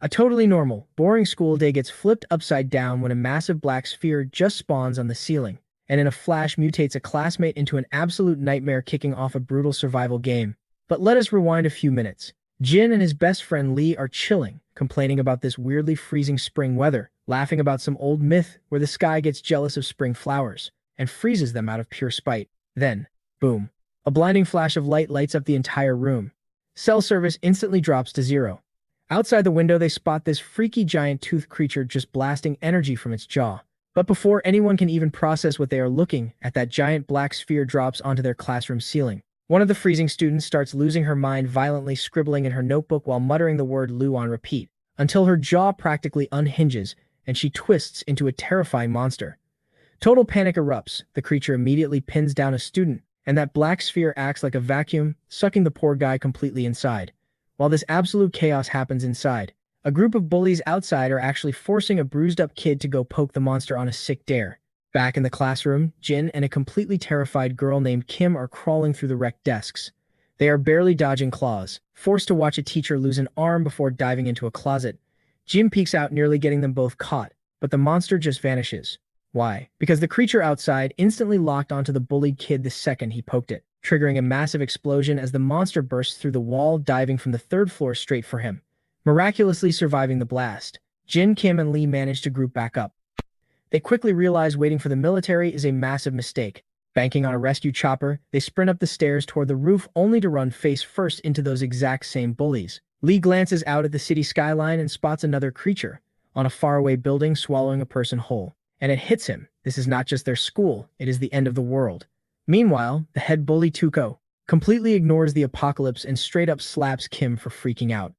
A totally normal, boring school day gets flipped upside down when a massive black sphere just spawns on the ceiling, and in a flash mutates a classmate into an absolute nightmare, kicking off a brutal survival game. But let us rewind a few minutes. Jin and his best friend Lee are chilling, complaining about this weirdly freezing spring weather, laughing about some old myth where the sky gets jealous of spring flowers and freezes them out of pure spite. Then, boom, a blinding flash of light lights up the entire room. Cell service instantly drops to zero. Outside the window, they spot this freaky giant tooth creature just blasting energy from its jaw. But before anyone can even process what they are looking at, that giant black sphere drops onto their classroom ceiling. One of the freezing students starts losing her mind, violently scribbling in her notebook while muttering the word Lu on repeat, until her jaw practically unhinges and she twists into a terrifying monster. Total panic erupts. The creature immediately pins down a student, and that black sphere acts like a vacuum, sucking the poor guy completely inside. While this absolute chaos happens inside, a group of bullies outside are actually forcing a bruised-up kid to go poke the monster on a sick dare. Back in the classroom, Jin and a completely terrified girl named Kim are crawling through the wrecked desks. They are barely dodging claws, forced to watch a teacher lose an arm before diving into a closet. Jin peeks out, nearly getting them both caught, but the monster just vanishes. Why? Because the creature outside instantly locked onto the bullied kid the second he poked it, triggering a massive explosion as the monster bursts through the wall, diving from the third floor straight for him. Miraculously surviving the blast, Jin, Kim, and Lee manage to group back up. They quickly realize waiting for the military is a massive mistake. Banking on a rescue chopper, they sprint up the stairs toward the roof, only to run face first into those exact same bullies. Lee glances out at the city skyline and spots another creature on a faraway building, swallowing a person whole. And it hits him. This is not just their school, it is the end of the world. Meanwhile, the head bully Tuko completely ignores the apocalypse and straight up slaps Kim for freaking out.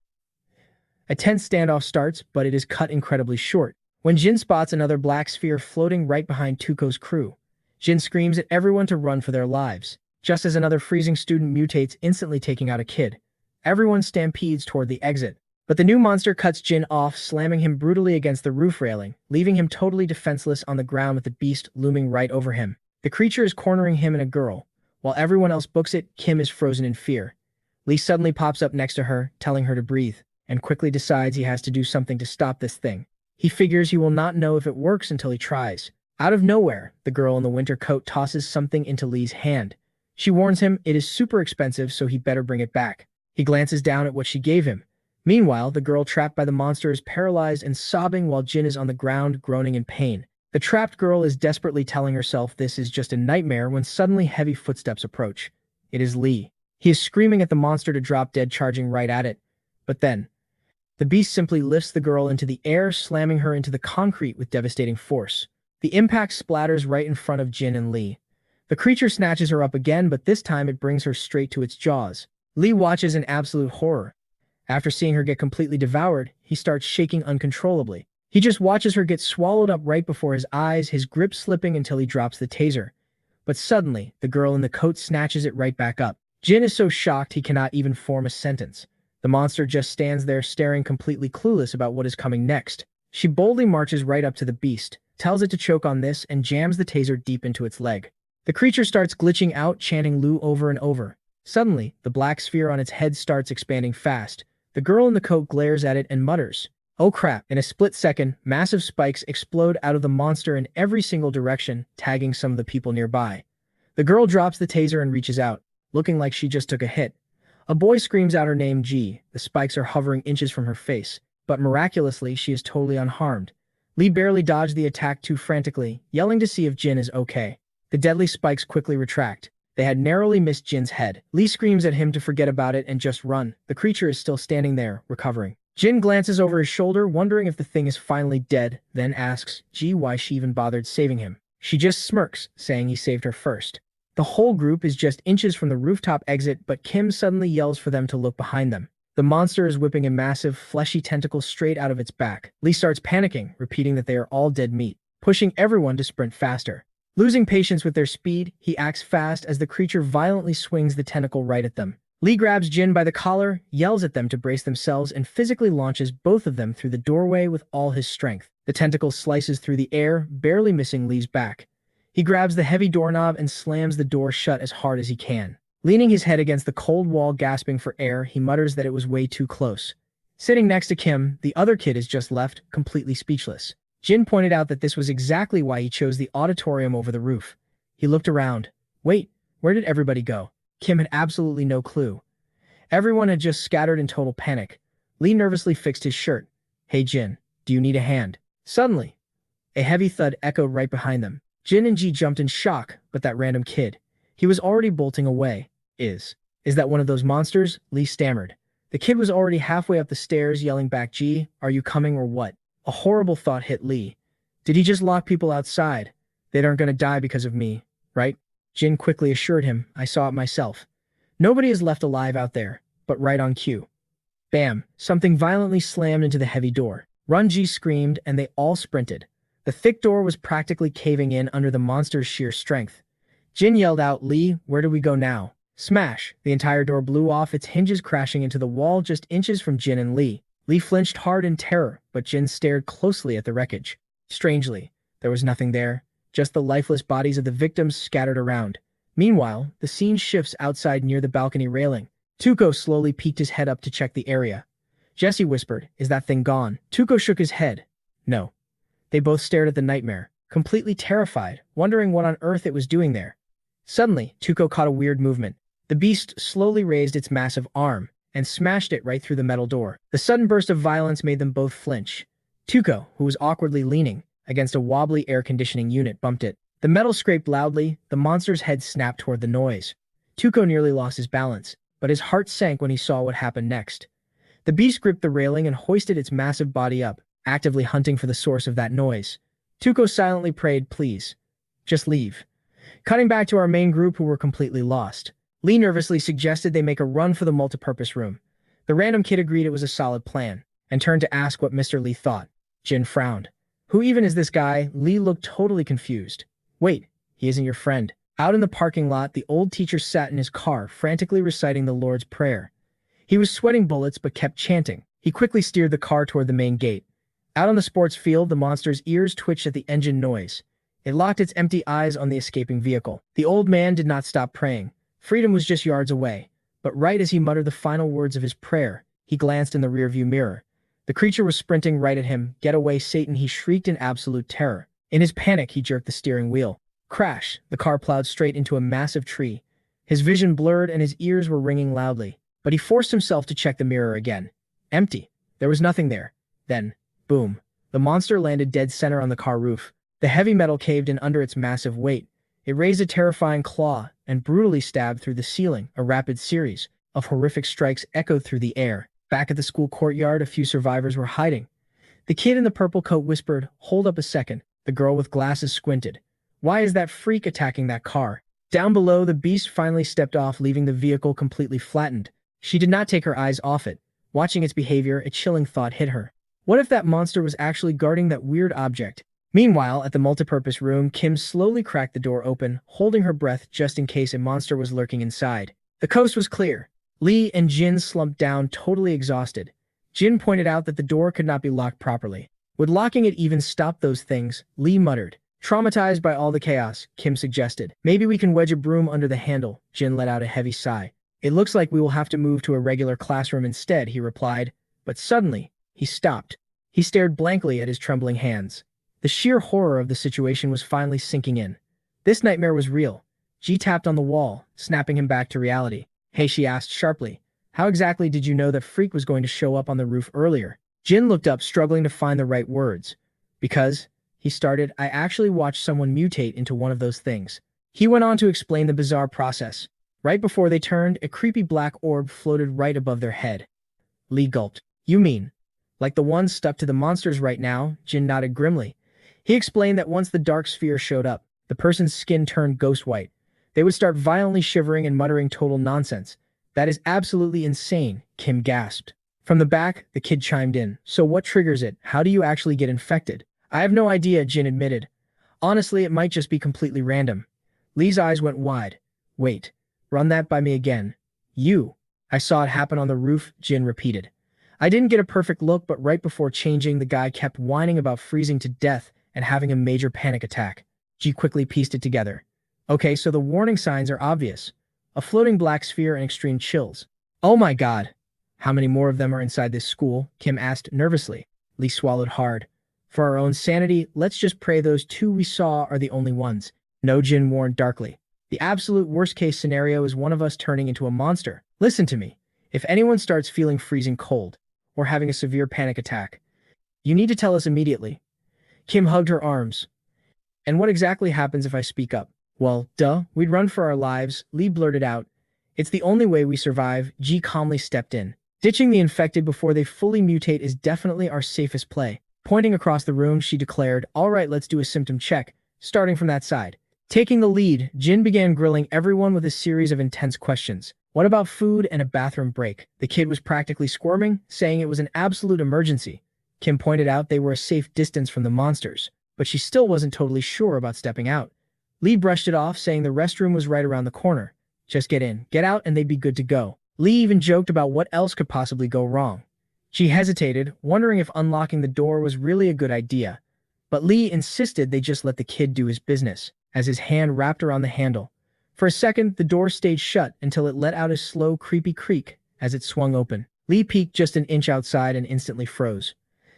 A tense standoff starts, but it is cut incredibly short when Jin spots another black sphere floating right behind Tuko's crew. Jin screams at everyone to run for their lives, just as another freezing student mutates, instantly taking out a kid. Everyone stampedes toward the exit, but the new monster cuts Jin off, slamming him brutally against the roof railing, leaving him totally defenseless on the ground with the beast looming right over him. The creature is cornering him and a girl. While everyone else books it, Kim is frozen in fear. Lee suddenly pops up next to her, telling her to breathe, and quickly decides he has to do something to stop this thing. He figures he will not know if it works until he tries. Out of nowhere, the girl in the winter coat tosses something into Lee's hand. She warns him it is super expensive, so he better bring it back. He glances down at what she gave him. Meanwhile, the girl trapped by the monster is paralyzed and sobbing while Jin is on the ground, groaning in pain. The trapped girl is desperately telling herself this is just a nightmare when suddenly heavy footsteps approach. It is Lee. He is screaming at the monster to drop dead, charging right at it. But then, the beast simply lifts the girl into the air, slamming her into the concrete with devastating force. The impact splatters right in front of Jin and Lee. The creature snatches her up again, but this time it brings her straight to its jaws. Lee watches in absolute horror. After seeing her get completely devoured, he starts shaking uncontrollably. He just watches her get swallowed up right before his eyes, his grip slipping until he drops the taser. But suddenly, the girl in the coat snatches it right back up. Jin is so shocked he cannot even form a sentence. The monster just stands there staring, completely clueless about what is coming next. She boldly marches right up to the beast, tells it to choke on this, and jams the taser deep into its leg. The creature starts glitching out, chanting Lu over and over. Suddenly, the black sphere on its head starts expanding fast. The girl in the coat glares at it and mutters, "Oh crap." In a split second, massive spikes explode out of the monster in every single direction, tagging some of the people nearby. The girl drops the taser and reaches out, looking like she just took a hit. A boy screams out her name, G. The spikes are hovering inches from her face, but miraculously she is totally unharmed. Lee barely dodged the attack too frantically, yelling to see if Jin is okay. The deadly spikes quickly retract. They had narrowly missed Jin's head. Lee screams at him to forget about it and just run. The creature is still standing there, recovering. Jin glances over his shoulder, wondering if the thing is finally dead, then asks G why she even bothered saving him. She just smirks, saying he saved her first. The whole group is just inches from the rooftop exit, but Kim suddenly yells for them to look behind them. The monster is whipping a massive, fleshy tentacle straight out of its back. Lee starts panicking, repeating that they are all dead meat, pushing everyone to sprint faster. Losing patience with their speed, he acts fast as the creature violently swings the tentacle right at them. Lee grabs Jin by the collar, yells at them to brace themselves, and physically launches both of them through the doorway with all his strength. The tentacle slices through the air, barely missing Lee's back. He grabs the heavy doorknob and slams the door shut as hard as he can. Leaning his head against the cold wall, gasping for air, he mutters that it was way too close. Sitting next to Kim, the other kid is just left, completely speechless. Jin pointed out that this was exactly why he chose the auditorium over the roof. He looked around. Wait, where did everybody go? Kim had absolutely no clue. Everyone had just scattered in total panic. Lee nervously fixed his shirt. Hey Jin, do you need a hand? Suddenly, a heavy thud echoed right behind them. Jin and Ji jumped in shock, but that random kid. He was already bolting away. Is that one of those monsters? Lee stammered. The kid was already halfway up the stairs yelling back, Ji, are you coming or what? A horrible thought hit Lee. Did he just lock people outside? They aren't going to die because of me, right? Jin quickly assured him, I saw it myself. Nobody is left alive out there, but right on cue. Bam! Something violently slammed into the heavy door. Runji screamed and they all sprinted. The thick door was practically caving in under the monster's sheer strength. Jin yelled out, Lee, where do we go now? Smash! The entire door blew off, its hinges crashing into the wall just inches from Jin and Lee. Lee flinched hard in terror, but Jin stared closely at the wreckage. Strangely, there was nothing there, just the lifeless bodies of the victims scattered around. Meanwhile, the scene shifts outside near the balcony railing. Tuco slowly peeked his head up to check the area. Jesse whispered, is that thing gone? Tuco shook his head. No. They both stared at the nightmare, completely terrified, wondering what on earth it was doing there. Suddenly, Tuco caught a weird movement. The beast slowly raised its massive arm and smashed it right through the metal door. The sudden burst of violence made them both flinch. Tuco, who was awkwardly leaning against a wobbly air conditioning unit, bumped it. The metal scraped loudly, the monster's head snapped toward the noise. Tuco nearly lost his balance, but his heart sank when he saw what happened next. The beast gripped the railing and hoisted its massive body up, actively hunting for the source of that noise. Tuco silently prayed, please, just leave. Cutting back to our main group who were completely lost. Lee nervously suggested they make a run for the multipurpose room. The random kid agreed it was a solid plan, and turned to ask what Mr. Lee thought. Jin frowned. Who even is this guy? Lee looked totally confused. Wait, he isn't your friend. Out in the parking lot, the old teacher sat in his car, frantically reciting the Lord's Prayer. He was sweating bullets but kept chanting. He quickly steered the car toward the main gate. Out on the sports field, the monster's ears twitched at the engine noise. It locked its empty eyes on the escaping vehicle. The old man did not stop praying. Freedom was just yards away. But right as he muttered the final words of his prayer, he glanced in the rearview mirror. The creature was sprinting right at him. Get away, Satan, he shrieked in absolute terror. In his panic, he jerked the steering wheel. Crash! The car plowed straight into a massive tree. His vision blurred and his ears were ringing loudly. But he forced himself to check the mirror again. Empty. There was nothing there. Then, boom. The monster landed dead center on the car roof. The heavy metal caved in under its massive weight. It raised a terrifying claw and brutally stabbed through the ceiling. A rapid series of horrific strikes echoed through the air. Back at the school courtyard, a few survivors were hiding. The kid in the purple coat whispered, hold up a second. The girl with glasses squinted. Why is that freak attacking that car? Down below, the beast finally stepped off, leaving the vehicle completely flattened. She did not take her eyes off it. Watching its behavior, a chilling thought hit her. What if that monster was actually guarding that weird object? Meanwhile, at the multipurpose room, Kim slowly cracked the door open, holding her breath just in case a monster was lurking inside. The coast was clear. Lee and Jin slumped down, totally exhausted. Jin pointed out that the door could not be locked properly. Would locking it even stop those things? Lee muttered. Traumatized by all the chaos, Kim suggested. Maybe we can wedge a broom under the handle. Jin let out a heavy sigh. It looks like we will have to move to a regular classroom instead, he replied. But suddenly, he stopped. He stared blankly at his trembling hands. The sheer horror of the situation was finally sinking in. This nightmare was real. Ji tapped on the wall, snapping him back to reality. Hey, she asked sharply. How exactly did you know that freak was going to show up on the roof earlier? Jin looked up, struggling to find the right words. Because, he started, I actually watched someone mutate into one of those things. He went on to explain the bizarre process. Right before they turned, a creepy black orb floated right above their head. Lee gulped. You mean, like the one stuck to the monsters right now? Jin nodded grimly. He explained that once the dark sphere showed up, the person's skin turned ghost white. They would start violently shivering and muttering total nonsense. That is absolutely insane, Kim gasped. From the back, the kid chimed in. So what triggers it? How do you actually get infected? I have no idea, Jin admitted. Honestly, it might just be completely random. Lee's eyes went wide. Wait, run that by me again. You. I saw it happen on the roof, Jin repeated. I didn't get a perfect look, but right before changing, the guy kept whining about freezing to death and having a major panic attack. Ji quickly pieced it together. Okay, so the warning signs are obvious. A floating black sphere and extreme chills. Oh my god. How many more of them are inside this school? Kim asked nervously. Lee swallowed hard. For our own sanity, let's just pray those two we saw are the only ones. No, Jin warned darkly. The absolute worst-case scenario is one of us turning into a monster. Listen to me. If anyone starts feeling freezing cold, or having a severe panic attack, you need to tell us immediately. Kim hugged her arms. And what exactly happens if I speak up? Well, duh, we'd run for our lives, Lee blurted out. It's the only way we survive, Ji calmly stepped in. Ditching the infected before they fully mutate is definitely our safest play. Pointing across the room, she declared, all right, let's do a symptom check, starting from that side. Taking the lead, Jin began grilling everyone with a series of intense questions. What about food and a bathroom break? The kid was practically squirming, saying it was an absolute emergency. Kim pointed out they were a safe distance from the monsters, but she still wasn't totally sure about stepping out. Lee brushed it off, saying the restroom was right around the corner. Just get in, get out, and they'd be good to go. Lee even joked about what else could possibly go wrong. She hesitated, wondering if unlocking the door was really a good idea. But Lee insisted they just let the kid do his business, as his hand wrapped around the handle. For a second, the door stayed shut until it let out a slow, creepy creak as it swung open. Lee peeked just an inch outside and instantly froze.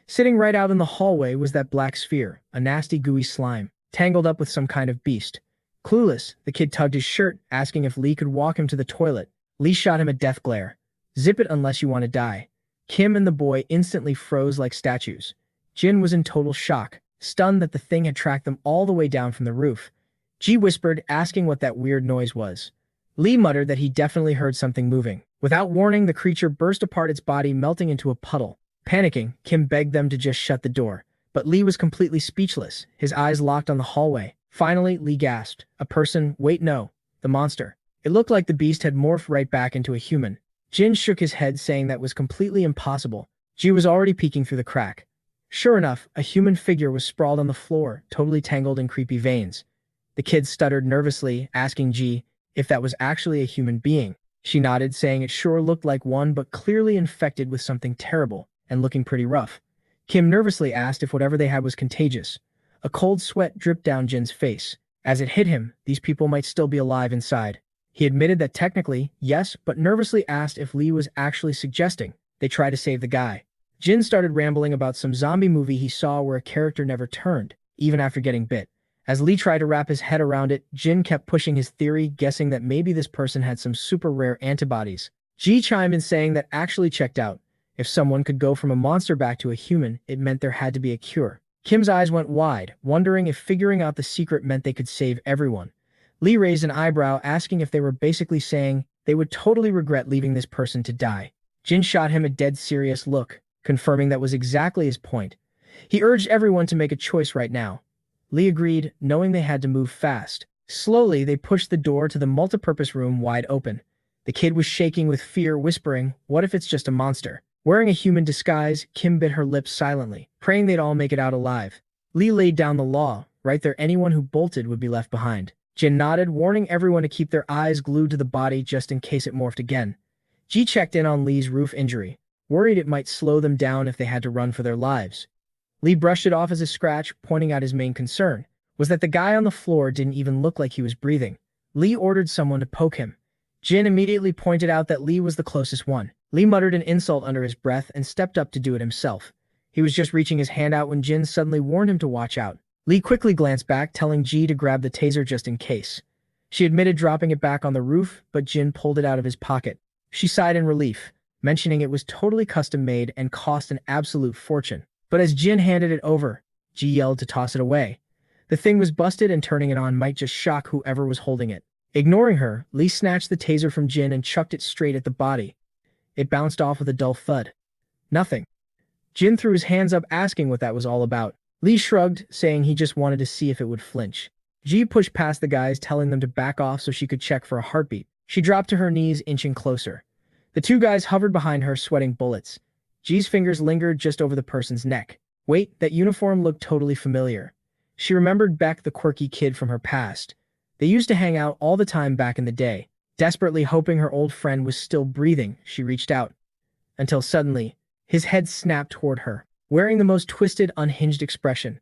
Sitting right out in the hallway was that black sphere, a nasty gooey slime, tangled up with some kind of beast. Clueless, the kid tugged his shirt, asking if Lee could walk him to the toilet. Lee shot him a death glare. Zip it unless you want to die. Kim and the boy instantly froze like statues. Jin was in total shock, stunned that the thing had tracked them all the way down from the roof. Ji whispered, asking what that weird noise was. Lee muttered that he definitely heard something moving. Without warning, the creature burst apart, its body melting into a puddle. Panicking, Kim begged them to just shut the door. But Lee was completely speechless, his eyes locked on the hallway. Finally, Lee gasped. A person, wait no, the monster. It looked like the beast had morphed right back into a human. Jin shook his head, saying that was completely impossible. Ji was already peeking through the crack. Sure enough, a human figure was sprawled on the floor, totally tangled in creepy veins. The kid stuttered nervously, asking Ji if that was actually a human being. She nodded, saying it sure looked like one, but clearly infected with something terrible and looking pretty rough. Kim nervously asked if whatever they had was contagious. A cold sweat dripped down Jin's face. As it hit him, these people might still be alive inside. He admitted that technically, yes, but nervously asked if Lee was actually suggesting they try to save the guy. Jin started rambling about some zombie movie he saw where a character never turned, even after getting bit. As Lee tried to wrap his head around it, Jin kept pushing his theory, guessing that maybe this person had some super rare antibodies. Ji chimed in, saying that actually checked out. If someone could go from a monster back to a human, it meant there had to be a cure. Kim's eyes went wide, wondering if figuring out the secret meant they could save everyone. Lee raised an eyebrow, asking if they were basically saying they would totally regret leaving this person to die. Jin shot him a dead serious look, confirming that was exactly his point. He urged everyone to make a choice right now. Lee agreed, knowing they had to move fast. Slowly, they pushed the door to the multipurpose room wide open. The kid was shaking with fear, whispering, "What if it's just a monster?" Wearing a human disguise, Kim bit her lips silently, praying they'd all make it out alive. Lee laid down the law. Right there, anyone who bolted would be left behind. Jin nodded, warning everyone to keep their eyes glued to the body just in case it morphed again. Ji checked in on Lee's roof injury, worried it might slow them down if they had to run for their lives. Lee brushed it off as a scratch, pointing out his main concern was that the guy on the floor didn't even look like he was breathing. Lee ordered someone to poke him. Jin immediately pointed out that Lee was the closest one. Lee muttered an insult under his breath and stepped up to do it himself. He was just reaching his hand out when Jin suddenly warned him to watch out. Lee quickly glanced back, telling Ji to grab the taser just in case. She admitted dropping it back on the roof, but Jin pulled it out of his pocket. She sighed in relief, mentioning it was totally custom-made and cost an absolute fortune. But as Jin handed it over, Ji yelled to toss it away. The thing was busted, and turning it on might just shock whoever was holding it. Ignoring her, Lee snatched the taser from Jin and chucked it straight at the body. It bounced off with a dull thud. Nothing. Jin threw his hands up, asking what that was all about. Lee shrugged, saying he just wanted to see if it would flinch. Ji pushed past the guys, telling them to back off so she could check for a heartbeat. She dropped to her knees, inching closer. The two guys hovered behind her, sweating bullets. Ji's fingers lingered just over the person's neck. Wait, that uniform looked totally familiar. She remembered Beck, the quirky kid from her past. They used to hang out all the time back in the day. Desperately hoping her old friend was still breathing, she reached out. Until suddenly, his head snapped toward her, wearing the most twisted, unhinged expression.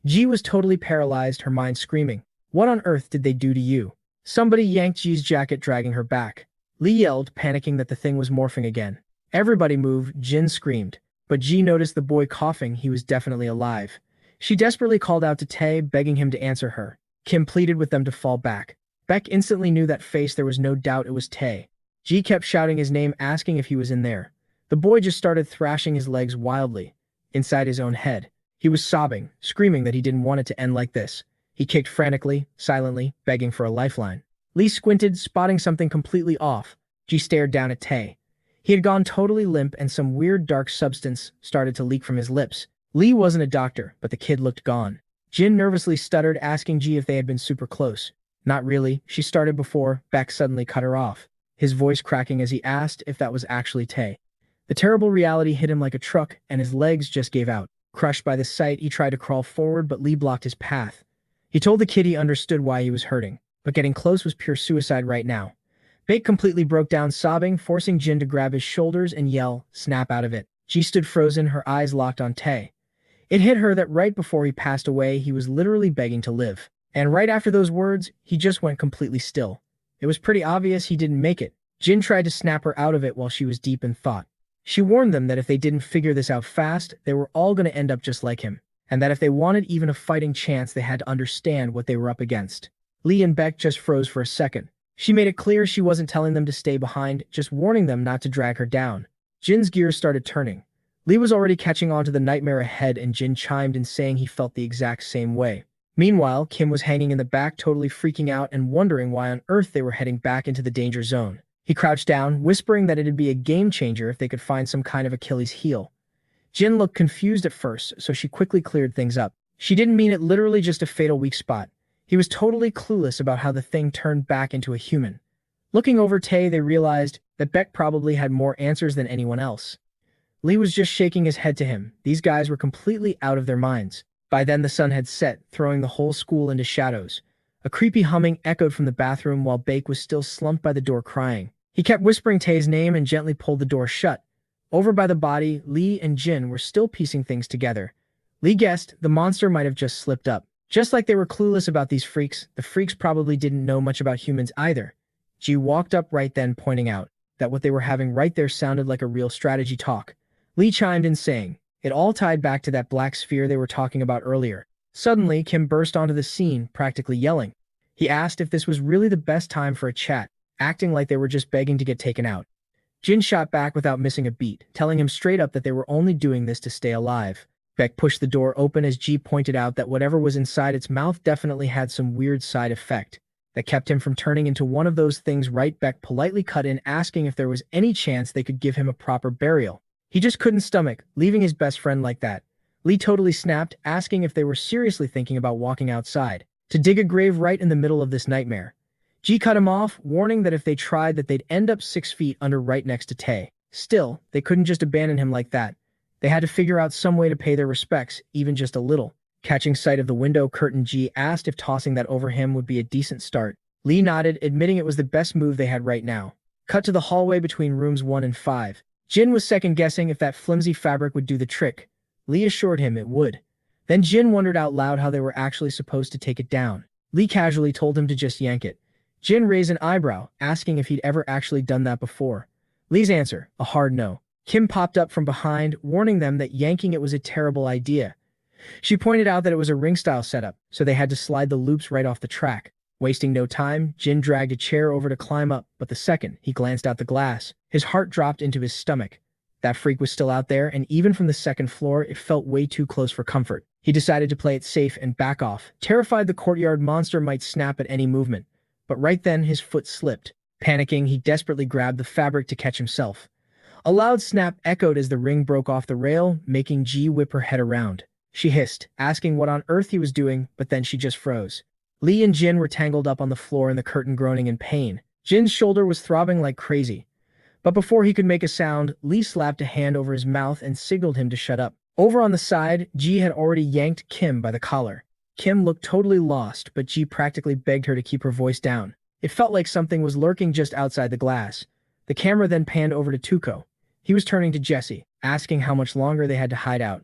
Ji was totally paralyzed, her mind screaming, "What on earth did they do to you?" Somebody yanked Ji's jacket, dragging her back. Lee yelled, panicking that the thing was morphing again. Everybody moved, Jin screamed. But Ji noticed the boy coughing, he was definitely alive. She desperately called out to Tae, begging him to answer her. Kim pleaded with them to fall back. Beck instantly knew that face, there was no doubt it was Tae. Ji kept shouting his name, asking if he was in there. The boy just started thrashing his legs wildly. Inside his own head, he was sobbing, screaming that he didn't want it to end like this. He kicked frantically, silently, begging for a lifeline. Lee squinted, spotting something completely off. Ji stared down at Tae. He had gone totally limp and some weird dark substance started to leak from his lips. Lee wasn't a doctor, but the kid looked gone. Jin nervously stuttered, asking Ji if they had been super close. Not really, she started before. Beck suddenly cut her off, his voice cracking as he asked if that was actually Tae. The terrible reality hit him like a truck, and his legs just gave out. Crushed by the sight, he tried to crawl forward, but Lee blocked his path. He told the kid he understood why he was hurting, but getting close was pure suicide right now. Baek completely broke down, sobbing, forcing Jin to grab his shoulders and yell, "Snap out of it." Ji stood frozen, her eyes locked on Tae. It hit her that right before he passed away, he was literally begging to live. And right after those words, he just went completely still. It was pretty obvious he didn't make it. Jin tried to snap her out of it while she was deep in thought. She warned them that if they didn't figure this out fast, they were all going to end up just like him, and that if they wanted even a fighting chance, they had to understand what they were up against. Lee and Beck just froze for a second. She made it clear she wasn't telling them to stay behind, just warning them not to drag her down. Jin's gears started turning. Lee was already catching on to the nightmare ahead, and Jin chimed in saying he felt the exact same way. Meanwhile, Kim was hanging in the back, totally freaking out and wondering why on earth they were heading back into the danger zone. He crouched down, whispering that it'd be a game changer if they could find some kind of Achilles heel. Jin looked confused at first, so she quickly cleared things up. She didn't mean it literally, just a fatal weak spot. He was totally clueless about how the thing turned back into a human. Looking over Tae, they realized that Beck probably had more answers than anyone else. Lee was just shaking his head to him. These guys were completely out of their minds. By then the sun had set, throwing the whole school into shadows. A creepy humming echoed from the bathroom while Baek was still slumped by the door crying. He kept whispering Tae's name and gently pulled the door shut. Over by the body, Lee and Jin were still piecing things together. Lee guessed the monster might have just slipped up. Just like they were clueless about these freaks, the freaks probably didn't know much about humans either. Ji walked up right then, pointing out that what they were having right there sounded like a real strategy talk. Lee chimed in saying, it all tied back to that black sphere they were talking about earlier. Suddenly, Kim burst onto the scene, practically yelling. He asked if this was really the best time for a chat, acting like they were just begging to get taken out. Jin shot back without missing a beat, telling him straight up that they were only doing this to stay alive. Beck pushed the door open as Ji pointed out that whatever was inside its mouth definitely had some weird side effect that kept him from turning into one of those things. Right, Beck politely cut in, asking if there was any chance they could give him a proper burial. He just couldn't stomach leaving his best friend like that. Lee totally snapped, asking if they were seriously thinking about walking outside to dig a grave right in the middle of this nightmare. Ji cut him off, warning that if they tried that they'd end up 6 feet under right next to Tae. Still, they couldn't just abandon him like that. They had to figure out some way to pay their respects, even just a little. Catching sight of the window curtain, Ji asked if tossing that over him would be a decent start. Lee nodded, admitting it was the best move they had right now. Cut to the hallway between rooms 1 and 5. Jin was second-guessing if that flimsy fabric would do the trick. Lee assured him it would. Then Jin wondered out loud how they were actually supposed to take it down. Lee casually told him to just yank it. Jin raised an eyebrow, asking if he'd ever actually done that before. Lee's answer, a hard no. Kim popped up from behind, warning them that yanking it was a terrible idea. She pointed out that it was a ring-style setup, so they had to slide the loops right off the track. Wasting no time, Jin dragged a chair over to climb up, but the second he glanced out the glass, his heart dropped into his stomach. That freak was still out there, and even from the second floor, it felt way too close for comfort. He decided to play it safe and back off, terrified the courtyard monster might snap at any movement. But right then, his foot slipped. Panicking, he desperately grabbed the fabric to catch himself. A loud snap echoed as the ring broke off the rail, making Ji whip her head around. She hissed, asking what on earth he was doing, but then she just froze. Lee and Jin were tangled up on the floor in the curtain, groaning in pain. Jin's shoulder was throbbing like crazy. But before he could make a sound, Lee slapped a hand over his mouth and signaled him to shut up. Over on the side, Ji had already yanked Kim by the collar. Kim looked totally lost, but Ji practically begged her to keep her voice down. It felt like something was lurking just outside the glass. The camera then panned over to Tuco. He was turning to Jesse, asking how much longer they had to hide out.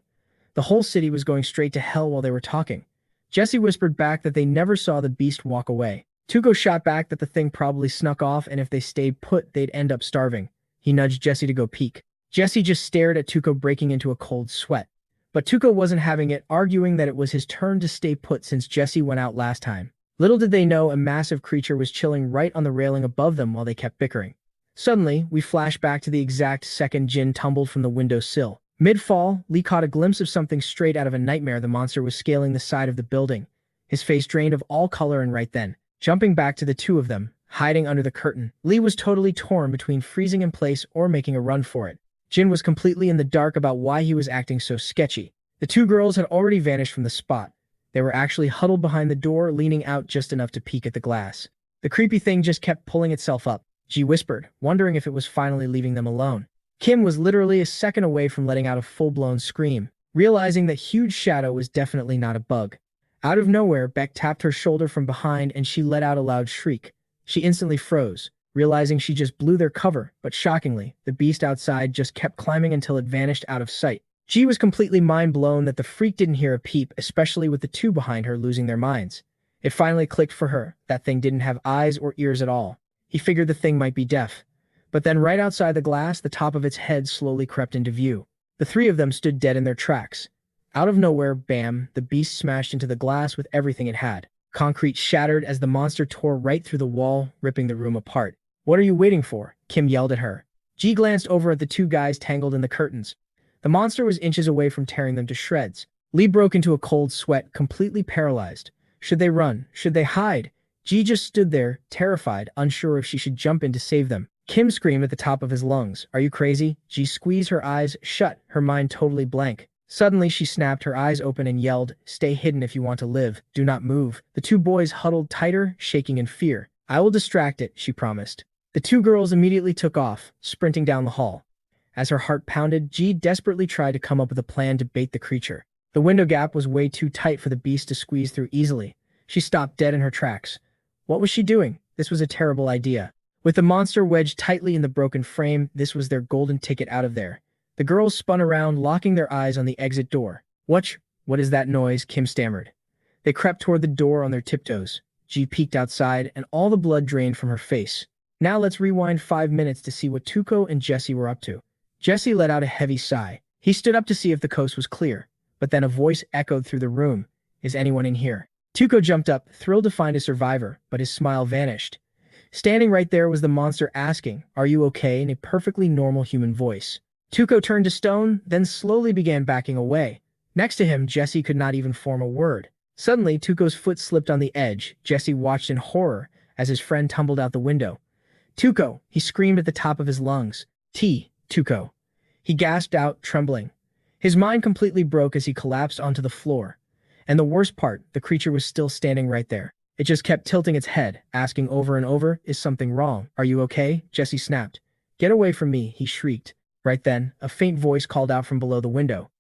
The whole city was going straight to hell while they were talking. Jesse whispered back that they never saw the beast walk away. Tuco shot back that the thing probably snuck off, and if they stayed put, they'd end up starving. He nudged Jesse to go peek. Jesse just stared at Tuco, breaking into a cold sweat. But Tuco wasn't having it, arguing that it was his turn to stay put since Jesse went out last time. Little did they know a massive creature was chilling right on the railing above them while they kept bickering. Suddenly, we flash back to the exact second Jin tumbled from the windowsill. Mid-fall, Lee caught a glimpse of something straight out of a nightmare. The monster was scaling the side of the building, his face drained of all color, and right then, jumping back to the two of them, hiding under the curtain, Lee was totally torn between freezing in place or making a run for it. Jin was completely in the dark about why he was acting so sketchy. The two girls had already vanished from the spot. They were actually huddled behind the door, leaning out just enough to peek at the glass. The creepy thing just kept pulling itself up, Ji whispered, wondering if it was finally leaving them alone. Kim was literally a second away from letting out a full-blown scream, realizing that huge shadow was definitely not a bug. Out of nowhere, Beck tapped her shoulder from behind and she let out a loud shriek. She instantly froze, realizing she just blew their cover, but shockingly, the beast outside just kept climbing until it vanished out of sight. Ji was completely mind-blown that the freak didn't hear a peep, especially with the two behind her losing their minds. It finally clicked for her. That thing didn't have eyes or ears at all. He figured the thing might be deaf. But then right outside the glass, the top of its head slowly crept into view. The three of them stood dead in their tracks. Out of nowhere, bam, the beast smashed into the glass with everything it had. Concrete shattered as the monster tore right through the wall, ripping the room apart. "What are you waiting for?" Kim yelled at her. Ji glanced over at the two guys tangled in the curtains. The monster was inches away from tearing them to shreds. Lee broke into a cold sweat, completely paralyzed. Should they run? Should they hide? Ji just stood there, terrified, unsure if she should jump in to save them. Kim screamed at the top of his lungs. "Are you crazy?" Ji squeezed her eyes shut, her mind totally blank. Suddenly, she snapped her eyes open and yelled, "Stay hidden if you want to live. Do not move." The two boys huddled tighter, shaking in fear. "I will distract it," she promised. The two girls immediately took off, sprinting down the hall. As her heart pounded, Ji desperately tried to come up with a plan to bait the creature. The window gap was way too tight for the beast to squeeze through easily. She stopped dead in her tracks. What was she doing? This was a terrible idea. With the monster wedged tightly in the broken frame, this was their golden ticket out of there. The girls spun around, locking their eyes on the exit door. What is that noise?" Kim stammered. They crept toward the door on their tiptoes. Ji peeked outside, and all the blood drained from her face. Now let's rewind 5 minutes to see what Tuco and Jesse were up to. Jesse let out a heavy sigh. He stood up to see if the coast was clear, but then a voice echoed through the room. "Is anyone in here?" Tuco jumped up, thrilled to find a survivor, but his smile vanished. Standing right there was the monster asking, "Are you okay?" in a perfectly normal human voice. Tuco turned to stone, then slowly began backing away. Next to him, Jesse could not even form a word. Suddenly, Tuco's foot slipped on the edge. Jesse watched in horror as his friend tumbled out the window. "Tuco!" he screamed at the top of his lungs. Tuco!" He gasped out, trembling. His mind completely broke as he collapsed onto the floor. And the worst part, the creature was still standing right there. It just kept tilting its head, asking over and over, "Is something wrong? Are you okay?" Jesse snapped. "Get away from me," he shrieked. Right then, a faint voice called out from below the window.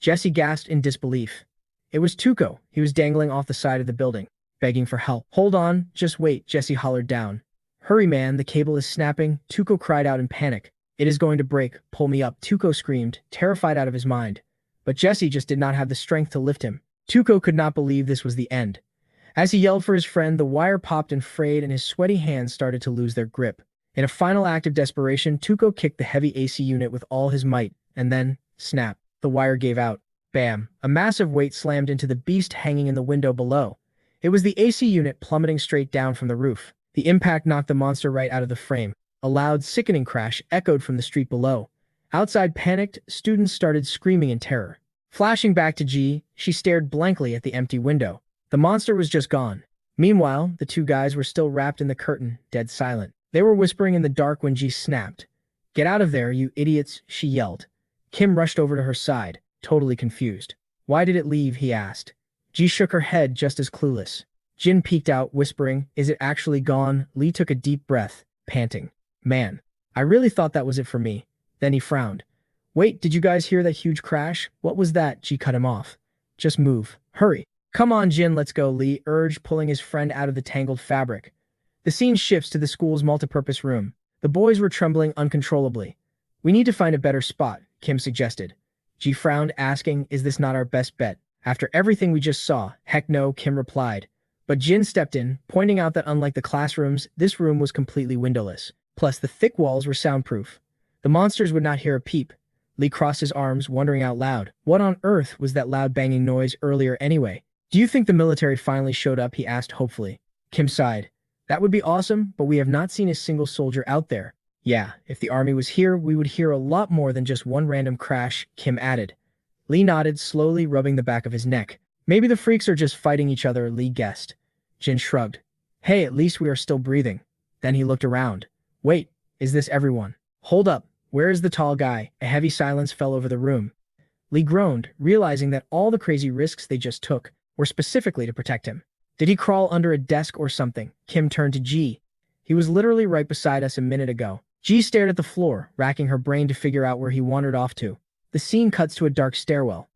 Jesse gasped in disbelief. It was Tuco. He was dangling off the side of the building, begging for help. "Hold on, just wait," Jesse hollered down. "Hurry, man, the cable is snapping," Tuco cried out in panic. "It is going to break. Pull me up," Tuco screamed, terrified out of his mind. But Jesse just did not have the strength to lift him. Tuco could not believe this was the end. As he yelled for his friend, the wire popped and frayed and his sweaty hands started to lose their grip. In a final act of desperation, Tuco kicked the heavy AC unit with all his might, and then, snap, the wire gave out. Bam! A massive weight slammed into the beast hanging in the window below. It was the AC unit plummeting straight down from the roof. The impact knocked the monster right out of the frame. A loud, sickening crash echoed from the street below. Outside, panicked, students started screaming in terror. Flashing back to Ji, she stared blankly at the empty window. The monster was just gone. Meanwhile, the two guys were still wrapped in the curtain, dead silent. They were whispering in the dark when Ji snapped. "Get out of there, you idiots," she yelled. Kim rushed over to her side, totally confused. "Why did it leave?" he asked. Ji shook her head just as clueless. Jin peeked out, whispering, "Is it actually gone?" Lee took a deep breath, panting. "Man, I really thought that was it for me." Then he frowned. "Wait, did you guys hear that huge crash?" "What was that?" Ji cut him off. "Just move. Hurry." "Come on, Jin, let's go," Lee urged, pulling his friend out of the tangled fabric. The scene shifts to the school's multipurpose room. The boys were trembling uncontrollably. "We need to find a better spot," Kim suggested. Ji frowned, asking, "Is this not our best bet? After everything we just saw?" "Heck no," Kim replied. But Jin stepped in, pointing out that unlike the classrooms, this room was completely windowless. Plus, the thick walls were soundproof. The monsters would not hear a peep. Lee crossed his arms, wondering out loud. What on earth was that loud banging noise earlier anyway? Do you think the military finally showed up? He asked hopefully. Kim sighed. That would be awesome, but we have not seen a single soldier out there. Yeah, if the army was here, we would hear a lot more than just one random crash, Kim added. Lee nodded, slowly rubbing the back of his neck. Maybe the freaks are just fighting each other, Lee guessed. Jin shrugged. Hey, at least we are still breathing. Then he looked around. Wait, is this everyone? Hold up, where is the tall guy? A heavy silence fell over the room. Lee groaned, realizing that all the crazy risks they just took were specifically to protect him. Did he crawl under a desk or something? Kim turned to Ji. He was literally right beside us a minute ago. Ji stared at the floor, racking her brain to figure out where he wandered off to. The scene cuts to a dark stairwell.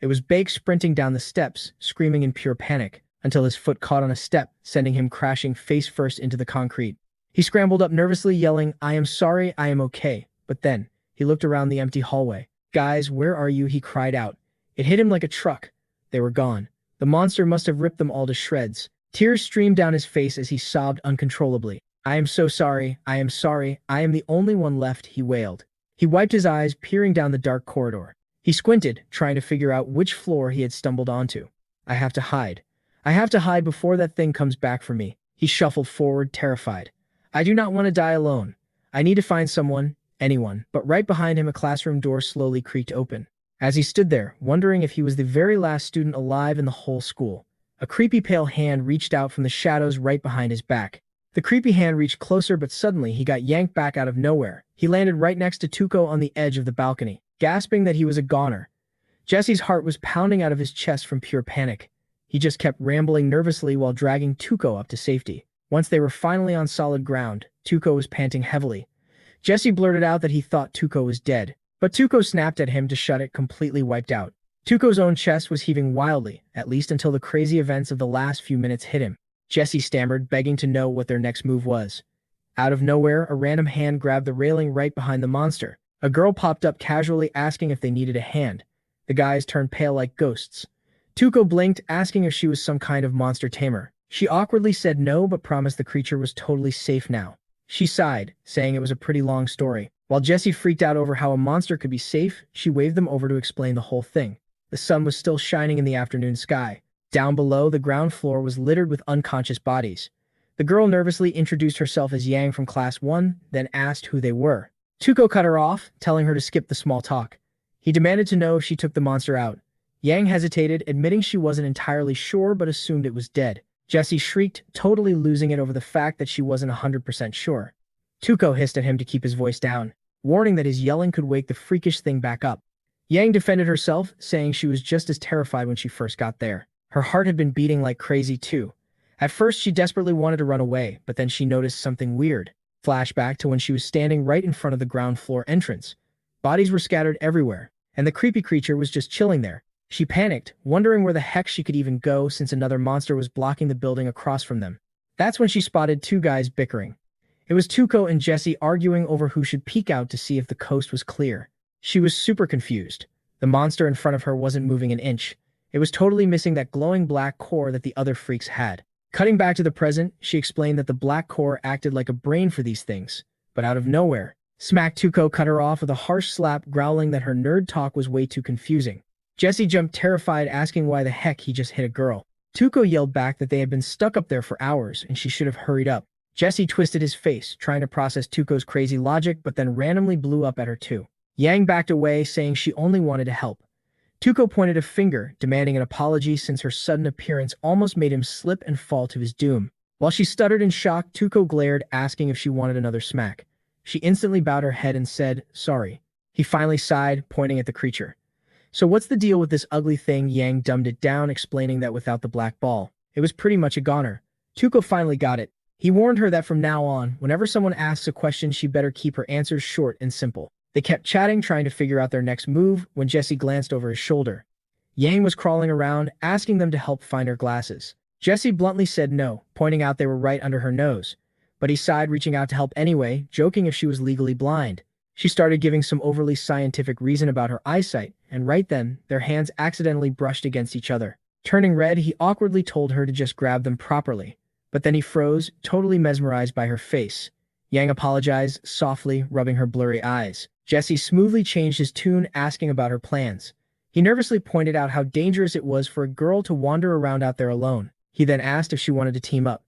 It was Bake sprinting down the steps, screaming in pure panic, until his foot caught on a step, sending him crashing face first into the concrete. He scrambled up nervously, yelling, I am sorry, I am okay. But then, he looked around the empty hallway. Guys, where are you? He cried out. It hit him like a truck. They were gone. The monster must have ripped them all to shreds. Tears streamed down his face as he sobbed uncontrollably. I am so sorry, I am sorry, I am the only one left, he wailed. He wiped his eyes, peering down the dark corridor. He squinted, trying to figure out which floor he had stumbled onto. I have to hide. I have to hide before that thing comes back for me. He shuffled forward, terrified. I do not want to die alone. I need to find someone, anyone. But right behind him, a classroom door slowly creaked open. As he stood there, wondering if he was the very last student alive in the whole school, a creepy pale hand reached out from the shadows right behind his back. The creepy hand reached closer, but suddenly he got yanked back out of nowhere. He landed right next to Tuco on the edge of the balcony, gasping that he was a goner. Jesse's heart was pounding out of his chest from pure panic. He just kept rambling nervously while dragging Tuco up to safety. Once they were finally on solid ground, Tuco was panting heavily. Jesse blurted out that he thought Tuco was dead, but Tuco snapped at him to shut it, completely wiped out. Tuco's own chest was heaving wildly, at least until the crazy events of the last few minutes hit him. Jesse stammered, begging to know what their next move was. Out of nowhere, a random hand grabbed the railing right behind the monster. A girl popped up casually, asking if they needed a hand. The guys turned pale like ghosts. Tuco blinked, asking if she was some kind of monster tamer. She awkwardly said no, but promised the creature was totally safe now. She sighed, saying it was a pretty long story. While Jesse freaked out over how a monster could be safe, she waved them over to explain the whole thing. The sun was still shining in the afternoon sky. Down below, the ground floor was littered with unconscious bodies. The girl nervously introduced herself as Yang from Class 1, then asked who they were. Tuco cut her off, telling her to skip the small talk. He demanded to know if she took the monster out. Yang hesitated, admitting she wasn't entirely sure but assumed it was dead. Jesse shrieked, totally losing it over the fact that she wasn't 100% sure. Tuco hissed at him to keep his voice down, warning that his yelling could wake the freakish thing back up. Yang defended herself, saying she was just as terrified when she first got there. Her heart had been beating like crazy too. At first, she desperately wanted to run away, but then she noticed something weird. Flashback to when she was standing right in front of the ground floor entrance. Bodies were scattered everywhere, and the creepy creature was just chilling there. She panicked, wondering where the heck she could even go since another monster was blocking the building across from them. That's when she spotted two guys bickering. It was Tuco and Jesse arguing over who should peek out to see if the coast was clear. She was super confused. The monster in front of her wasn't moving an inch. It was totally missing that glowing black core that the other freaks had. Cutting back to the present, she explained that the black core acted like a brain for these things. But out of nowhere, smack, Tuco cut her off with a harsh slap, growling that her nerd talk was way too confusing. Jesse jumped terrified, asking why the heck he just hit a girl. Tuco yelled back that they had been stuck up there for hours and she should have hurried up. Jesse twisted his face, trying to process Tuco's crazy logic, but then randomly blew up at her too. Yang backed away, saying she only wanted to help. Tuco pointed a finger, demanding an apology since her sudden appearance almost made him slip and fall to his doom. While she stuttered in shock, Tuco glared, asking if she wanted another smack. She instantly bowed her head and said, sorry. He finally sighed, pointing at the creature. So what's the deal with this ugly thing? Yang dumbed it down, explaining that without the black ball, it was pretty much a goner. Tuco finally got it. He warned her that from now on, whenever someone asks a question, she better keep her answers short and simple. They kept chatting, trying to figure out their next move, when Jesse glanced over his shoulder. Yang was crawling around, asking them to help find her glasses. Jesse bluntly said no, pointing out they were right under her nose. But he sighed, reaching out to help anyway, joking if she was legally blind. She started giving some overly scientific reason about her eyesight, and right then, their hands accidentally brushed against each other. Turning red, he awkwardly told her to just grab them properly. But then he froze, totally mesmerized by her face. Yang apologized, softly, rubbing her blurry eyes. Jesse smoothly changed his tune, asking about her plans. He nervously pointed out how dangerous it was for a girl to wander around out there alone. He then asked if she wanted to team up.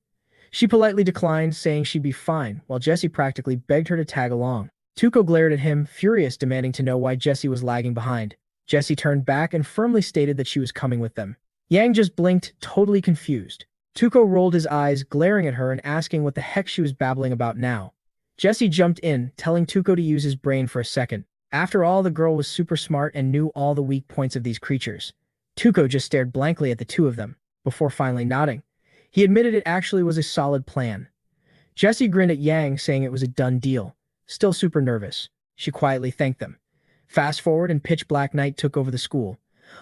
She politely declined, saying she'd be fine, while Jesse practically begged her to tag along. Tuco glared at him, furious, demanding to know why Jesse was lagging behind. Jesse turned back and firmly stated that she was coming with them. Yang just blinked, totally confused. Tuco rolled his eyes, glaring at her and asking what the heck she was babbling about now. Jesse jumped in, telling Tuco to use his brain for a second. After all, the girl was super smart and knew all the weak points of these creatures. Tuco just stared blankly at the two of them, before finally nodding. He admitted it actually was a solid plan. Jesse grinned at Yang, saying it was a done deal. Still super nervous, she quietly thanked them. Fast forward and pitch black night took over the school.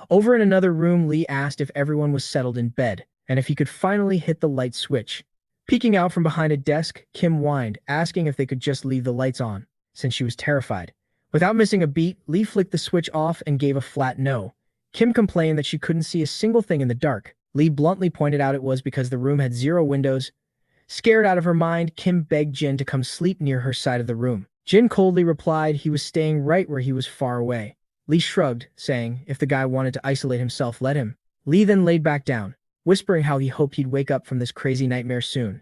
Over in another room, Lee asked if everyone was settled in bed, and if he could finally hit the light switch. Peeking out from behind a desk, Kim whined, asking if they could just leave the lights on, since she was terrified. Without missing a beat, Lee flicked the switch off and gave a flat no. Kim complained that she couldn't see a single thing in the dark. Lee bluntly pointed out it was because the room had 0 windows. Scared out of her mind, Kim begged Jin to come sleep near her side of the room. Jin coldly replied he was staying right where he was far away. Lee shrugged, saying if the guy wanted to isolate himself, let him. Lee then laid back down, whispering how he hoped he'd wake up from this crazy nightmare soon.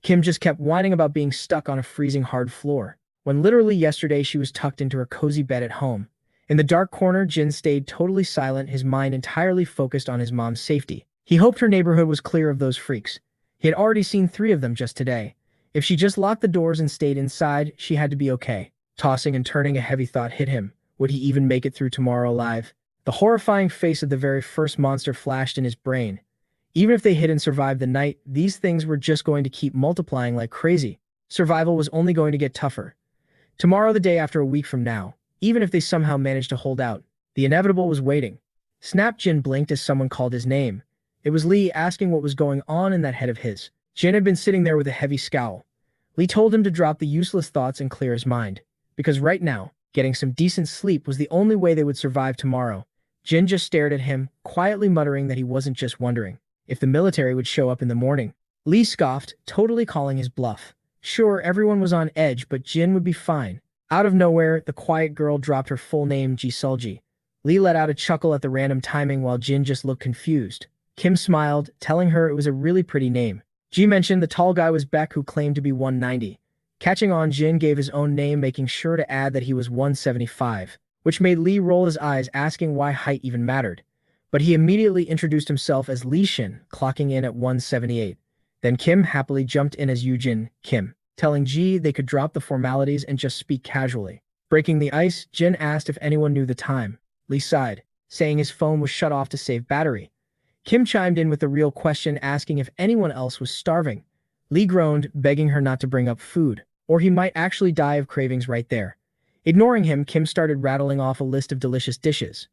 Kim just kept whining about being stuck on a freezing hard floor, when literally yesterday she was tucked into her cozy bed at home. In the dark corner, Jin stayed totally silent, his mind entirely focused on his mom's safety. He hoped her neighborhood was clear of those freaks. He had already seen 3 of them just today. If she just locked the doors and stayed inside, she had to be okay. Tossing and turning, a heavy thought hit him. Would he even make it through tomorrow alive? The horrifying face of the very first monster flashed in his brain. Even if they hid and survived the night, these things were just going to keep multiplying like crazy. Survival was only going to get tougher. Tomorrow, the day after, a week from now, even if they somehow managed to hold out, the inevitable was waiting. Snap! Jin blinked as someone called his name. It was Lee, asking what was going on in that head of his. Jin had been sitting there with a heavy scowl. Lee told him to drop the useless thoughts and clear his mind, because right now, getting some decent sleep was the only way they would survive tomorrow. Jin just stared at him, quietly muttering that he wasn't just wondering if the military would show up in the morning. Lee scoffed, totally calling his bluff. Sure, everyone was on edge, but Jin would be fine. Out of nowhere, the quiet girl dropped her full name, Ji Sulji. Lee let out a chuckle at the random timing while Jin just looked confused. Kim smiled, telling her it was a really pretty name. Ji mentioned the tall guy was Beck, who claimed to be 190. Catching on, Jin gave his own name, making sure to add that he was 175, which made Lee roll his eyes, asking why height even mattered. But he immediately introduced himself as Lee Shin, clocking in at 178. Then Kim happily jumped in as Yujin, Kim, telling Ji they could drop the formalities and just speak casually. Breaking the ice, Jin asked if anyone knew the time. Lee sighed, saying his phone was shut off to save battery. Kim chimed in with the real question, asking if anyone else was starving. Lee groaned, begging her not to bring up food, or he might actually die of cravings right there. Ignoring him, Kim started rattling off a list of delicious dishes.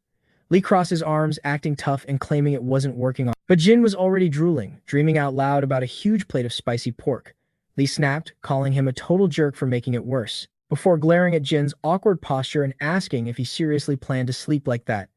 Lee crossed his arms, acting tough and claiming it wasn't working on. But Jin was already drooling, dreaming out loud about a huge plate of spicy pork. Lee snapped, calling him a total jerk for making it worse, before glaring at Jin's awkward posture and asking if he seriously planned to sleep like that.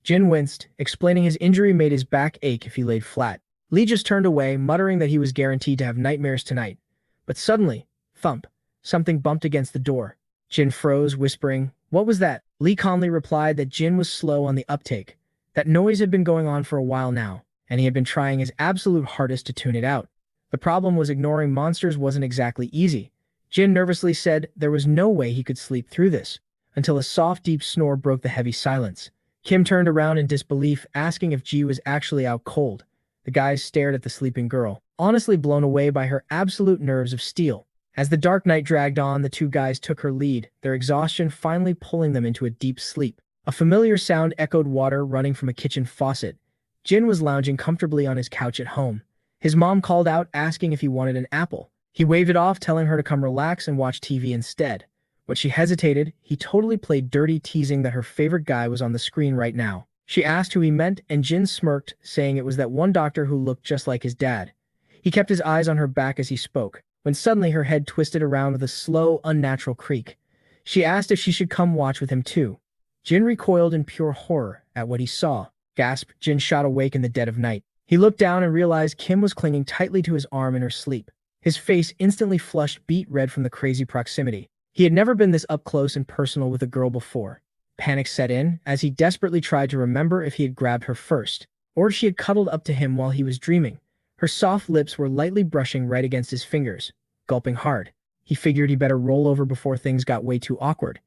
Jin winced, explaining his injury made his back ache if he laid flat. Lee just turned away, muttering that he was guaranteed to have nightmares tonight. But suddenly, thump, something bumped against the door. Jin froze, whispering, "What was that?" Lee calmly replied that Jin was slow on the uptake. That noise had been going on for a while now, and he had been trying his absolute hardest to tune it out. The problem was ignoring monsters wasn't exactly easy. Jin nervously said there was no way he could sleep through this, until a soft, deep snore broke the heavy silence. Kim turned around in disbelief, asking if Ji was actually out cold. The guys stared at the sleeping girl, honestly blown away by her absolute nerves of steel. As the dark night dragged on, the two guys took her lead, their exhaustion finally pulling them into a deep sleep. A familiar sound echoed, water running from a kitchen faucet. Jin was lounging comfortably on his couch at home. His mom called out, asking if he wanted an apple. He waved it off, telling her to come relax and watch TV instead. When she hesitated, he totally played dirty, teasing that her favorite guy was on the screen right now. She asked who he meant, and Jin smirked, saying it was that one doctor who looked just like his dad. He kept his eyes on her back as he spoke, when suddenly her head twisted around with a slow, unnatural creak. She asked if she should come watch with him too. Jin recoiled in pure horror at what he saw. Gasp! Jin shot awake in the dead of night. He looked down and realized Kim was clinging tightly to his arm in her sleep. His face instantly flushed beet red from the crazy proximity. He had never been this up close and personal with a girl before. Panic set in as he desperately tried to remember if he had grabbed her first, or if she had cuddled up to him while he was dreaming. Her soft lips were lightly brushing right against his fingers, gulping hard. He figured he better roll over before things got way too awkward.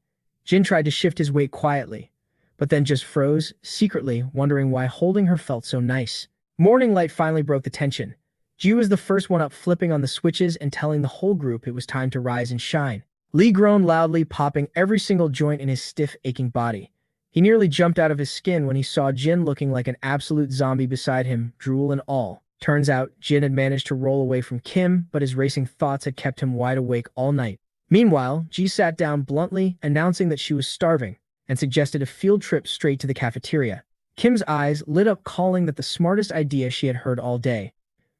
Jin tried to shift his weight quietly, but then just froze, secretly wondering why holding her felt so nice. Morning light finally broke the tension. Ji was the first one up, flipping on the switches and telling the whole group it was time to rise and shine. Lee groaned loudly, popping every single joint in his stiff, aching body. He nearly jumped out of his skin when he saw Jin looking like an absolute zombie beside him, drool and all. Turns out, Jin had managed to roll away from Kim, but his racing thoughts had kept him wide awake all night. Meanwhile, Ji sat down bluntly, announcing that she was starving, and suggested a field trip straight to the cafeteria. Kim's eyes lit up, calling that the smartest idea she had heard all day.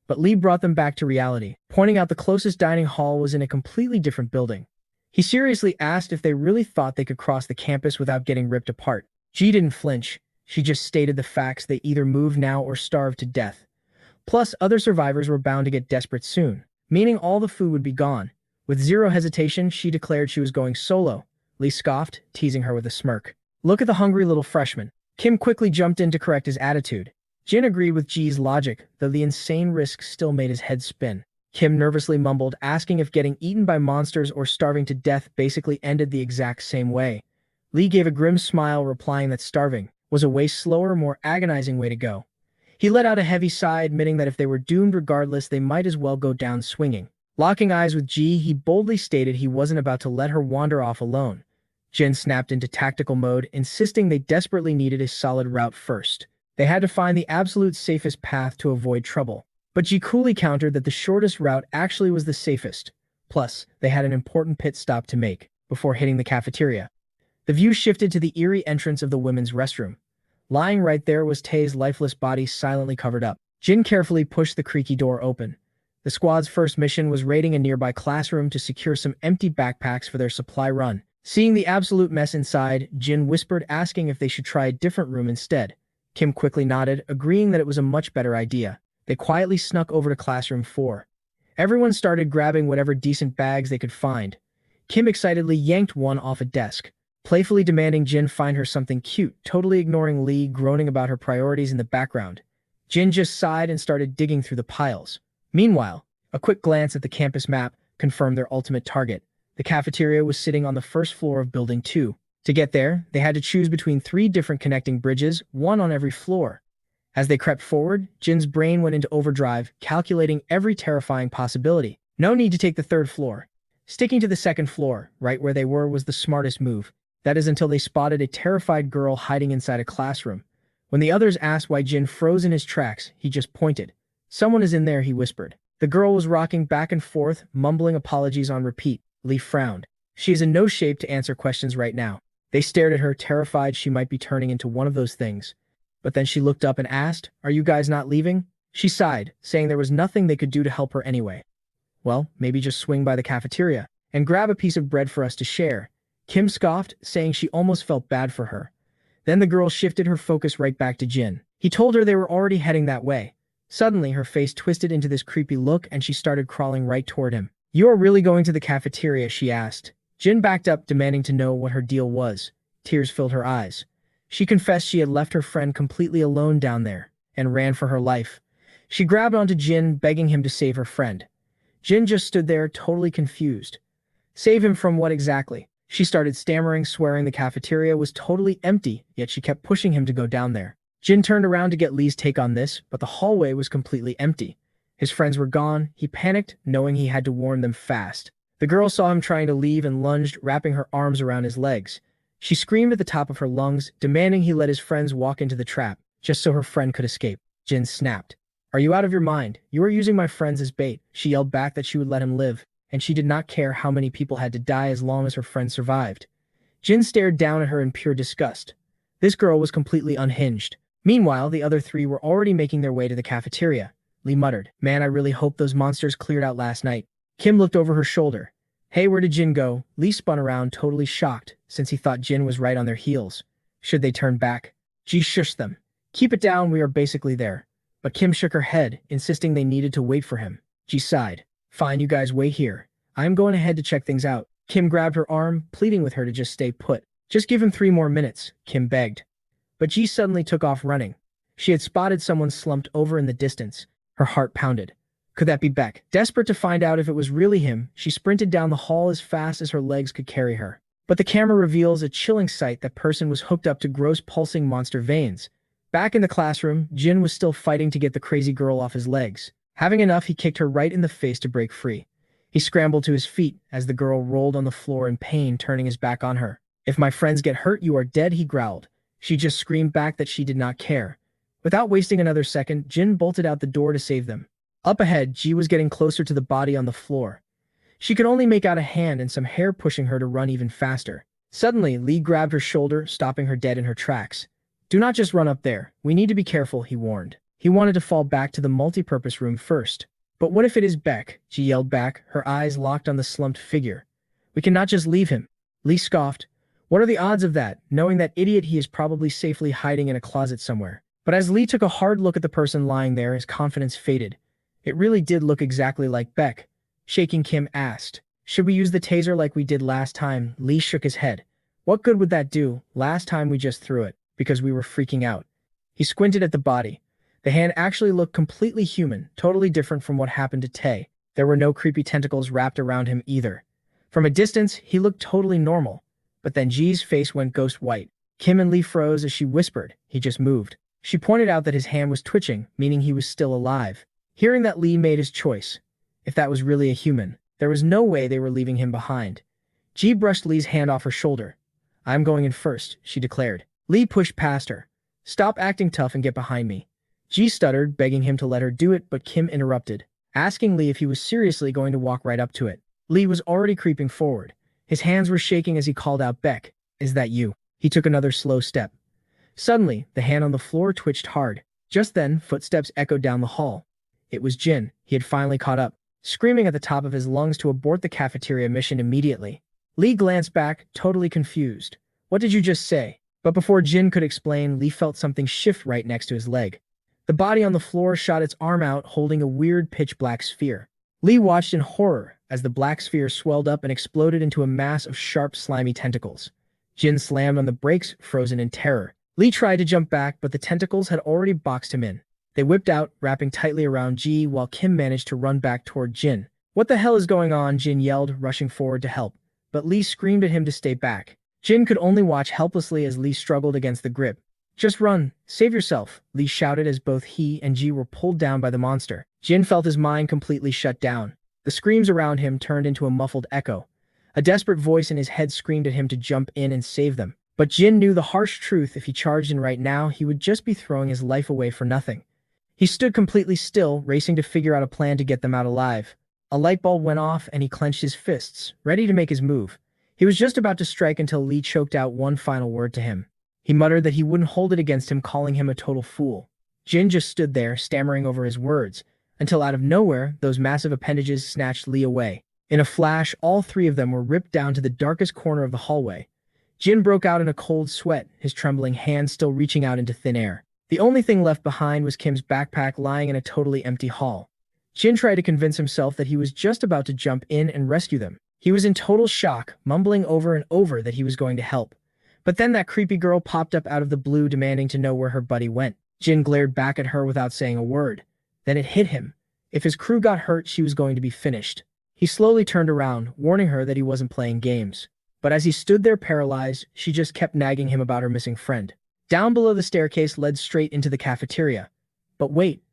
But Lee brought them back to reality, pointing out the closest dining hall was in a completely different building. He seriously asked if they really thought they could cross the campus without getting ripped apart. Ji didn't flinch. She just stated the facts: they either move now or starve to death. Plus, other survivors were bound to get desperate soon, meaning all the food would be gone. With zero hesitation, she declared she was going solo. Lee scoffed, teasing her with a smirk. "Look at the hungry little freshman." Kim quickly jumped in to correct his attitude. Jin agreed with Ji's logic, though the insane risk still made his head spin. Kim nervously mumbled, asking if getting eaten by monsters or starving to death basically ended the exact same way. Lee gave a grim smile, replying that starving was a way slower, more agonizing way to go. He let out a heavy sigh, admitting that if they were doomed regardless, they might as well go down swinging. Locking eyes with Ji, he boldly stated he wasn't about to let her wander off alone. Jin snapped into tactical mode, insisting they desperately needed a solid route first. They had to find the absolute safest path to avoid trouble. But Ji coolly countered that the shortest route actually was the safest. Plus, they had an important pit stop to make before hitting the cafeteria. The view shifted to the eerie entrance of the women's restroom. Lying right there was Tae's lifeless body, silently covered up. Jin carefully pushed the creaky door open. The squad's first mission was raiding a nearby classroom to secure some empty backpacks for their supply run. Seeing the absolute mess inside, Jin whispered, asking if they should try a different room instead. Kim quickly nodded, agreeing that it was a much better idea. They quietly snuck over to classroom 4. Everyone started grabbing whatever decent bags they could find. Kim excitedly yanked one off a desk, playfully demanding Jin find her something cute, totally ignoring Lee groaning about her priorities in the background. Jin just sighed and started digging through the piles. Meanwhile, a quick glance at the campus map confirmed their ultimate target. The cafeteria was sitting on the first floor of Building 2. To get there, they had to choose between 3 different connecting bridges, one on every floor. As they crept forward, Jin's brain went into overdrive, calculating every terrifying possibility. No need to take the 3rd floor. Sticking to the 2nd floor, right where they were, was the smartest move. That is until they spotted a terrified girl hiding inside a classroom. When the others asked why Jin froze in his tracks, he just pointed. "Someone is in there," he whispered. The girl was rocking back and forth, mumbling apologies on repeat. Lee frowned. "She is in no shape to answer questions right now." They stared at her, terrified she might be turning into one of those things. But then she looked up and asked, "Are you guys not leaving?" She sighed, saying there was nothing they could do to help her anyway. "Well, maybe just swing by the cafeteria and grab a piece of bread for us to share." Kim scoffed, saying she almost felt bad for her. Then the girl shifted her focus right back to Jin. He told her they were already heading that way. Suddenly, her face twisted into this creepy look and she started crawling right toward him. "You are really going to the cafeteria?" she asked. Jin backed up, demanding to know what her deal was. Tears filled her eyes. She confessed she had left her friend completely alone down there and ran for her life. She grabbed onto Jin, begging him to save her friend. Jin just stood there, totally confused. Save him from what exactly? She started stammering, swearing the cafeteria was totally empty, yet she kept pushing him to go down there. Jin turned around to get Lee's take on this, but the hallway was completely empty. His friends were gone. He panicked, knowing he had to warn them fast. The girl saw him trying to leave and lunged, wrapping her arms around his legs. She screamed at the top of her lungs, demanding he let his friends walk into the trap, just so her friend could escape. Jin snapped. "Are you out of your mind? You are using my friends as bait." She yelled back that she would let him live, and she did not care how many people had to die as long as her friend survived. Jin stared down at her in pure disgust. This girl was completely unhinged. Meanwhile, the other 3 were already making their way to the cafeteria. Lee muttered, "Man, I really hope those monsters cleared out last night." Kim looked over her shoulder. "Hey, where did Jin go?" Lee spun around, totally shocked, since he thought Jin was right on their heels. Should they turn back? Ji shushed them. "Keep it down, we are basically there." But Kim shook her head, insisting they needed to wait for him. Ji sighed. "Fine, you guys wait here. I am going ahead to check things out." Kim grabbed her arm, pleading with her to just stay put. Just give him 3 more minutes, Kim begged. But Ji suddenly took off running. She had spotted someone slumped over in the distance. Her heart pounded. Could that be Beck? Desperate to find out if it was really him, she sprinted down the hall as fast as her legs could carry her. But the camera reveals a chilling sight. That person was hooked up to gross pulsing monster veins. Back in the classroom, Jin was still fighting to get the crazy girl off his legs. Having enough, he kicked her right in the face to break free. He scrambled to his feet as the girl rolled on the floor in pain, turning his back on her. If my friends get hurt, you are dead, he growled. She just screamed back that she did not care. Without wasting another second, Jin bolted out the door to save them. Up ahead, Ji was getting closer to the body on the floor. She could only make out a hand and some hair pushing her to run even faster. Suddenly, Lee grabbed her shoulder, stopping her dead in her tracks. Do not just run up there. We need to be careful, he warned. He wanted to fall back to the multipurpose room first. But what if it is Beck? She yelled back, her eyes locked on the slumped figure. We cannot just leave him. Lee scoffed. What are the odds of that? Knowing that idiot, he is probably safely hiding in a closet somewhere. But as Lee took a hard look at the person lying there, his confidence faded. It really did look exactly like Beck. Shaking, Kim asked, should we use the taser like we did last time? Lee shook his head. What good would that do? Last time we just threw it, because we were freaking out. He squinted at the body. The hand actually looked completely human, totally different from what happened to Tae. There were no creepy tentacles wrapped around him either. From a distance, he looked totally normal. But then Ji's face went ghost white. Kim and Lee froze as she whispered, he just moved. She pointed out that his hand was twitching, meaning he was still alive. Hearing that, Lee made his choice. If that was really a human, there was no way they were leaving him behind. Ji brushed Lee's hand off her shoulder. I'm going in first, she declared. Lee pushed past her. Stop acting tough and get behind me. Ji stuttered, begging him to let her do it, but Kim interrupted, asking Lee if he was seriously going to walk right up to it. Lee was already creeping forward. His hands were shaking as he called out, Beck, is that you? He took another slow step. Suddenly, the hand on the floor twitched hard. Just then, footsteps echoed down the hall. It was Jin. He had finally caught up, screaming at the top of his lungs to abort the cafeteria mission immediately. Lee glanced back, totally confused. What did you just say? But before Jin could explain, Lee felt something shift right next to his leg. The body on the floor shot its arm out, holding a weird pitch-black sphere. Lee watched in horror as the black sphere swelled up and exploded into a mass of sharp, slimy tentacles. Jin slammed on the brakes, frozen in terror. Lee tried to jump back, but the tentacles had already boxed him in. They whipped out, wrapping tightly around Ji, while Kim managed to run back toward Jin. What the hell is going on? Jin yelled, rushing forward to help. But Lee screamed at him to stay back. Jin could only watch helplessly as Lee struggled against the grip. Just run. Save yourself, Lee shouted as both he and Ji were pulled down by the monster. Jin felt his mind completely shut down. The screams around him turned into a muffled echo. A desperate voice in his head screamed at him to jump in and save them. But Jin knew the harsh truth. If he charged in right now, he would just be throwing his life away for nothing. He stood completely still, racing to figure out a plan to get them out alive. A light bulb went off and he clenched his fists, ready to make his move. He was just about to strike until Lee choked out one final word to him. He muttered that he wouldn't hold it against him, calling him a total fool. Jin just stood there, stammering over his words, until out of nowhere, those massive appendages snatched Lee away. In a flash, all three of them were ripped down to the darkest corner of the hallway. Jin broke out in a cold sweat, his trembling hands still reaching out into thin air. The only thing left behind was Kim's backpack lying in a totally empty hall. Jin tried to convince himself that he was just about to jump in and rescue them. He was in total shock, mumbling over and over that he was going to help. But then that creepy girl popped up out of the blue, demanding to know where her buddy went. Jin glared back at her without saying a word. Then it hit him. If his crew got hurt, she was going to be finished. He slowly turned around, warning her that he wasn't playing games. But as he stood there paralyzed, she just kept nagging him about her missing friend. Down below, the staircase led straight into the cafeteria. But wait,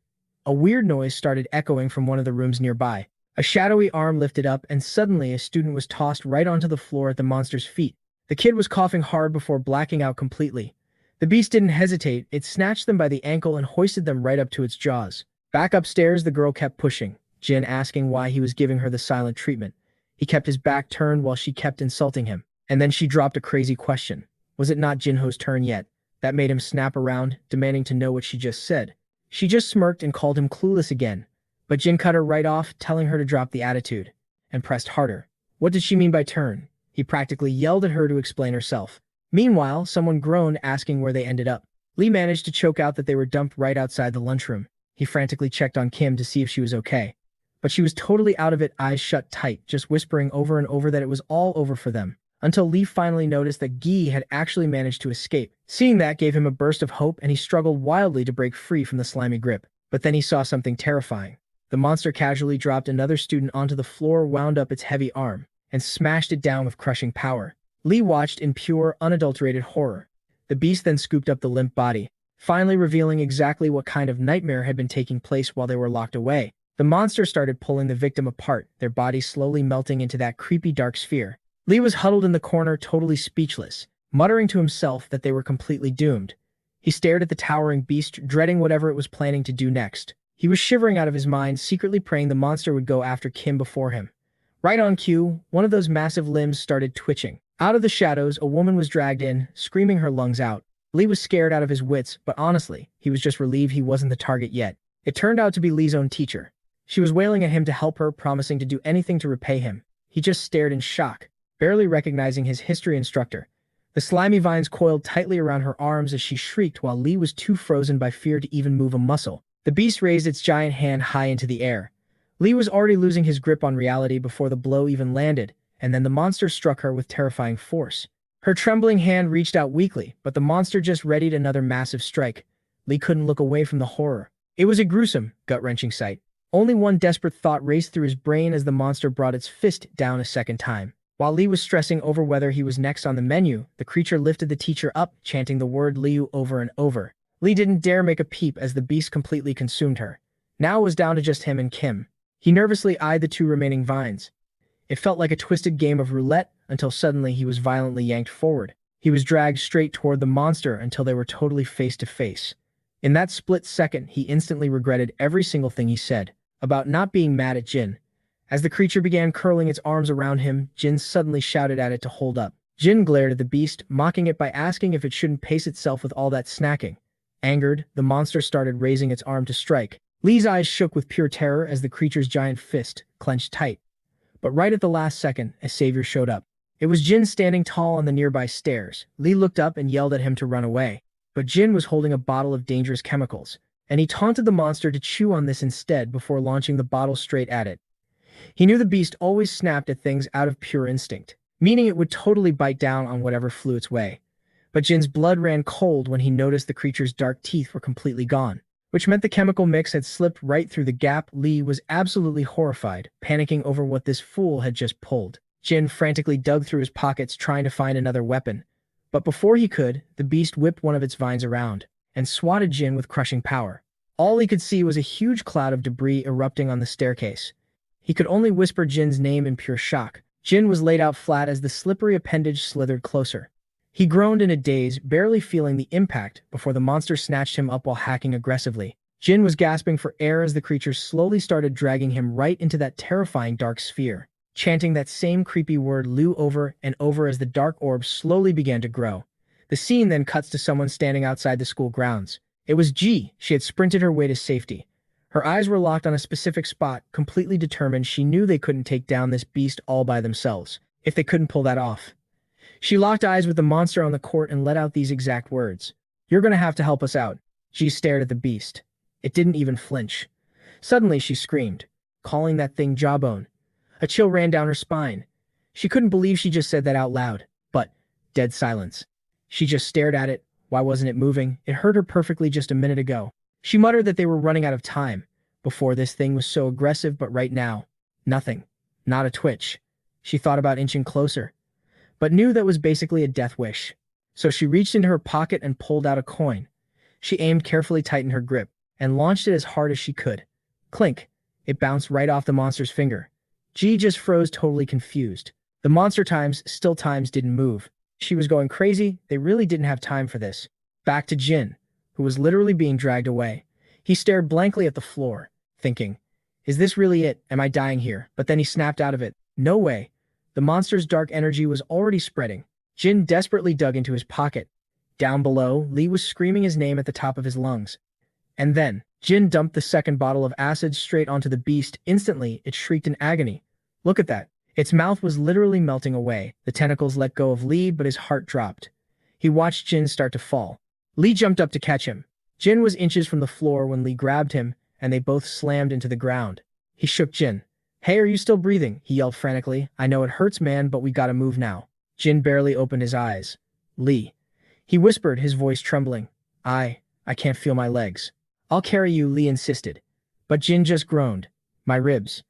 a weird noise started echoing from one of the rooms nearby. A shadowy arm lifted up, and suddenly a student was tossed right onto the floor at the monster's feet. The kid was coughing hard before blacking out completely. The beast didn't hesitate. It snatched them by the ankle and hoisted them right up to its jaws. Back upstairs, the girl kept pushing, Jin asking why he was giving her the silent treatment. He kept his back turned while she kept insulting him. And then she dropped a crazy question. Was it not Jinho's turn yet? That made him snap around, demanding to know what she just said. She just smirked and called him clueless again. But Jin cut her right off, telling her to drop the attitude, and pressed harder. What did she mean by turn? He practically yelled at her to explain herself. Meanwhile, someone groaned, asking where they ended up. Lee managed to choke out that they were dumped right outside the lunchroom. He frantically checked on Kim to see if she was okay. But she was totally out of it, eyes shut tight, just whispering over and over that it was all over for them. Until Lee finally noticed that Guy had actually managed to escape. Seeing that gave him a burst of hope, and he struggled wildly to break free from the slimy grip. But then he saw something terrifying. The monster casually dropped another student onto the floor, wound up its heavy arm, and smashed it down with crushing power. Lee watched in pure, unadulterated horror. The beast then scooped up the limp body, finally revealing exactly what kind of nightmare had been taking place while they were locked away. The monster started pulling the victim apart, their bodies slowly melting into that creepy dark sphere. Lee was huddled in the corner, totally speechless, muttering to himself that they were completely doomed. He stared at the towering beast, dreading whatever it was planning to do next. He was shivering out of his mind, secretly praying the monster would go after Kim before him. Right on cue, one of those massive limbs started twitching. Out of the shadows, a woman was dragged in, screaming her lungs out. Lee was scared out of his wits, but honestly, he was just relieved he wasn't the target yet. It turned out to be Lee's own teacher. She was wailing at him to help her, promising to do anything to repay him. He just stared in shock, barely recognizing his history instructor. The slimy vines coiled tightly around her arms as she shrieked, while Lee was too frozen by fear to even move a muscle. The beast raised its giant hand high into the air. Lee was already losing his grip on reality before the blow even landed, and then the monster struck her with terrifying force. Her trembling hand reached out weakly, but the monster just readied another massive strike. Lee couldn't look away from the horror. It was a gruesome, gut-wrenching sight. Only one desperate thought raced through his brain as the monster brought its fist down a second time. While Lee was stressing over whether he was next on the menu, the creature lifted the teacher up, chanting the word Liu over and over. Lee didn't dare make a peep as the beast completely consumed her. Now it was down to just him and Kim. He nervously eyed the two remaining vines. It felt like a twisted game of roulette until suddenly he was violently yanked forward. He was dragged straight toward the monster until they were totally face to face. In that split second, he instantly regretted every single thing he said about not being mad at Jin. As the creature began curling its arms around him, Jin suddenly shouted at it to hold up. Jin glared at the beast, mocking it by asking if it shouldn't pace itself with all that snacking. Angered, the monster started raising its arm to strike. Lee's eyes shook with pure terror as the creature's giant fist clenched tight. But right at the last second, a savior showed up. It was Jin standing tall on the nearby stairs. Lee looked up and yelled at him to run away. But Jin was holding a bottle of dangerous chemicals, and he taunted the monster to chew on this instead before launching the bottle straight at it. He knew the beast always snapped at things out of pure instinct, meaning it would totally bite down on whatever flew its way. But Jin's blood ran cold when he noticed the creature's dark teeth were completely gone, which meant the chemical mix had slipped right through the gap. Lee was absolutely horrified, panicking over what this fool had just pulled. Jin frantically dug through his pockets trying to find another weapon, but before he could, the beast whipped one of its vines around and swatted Jin with crushing power. All he could see was a huge cloud of debris erupting on the staircase. He could only whisper Jin's name in pure shock. Jin was laid out flat as the slippery appendage slithered closer. He groaned in a daze, barely feeling the impact before the monster snatched him up while hacking aggressively. Jin was gasping for air as the creature slowly started dragging him right into that terrifying dark sphere, chanting that same creepy word Liu over and over as the dark orb slowly began to grow. The scene then cuts to someone standing outside the school grounds. It was Ji. She had sprinted her way to safety. Her eyes were locked on a specific spot, completely determined. She knew they couldn't take down this beast all by themselves, if they couldn't pull that off. She locked eyes with the monster on the court and let out these exact words. "You're gonna have to help us out." Ji stared at the beast. It didn't even flinch. Suddenly she screamed, calling that thing Jawbone. A chill ran down her spine. She couldn't believe she just said that out loud, but dead silence. She just stared at it. Why wasn't it moving? It heard her perfectly just a minute ago. She muttered that they were running out of time. Before this thing was so aggressive, but right now, nothing. Not a twitch. She thought about inching closer, but knew that was basically a death wish. So she reached into her pocket and pulled out a coin. She aimed carefully, tightened her grip, and launched it as hard as she could. Clink! It bounced right off the monster's finger. Ji just froze, totally confused. The monster still times didn't move. She was going crazy. They really didn't have time for this. Back to Jin, who was literally being dragged away. He stared blankly at the floor, thinking, is this really it? Am I dying here? But then he snapped out of it. No way. The monster's dark energy was already spreading. Jin desperately dug into his pocket. Down below, Lee was screaming his name at the top of his lungs. And then, Jin dumped the second bottle of acid straight onto the beast. Instantly, it shrieked in agony. Look at that. Its mouth was literally melting away. The tentacles let go of Lee, but his heart dropped. He watched Jin start to fall. Lee jumped up to catch him. Jin was inches from the floor when Lee grabbed him, and they both slammed into the ground. He shook Jin. Hey, are you still breathing? He yelled frantically. I know it hurts, man, but we gotta move now. Jin barely opened his eyes. Lee. He whispered, his voice trembling. I can't feel my legs. I'll carry you, Lee insisted. But Jin just groaned. My ribs.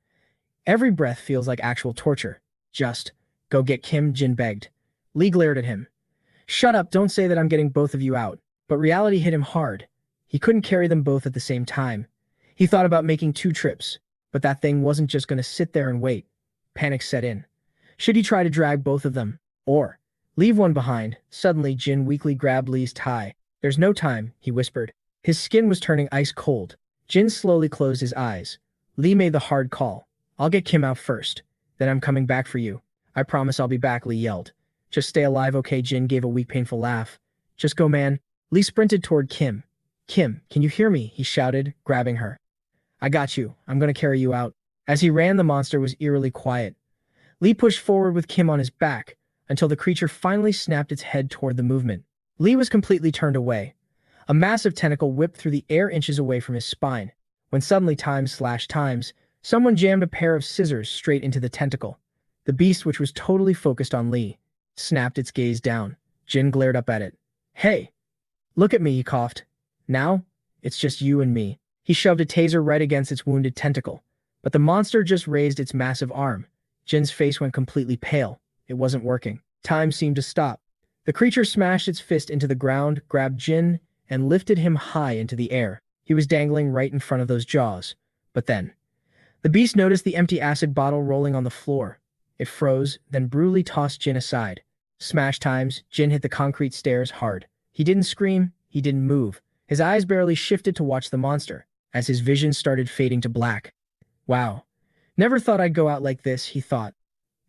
Every breath feels like actual torture. Just go get Kim, Jin begged. Lee glared at him. Shut up, don't say that I'm getting both of you out. But reality hit him hard. He couldn't carry them both at the same time. He thought about making 2 trips, but that thing wasn't just going to sit there and wait. Panic set in. Should he try to drag both of them? Or leave one behind? Suddenly, Jin weakly grabbed Lee's tie. There's no time, he whispered. His skin was turning ice cold. Jin slowly closed his eyes. Lee made the hard call. I'll get Kim out first. Then I'm coming back for you. I promise I'll be back, Lee yelled. Just stay alive, okay? Jin gave a weak, painful laugh. Just go, man. Lee sprinted toward Kim. Kim, can you hear me? He shouted, grabbing her. I got you. I'm gonna carry you out. As he ran, the monster was eerily quiet. Lee pushed forward with Kim on his back until the creature finally snapped its head toward the movement. Lee was completely turned away. A massive tentacle whipped through the air inches away from his spine, when suddenly times, someone jammed a pair of scissors straight into the tentacle. The beast, which was totally focused on Lee, snapped its gaze down. Jin glared up at it. Hey! Look at me, he coughed. Now, it's just you and me. He shoved a taser right against its wounded tentacle, but the monster just raised its massive arm. Jin's face went completely pale. It wasn't working. Time seemed to stop. The creature smashed its fist into the ground, grabbed Jin, and lifted him high into the air. He was dangling right in front of those jaws. But then, the beast noticed the empty acid bottle rolling on the floor. It froze, then brutally tossed Jin aside. Smash times, Jin hit the concrete stairs hard. He didn't scream, he didn't move. His eyes barely shifted to watch the monster, as his vision started fading to black. Wow. Never thought I'd go out like this, he thought.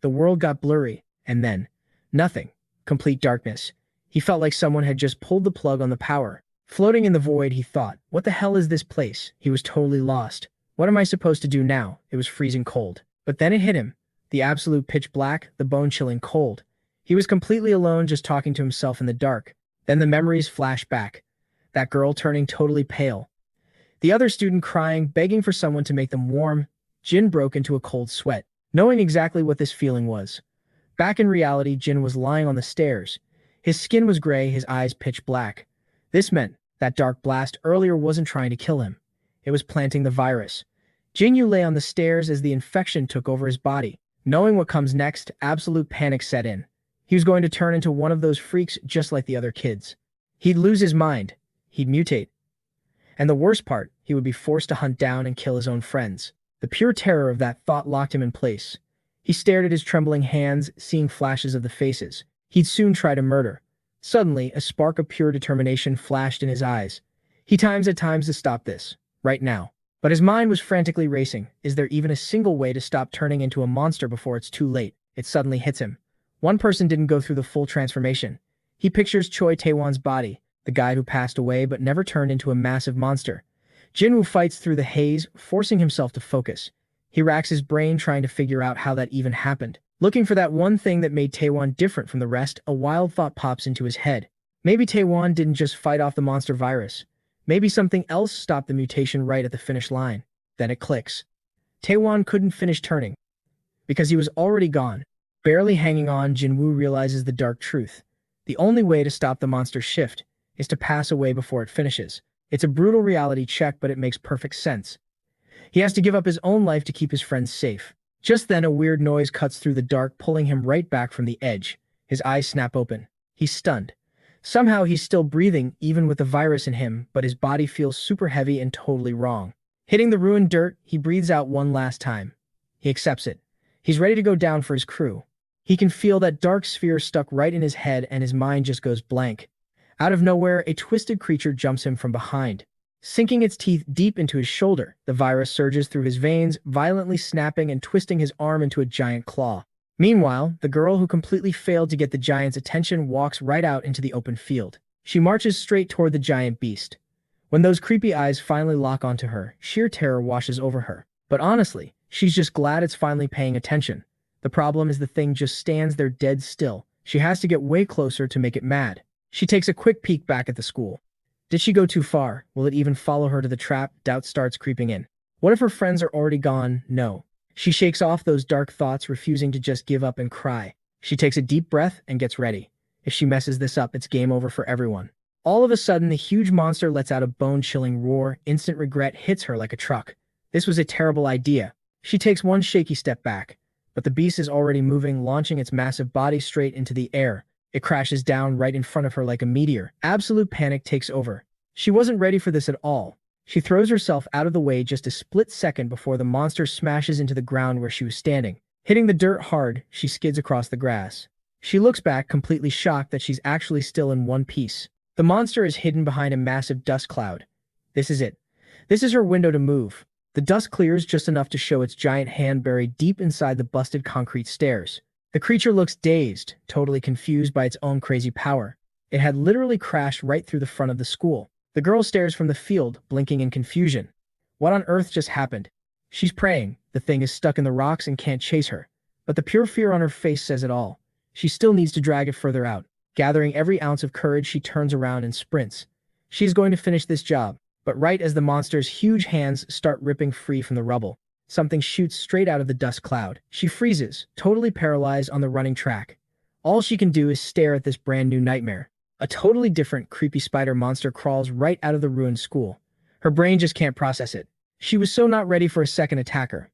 The world got blurry, and then, nothing. Complete darkness. He felt like someone had just pulled the plug on the power. Floating in the void, he thought, what the hell is this place? He was totally lost. What am I supposed to do now? It was freezing cold. But then it hit him. The absolute pitch black, the bone-chilling cold. He was completely alone, just talking to himself in the dark. Then the memories flashed back. That girl turning totally pale. The other student crying, begging for someone to make them warm. Jin broke into a cold sweat, knowing exactly what this feeling was. Back in reality, Jin was lying on the stairs. His skin was gray, his eyes pitch black. This meant that dark blast earlier wasn't trying to kill him. It was planting the virus. Jin-Yu lay on the stairs as the infection took over his body. Knowing what comes next, absolute panic set in. He was going to turn into one of those freaks just like the other kids. He'd lose his mind. He'd mutate. And the worst part, he would be forced to hunt down and kill his own friends. The pure terror of that thought locked him in place. He stared at his trembling hands, seeing flashes of the faces he'd soon try to murder. Suddenly, a spark of pure determination flashed in his eyes. He times to stop this, right now. But his mind was frantically racing. Is there even a single way to stop turning into a monster before it's too late? It suddenly hits him. One person didn't go through the full transformation. He pictures Choi Tae-won's body, the guy who passed away but never turned into a massive monster. Jin-Woo fights through the haze, forcing himself to focus. He racks his brain trying to figure out how that even happened. Looking for that one thing that made Tae-won different from the rest, a wild thought pops into his head. Maybe Tae-won didn't just fight off the monster virus. Maybe something else stopped the mutation right at the finish line. Then it clicks. Tae-won couldn't finish turning, because he was already gone. Barely hanging on, Jin-Woo realizes the dark truth. The only way to stop the monster's shift is to pass away before it finishes. It's a brutal reality check, but it makes perfect sense. He has to give up his own life to keep his friends safe. Just then, a weird noise cuts through the dark, pulling him right back from the edge. His eyes snap open. He's stunned. Somehow he's still breathing, even with the virus in him, but his body feels super heavy and totally wrong. Hitting the ruined dirt, he breathes out one last time. He accepts it. He's ready to go down for his crew. He can feel that dark sphere stuck right in his head, and his mind just goes blank. Out of nowhere, a twisted creature jumps him from behind. Sinking its teeth deep into his shoulder, the virus surges through his veins, violently snapping and twisting his arm into a giant claw. Meanwhile, the girl who completely failed to get the giant's attention walks right out into the open field. She marches straight toward the giant beast. When those creepy eyes finally lock onto her, sheer terror washes over her. But honestly, she's just glad it's finally paying attention. The problem is the thing just stands there dead still. She has to get way closer to make it mad. She takes a quick peek back at the school. Did she go too far? Will it even follow her to the trap? Doubt starts creeping in. What if her friends are already gone? No. She shakes off those dark thoughts, refusing to just give up and cry. She takes a deep breath and gets ready. If she messes this up, it's game over for everyone. All of a sudden, the huge monster lets out a bone-chilling roar. Instant regret hits her like a truck. This was a terrible idea. She takes one shaky step back, but the beast is already moving, launching its massive body straight into the air. It crashes down right in front of her like a meteor. Absolute panic takes over. She wasn't ready for this at all. She throws herself out of the way just a split second before the monster smashes into the ground where she was standing. Hitting the dirt hard, she skids across the grass. She looks back, completely shocked that she's actually still in one piece. The monster is hidden behind a massive dust cloud. This is it. This is her window to move. The dust clears just enough to show its giant hand buried deep inside the busted concrete stairs. The creature looks dazed, totally confused by its own crazy power. It had literally crashed right through the front of the school. The girl stares from the field, blinking in confusion. What on earth just happened? She's praying. The thing is stuck in the rocks and can't chase her. But the pure fear on her face says it all. She still needs to drag it further out. Gathering every ounce of courage, she turns around and sprints. She's going to finish this job. But right as the monster's huge hands start ripping free from the rubble, something shoots straight out of the dust cloud. She freezes, totally paralyzed on the running track. All she can do is stare at this brand new nightmare. A totally different, creepy spider monster crawls right out of the ruined school. Her brain just can't process it. She was so not ready for a second attacker.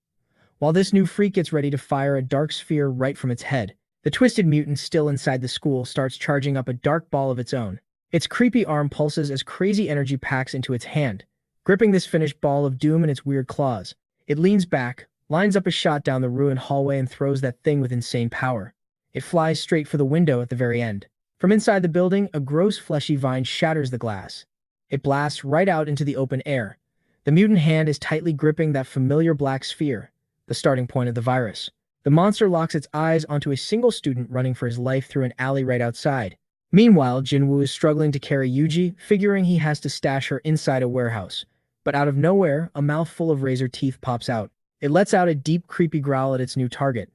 While this new freak gets ready to fire a dark sphere right from its head, the twisted mutant still inside the school starts charging up a dark ball of its own. Its creepy arm pulses as crazy energy packs into its hand, gripping this finished ball of doom in its weird claws. It leans back, lines up a shot down the ruined hallway and throws that thing with insane power. It flies straight for the window at the very end. From inside the building, a gross fleshy vine shatters the glass. It blasts right out into the open air. The mutant hand is tightly gripping that familiar black sphere, the starting point of the virus. The monster locks its eyes onto a single student running for his life through an alley right outside. Meanwhile, Jinwoo is struggling to carry Yuji, figuring he has to stash her inside a warehouse. But out of nowhere, a mouth full of razor teeth pops out. It lets out a deep, creepy growl at its new target.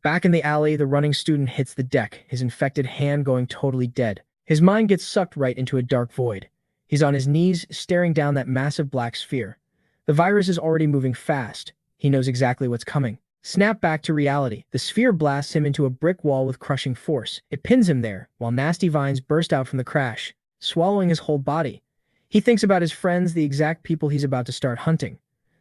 Back in the alley, the running student hits the deck, his infected hand going totally dead. His mind gets sucked right into a dark void. He's on his knees, staring down that massive black sphere. The virus is already moving fast. He knows exactly what's coming. Snap back to reality. The sphere blasts him into a brick wall with crushing force. It pins him there, while nasty vines burst out from the crash, swallowing his whole body. He thinks about his friends, the exact people he's about to start hunting.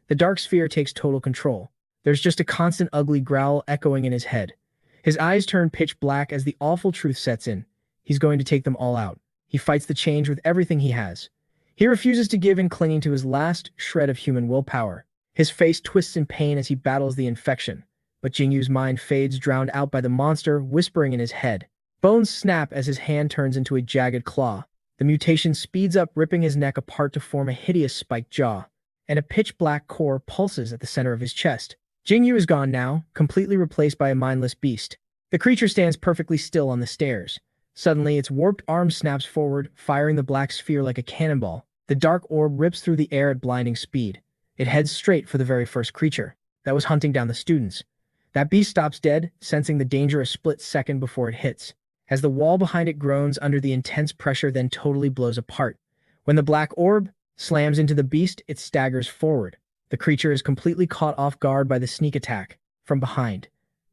The dark sphere takes total control. There's just a constant ugly growl echoing in his head. His eyes turn pitch black as the awful truth sets in. He's going to take them all out. He fights the change with everything he has. He refuses to give in, clinging to his last shred of human willpower. His face twists in pain as he battles the infection. But Jingyu's mind fades, drowned out by the monster, whispering in his head. Bones snap as his hand turns into a jagged claw. The mutation speeds up, ripping his neck apart to form a hideous spiked jaw. And a pitch-black core pulses at the center of his chest. Jingyu is gone now, completely replaced by a mindless beast. The creature stands perfectly still on the stairs. Suddenly, its warped arm snaps forward, firing the black sphere like a cannonball. The dark orb rips through the air at blinding speed. It heads straight for the very first creature that was hunting down the students. That beast stops dead, sensing the danger a split second before it hits. As the wall behind it groans under the intense pressure, then totally blows apart. When the black orb slams into the beast, it staggers forward. The creature is completely caught off guard by the sneak attack from behind.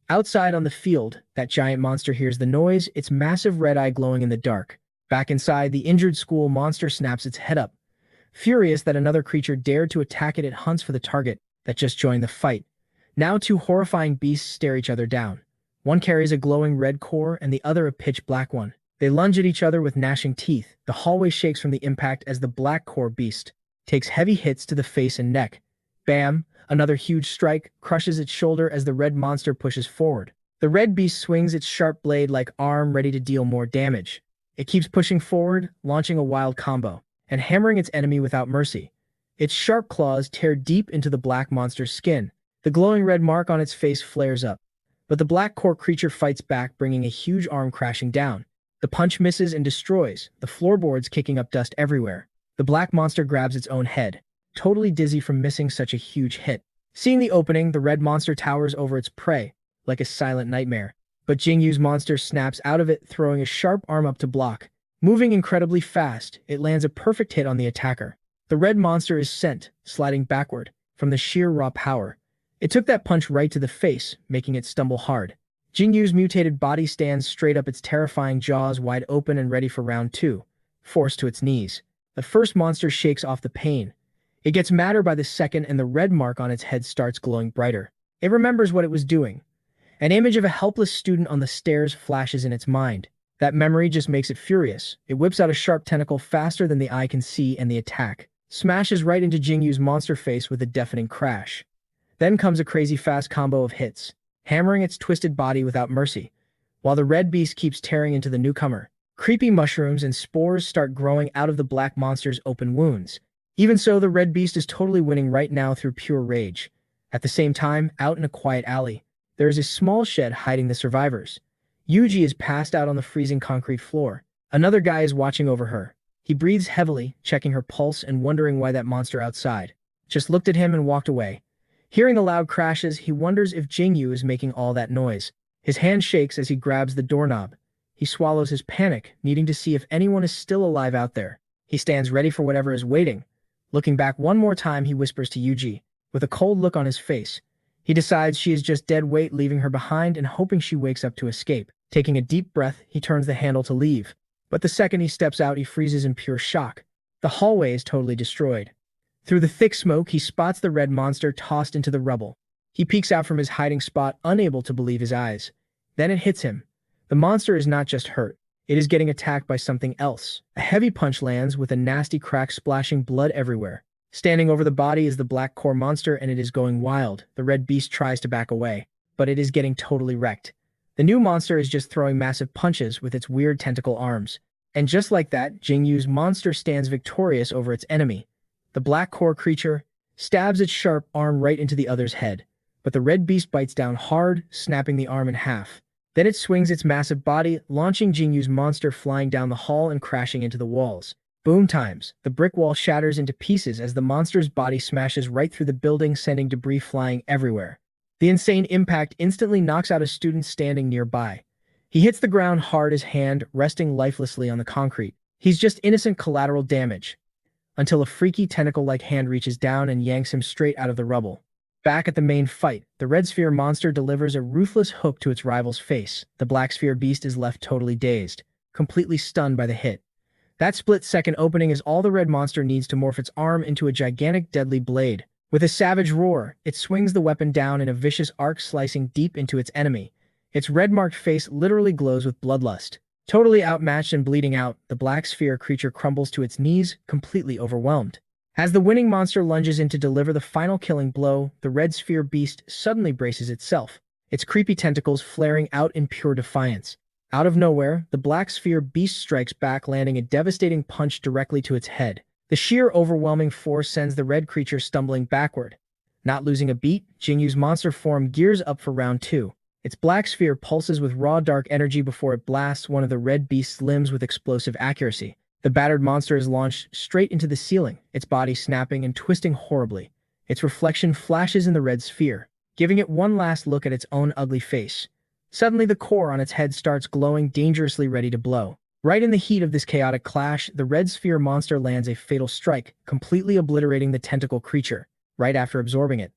Outside on the field, that giant monster hears the noise, its massive red eye glowing in the dark. Back inside, the injured school monster snaps its head up. Furious that another creature dared to attack it, it hunts for the target that just joined the fight. Now two horrifying beasts stare each other down. One carries a glowing red core and the other a pitch black one. They lunge at each other with gnashing teeth. The hallway shakes from the impact as the black core beast takes heavy hits to the face and neck. Bam! Another huge strike crushes its shoulder as the red monster pushes forward. The red beast swings its sharp blade-like arm, ready to deal more damage. It keeps pushing forward, launching a wild combo, and hammering its enemy without mercy. Its sharp claws tear deep into the black monster's skin. The glowing red mark on its face flares up. But the black core creature fights back, bringing a huge arm crashing down. The punch misses and destroys, the floorboards kicking up dust everywhere. The black monster grabs its own head, totally dizzy from missing such a huge hit. Seeing the opening, the red monster towers over its prey, like a silent nightmare. But Jingyu's monster snaps out of it, throwing a sharp arm up to block. Moving incredibly fast, it lands a perfect hit on the attacker. The red monster is sent, sliding backward, from the sheer raw power. It took that punch right to the face, making it stumble hard. Jingyu's mutated body stands straight up, its terrifying jaws wide open and ready for round two, forced to its knees. The first monster shakes off the pain. It gets madder by the second, and the red mark on its head starts glowing brighter. It remembers what it was doing. An image of a helpless student on the stairs flashes in its mind. That memory just makes it furious. It whips out a sharp tentacle faster than the eye can see, and the attack smashes right into Jingyu's monster face with a deafening crash. Then comes a crazy fast combo of hits, hammering its twisted body without mercy, while the red beast keeps tearing into the newcomer. Creepy mushrooms and spores start growing out of the black monster's open wounds. Even so, the red beast is totally winning right now through pure rage. At the same time, out in a quiet alley, there is a small shed hiding the survivors. Yuji is passed out on the freezing concrete floor. Another guy is watching over her. He breathes heavily, checking her pulse and wondering why that monster outside just looked at him and walked away. Hearing the loud crashes, he wonders if Jingyu is making all that noise. His hand shakes as he grabs the doorknob. He swallows his panic, needing to see if anyone is still alive out there. He stands ready for whatever is waiting. Looking back one more time, he whispers to Yuji, with a cold look on his face. He decides she is just dead weight, leaving her behind and hoping she wakes up to escape. Taking a deep breath, he turns the handle to leave. But the second he steps out, he freezes in pure shock. The hallway is totally destroyed. Through the thick smoke, he spots the red monster tossed into the rubble. He peeks out from his hiding spot, unable to believe his eyes. Then it hits him. The monster is not just hurt. It is getting attacked by something else. A heavy punch lands with a nasty crack, splashing blood everywhere. Standing over the body is the black core monster, and it is going wild. The red beast tries to back away, but it is getting totally wrecked. The new monster is just throwing massive punches with its weird tentacle arms. And just like that, Jingyu's monster stands victorious over its enemy. The black core creature stabs its sharp arm right into the other's head, but the red beast bites down hard, snapping the arm in half. Then it swings its massive body, launching Jingyu's monster flying down the hall and crashing into the walls. Boom times. The brick wall shatters into pieces as the monster's body smashes right through the building, sending debris flying everywhere. The insane impact instantly knocks out a student standing nearby. He hits the ground hard, his hand resting lifelessly on the concrete. He's just innocent collateral damage, until a freaky tentacle-like hand reaches down and yanks him straight out of the rubble. Back at the main fight, the red sphere monster delivers a ruthless hook to its rival's face. The black sphere beast is left totally dazed, completely stunned by the hit. That split-second opening is all the red monster needs to morph its arm into a gigantic deadly blade. With a savage roar, it swings the weapon down in a vicious arc, slicing deep into its enemy. Its red-marked face literally glows with bloodlust. Totally outmatched and bleeding out, the black sphere creature crumbles to its knees, completely overwhelmed. As the winning monster lunges in to deliver the final killing blow, the red sphere beast suddenly braces itself, its creepy tentacles flaring out in pure defiance. Out of nowhere, the black sphere beast strikes back, landing a devastating punch directly to its head. The sheer overwhelming force sends the red creature stumbling backward. Not losing a beat, Jingyu's monster form gears up for round two. Its black sphere pulses with raw dark energy before it blasts one of the red beast's limbs with explosive accuracy. The battered monster is launched straight into the ceiling, its body snapping and twisting horribly. Its reflection flashes in the red sphere, giving it one last look at its own ugly face. Suddenly, the core on its head starts glowing, dangerously ready to blow. Right in the heat of this chaotic clash, the red sphere monster lands a fatal strike, completely obliterating the tentacle creature, right after absorbing it.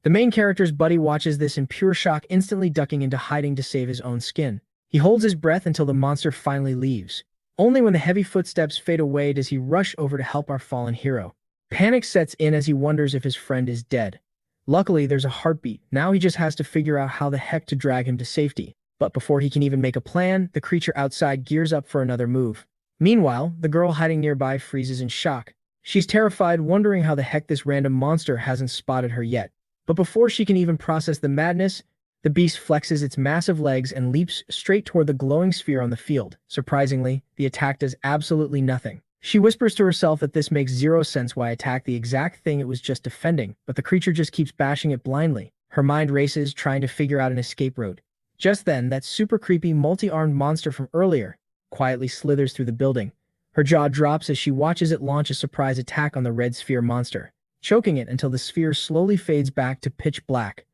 The main character's buddy watches this in pure shock, instantly ducking into hiding to save his own skin. He holds his breath until the monster finally leaves. Only when the heavy footsteps fade away does he rush over to help our fallen hero. Panic sets in as he wonders if his friend is dead. Luckily, there's a heartbeat. Now he just has to figure out how the heck to drag him to safety. But before he can even make a plan, the creature outside gears up for another move. Meanwhile, the girl hiding nearby freezes in shock. She's terrified, wondering how the heck this random monster hasn't spotted her yet. But before she can even process the madness, the beast flexes its massive legs and leaps straight toward the glowing sphere on the field. Surprisingly, the attack does absolutely nothing. She whispers to herself that this makes zero sense, why attack the exact thing it was just defending, but the creature just keeps bashing it blindly. Her mind races, trying to figure out an escape route. Just then, that super creepy multi-armed monster from earlier quietly slithers through the building. Her jaw drops as she watches it launch a surprise attack on the red sphere monster, choking it until the sphere slowly fades back to pitch black.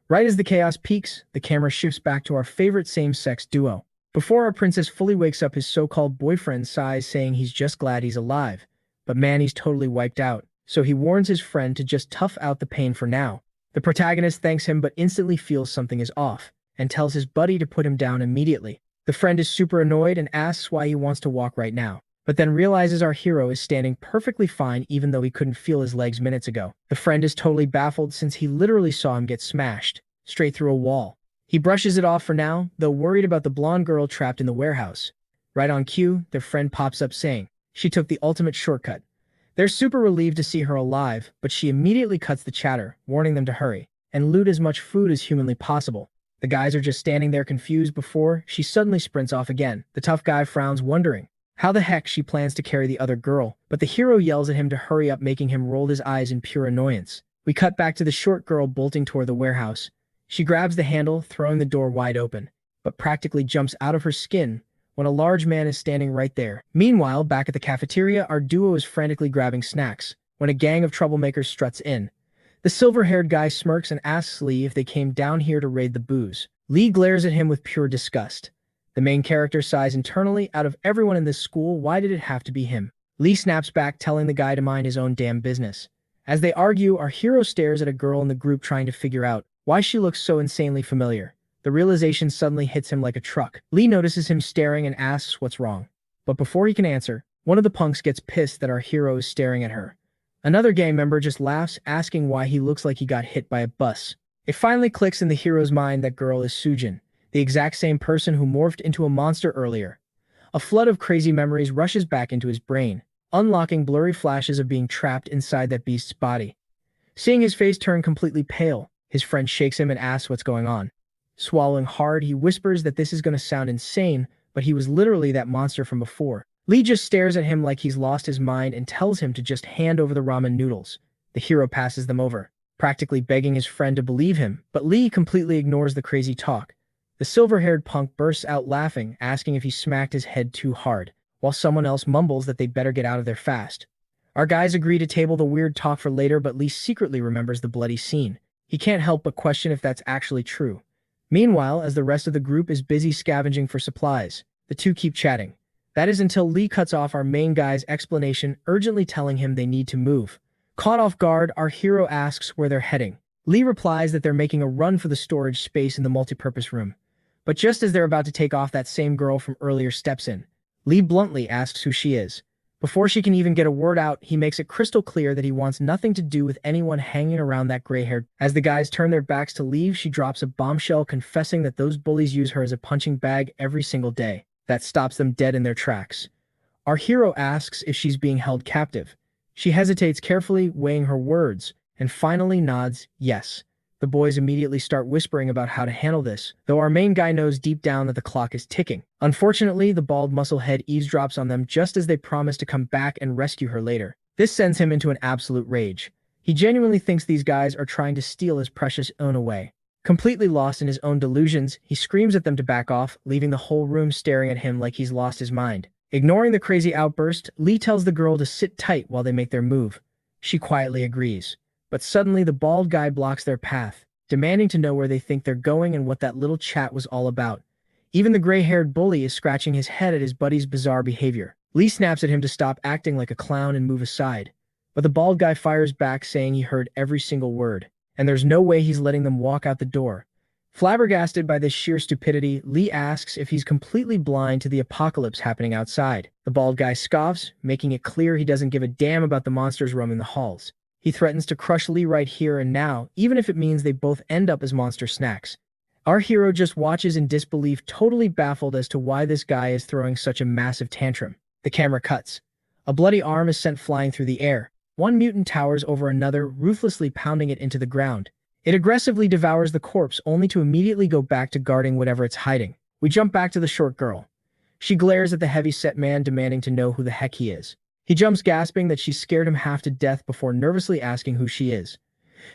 Right as the chaos peaks, the camera shifts back to our favorite same-sex duo. Before our princess fully wakes up, his so-called boyfriend sighs, saying he's just glad he's alive. But man, he's totally wiped out. so he warns his friend to just tough out the pain for now. The protagonist thanks him but instantly feels something is off, and tells his buddy to put him down immediately. The friend is super annoyed and asks why he wants to walk right now, but then realizes our hero is standing perfectly fine even though he couldn't feel his legs minutes ago. The friend is totally baffled since he literally saw him get smashed straight through a wall. He brushes it off for now, though worried about the blonde girl trapped in the warehouse. Right on cue, their friend pops up saying she took the ultimate shortcut. They're super relieved to see her alive, but she immediately cuts the chatter, warning them to hurry and loot as much food as humanly possible. The guys are just standing there confused before she suddenly sprints off again. The tough guy frowns, wondering how the heck she plans to carry the other girl, but the hero yells at him to hurry up, making him roll his eyes in pure annoyance. We cut back to the short girl bolting toward the warehouse. She grabs the handle, throwing the door wide open, but practically jumps out of her skin when a large man is standing right there. Meanwhile, back at the cafeteria, our duo is frantically grabbing snacks when a gang of troublemakers struts in. The silver-haired guy smirks and asks Lee if they came down here to raid the booze. Lee glares at him with pure disgust. The main character sighs internally, out of everyone in this school, why did it have to be him? Lee snaps back, telling the guy to mind his own damn business. As they argue, our hero stares at a girl in the group trying to figure out why she looks so insanely familiar. The realization suddenly hits him like a truck. Lee notices him staring and asks what's wrong. But before he can answer, one of the punks gets pissed that our hero is staring at her. Another gang member just laughs, asking why he looks like he got hit by a bus. It finally clicks in the hero's mind that girl is Sujin, the exact same person who morphed into a monster earlier. A flood of crazy memories rushes back into his brain, unlocking blurry flashes of being trapped inside that beast's body. Seeing his face turn completely pale, his friend shakes him and asks what's going on. Swallowing hard, he whispers that this is going to sound insane, but he was literally that monster from before. Lee just stares at him like he's lost his mind and tells him to just hand over the ramen noodles. The hero passes them over, practically begging his friend to believe him, but Lee completely ignores the crazy talk. The silver-haired punk bursts out laughing, asking if he smacked his head too hard, while someone else mumbles that they'd better get out of there fast. Our guys agree to table the weird talk for later, but Lee secretly remembers the bloody scene. He can't help but question if that's actually true. Meanwhile, as the rest of the group is busy scavenging for supplies, the two keep chatting. That is until Lee cuts off our main guy's explanation, urgently telling him they need to move. Caught off guard, our hero asks where they're heading. Lee replies that they're making a run for the storage space in the multipurpose room. But just as they're about to take off, that same girl from earlier steps in. Lee bluntly asks who she is. Before she can even get a word out, he makes it crystal clear that he wants nothing to do with anyone hanging around that gray-haired. As the guys turn their backs to leave, she drops a bombshell, confessing that those bullies use her as a punching bag every single day. That stops them dead in their tracks. Our hero asks if she's being held captive. She hesitates, carefully weighing her words, and finally nods yes. The boys immediately start whispering about how to handle this, though our main guy knows deep down that the clock is ticking. Unfortunately, the bald musclehead eavesdrops on them just as they promise to come back and rescue her later. This sends him into an absolute rage. He genuinely thinks these guys are trying to steal his precious own away. Completely lost in his own delusions, he screams at them to back off, leaving the whole room staring at him like he's lost his mind. Ignoring the crazy outburst, Lee tells the girl to sit tight while they make their move. She quietly agrees. But suddenly the bald guy blocks their path, demanding to know where they think they're going and what that little chat was all about. Even the gray-haired bully is scratching his head at his buddy's bizarre behavior. Lee snaps at him to stop acting like a clown and move aside. But the bald guy fires back, saying he heard every single word, and there's no way he's letting them walk out the door. Flabbergasted by this sheer stupidity, Lee asks if he's completely blind to the apocalypse happening outside. The bald guy scoffs, making it clear he doesn't give a damn about the monsters roaming the halls. He threatens to crush Lee right here and now, even if it means they both end up as monster snacks. Our hero just watches in disbelief, totally baffled as to why this guy is throwing such a massive tantrum. The camera cuts. A bloody arm is sent flying through the air. One mutant towers over another, ruthlessly pounding it into the ground. It aggressively devours the corpse, only to immediately go back to guarding whatever it's hiding. We jump back to the short girl. She glares at the heavy-set man, demanding to know who the heck he is. He jumps, gasping that she scared him half to death before nervously asking who she is.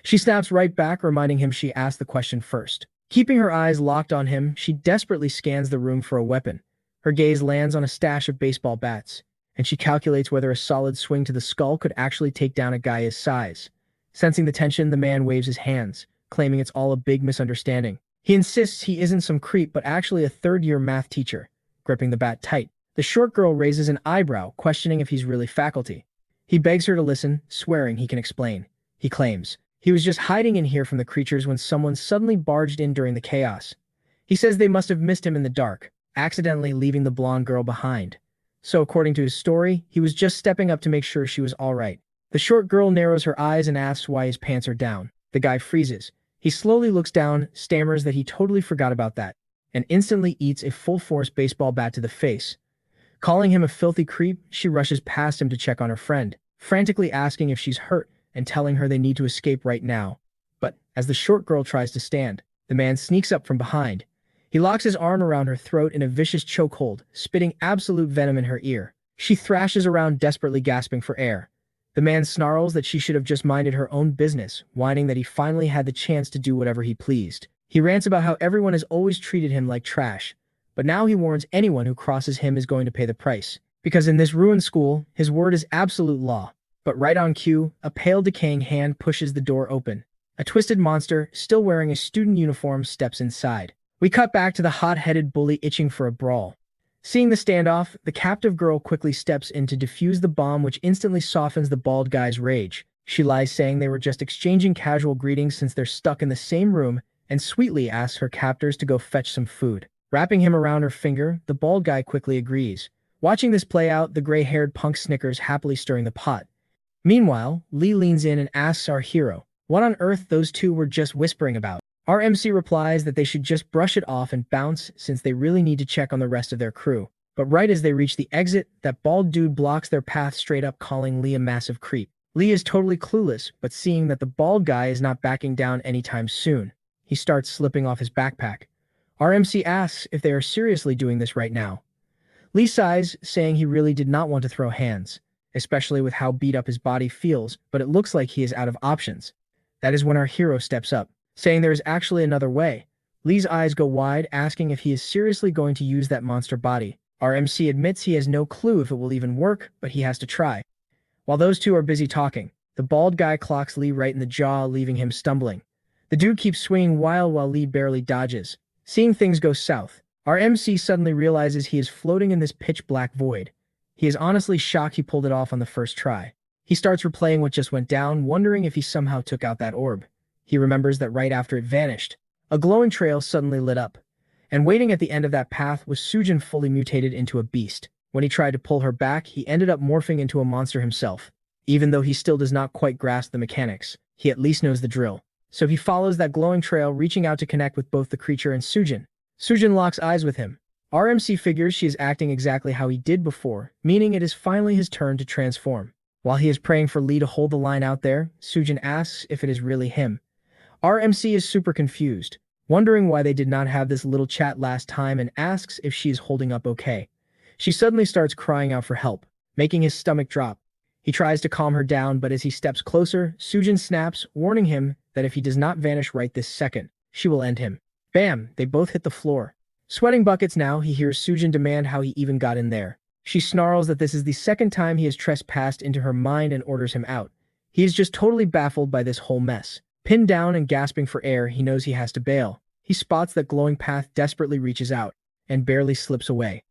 She snaps right back, reminding him she asked the question first. Keeping her eyes locked on him, she desperately scans the room for a weapon. Her gaze lands on a stash of baseball bats, and she calculates whether a solid swing to the skull could actually take down a guy his size. Sensing the tension, the man waves his hands, claiming it's all a big misunderstanding. He insists he isn't some creep, but actually a third-year math teacher, gripping the bat tight. The short girl raises an eyebrow, questioning if he's really faculty. He begs her to listen, swearing he can explain. He claims he was just hiding in here from the creatures when someone suddenly barged in during the chaos. He says they must have missed him in the dark, accidentally leaving the blonde girl behind. So according to his story, he was just stepping up to make sure she was all right. The short girl narrows her eyes and asks why his pants are down. The guy freezes. He slowly looks down, stammers that he totally forgot about that, and instantly eats a full-force baseball bat to the face. Calling him a filthy creep, she rushes past him to check on her friend, frantically asking if she's hurt and telling her they need to escape right now. But as the short girl tries to stand, the man sneaks up from behind. He locks his arm around her throat in a vicious chokehold, spitting absolute venom in her ear. She thrashes around desperately gasping for air. The man snarls that she should have just minded her own business, whining that he finally had the chance to do whatever he pleased. He rants about how everyone has always treated him like trash, but now he warns anyone who crosses him is going to pay the price. Because in this ruined school, his word is absolute law. But right on cue, a pale decaying hand pushes the door open. A twisted monster, still wearing a student uniform, steps inside. We cut back to the hot-headed bully itching for a brawl. Seeing the standoff, the captive girl quickly steps in to defuse the bomb, which instantly softens the bald guy's rage. She lies, saying they were just exchanging casual greetings since they're stuck in the same room, and sweetly asks her captors to go fetch some food. Wrapping him around her finger, the bald guy quickly agrees. Watching this play out, the gray-haired punk snickers, happily stirring the pot. Meanwhile, Lee leans in and asks our hero what on earth those two were just whispering about. Our MC replies that they should just brush it off and bounce since they really need to check on the rest of their crew. But right as they reach the exit, that bald dude blocks their path straight up, calling Lee a massive creep. Lee is totally clueless, but seeing that the bald guy is not backing down anytime soon, he starts slipping off his backpack. Our MC asks if they are seriously doing this right now. Lee sighs, saying he really did not want to throw hands, especially with how beat up his body feels, but it looks like he is out of options. That is when our hero steps up, saying there is actually another way. Lee's eyes go wide, asking if he is seriously going to use that monster body. Our MC admits he has no clue if it will even work, but he has to try. While those two are busy talking, the bald guy clocks Lee right in the jaw, leaving him stumbling. The dude keeps swinging while Lee barely dodges. Seeing things go south, our MC suddenly realizes he is floating in this pitch-black void. He is honestly shocked he pulled it off on the first try. He starts replaying what just went down, wondering if he somehow took out that orb. He remembers that right after it vanished, a glowing trail suddenly lit up, and waiting at the end of that path was Sujin, fully mutated into a beast. When he tried to pull her back, he ended up morphing into a monster himself. Even though he still does not quite grasp the mechanics, he at least knows the drill. So he follows that glowing trail, reaching out to connect with both the creature and Sujin. Sujin locks eyes with him. RMC figures she is acting exactly how he did before, meaning it is finally his turn to transform. While he is praying for Lee to hold the line out there, Sujin asks if it is really him. RMC is super confused, wondering why they did not have this little chat last time, and asks if she is holding up okay. She suddenly starts crying out for help, making his stomach drop. He tries to calm her down, but as he steps closer, Sujin snaps, warning him that if he does not vanish right this second, she will end him. Bam! They both hit the floor. Sweating buckets now, he hears Sujin demand how he even got in there. She snarls that this is the second time he has trespassed into her mind and orders him out. He is just totally baffled by this whole mess. Pinned down and gasping for air, he knows he has to bail. He spots that glowing path, desperately reaches out, and barely slips away.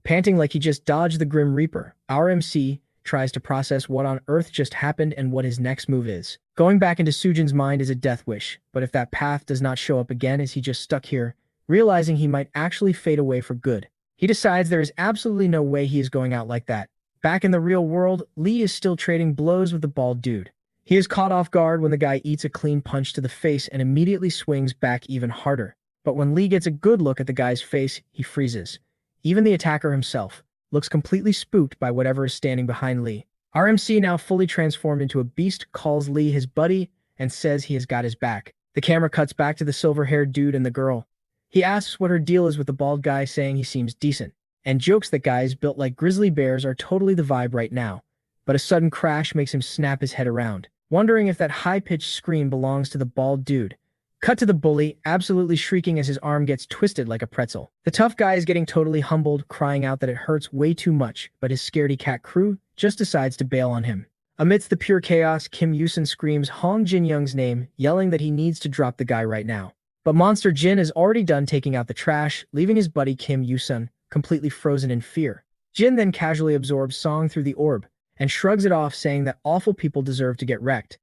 Panting like he just dodged the Grim Reaper, our MC tries to process what on earth just happened and what his next move is. Going back into Sujin's mind is a death wish, but if that path does not show up again, is he just stuck here, realizing he might actually fade away for good. He decides there is absolutely no way he is going out like that. Back in the real world, Lee is still trading blows with the bald dude. He is caught off guard when the guy eats a clean punch to the face and immediately swings back even harder. But when Lee gets a good look at the guy's face, he freezes. Even the attacker himself looks completely spooked by whatever is standing behind Lee. RMC, now fully transformed into a beast, calls Lee his buddy and says he has got his back. The camera cuts back to the silver-haired dude and the girl. He asks what her deal is with the bald guy, saying he seems decent, and jokes that guys built like grizzly bears are totally the vibe right now. But a sudden crash makes him snap his head around, wondering if that high-pitched scream belongs to the bald dude. Cut to the bully, absolutely shrieking as his arm gets twisted like a pretzel. The tough guy is getting totally humbled, crying out that it hurts way too much, but his scaredy cat crew just decides to bail on him. Amidst the pure chaos, Kim Yusun screams Hong Jin Young's name, yelling that he needs to drop the guy right now. But Monster Jin is already done taking out the trash, leaving his buddy Kim Yusun completely frozen in fear. Jin then casually absorbs Song through the orb, and shrugs it off, saying that awful people deserve to get wrecked.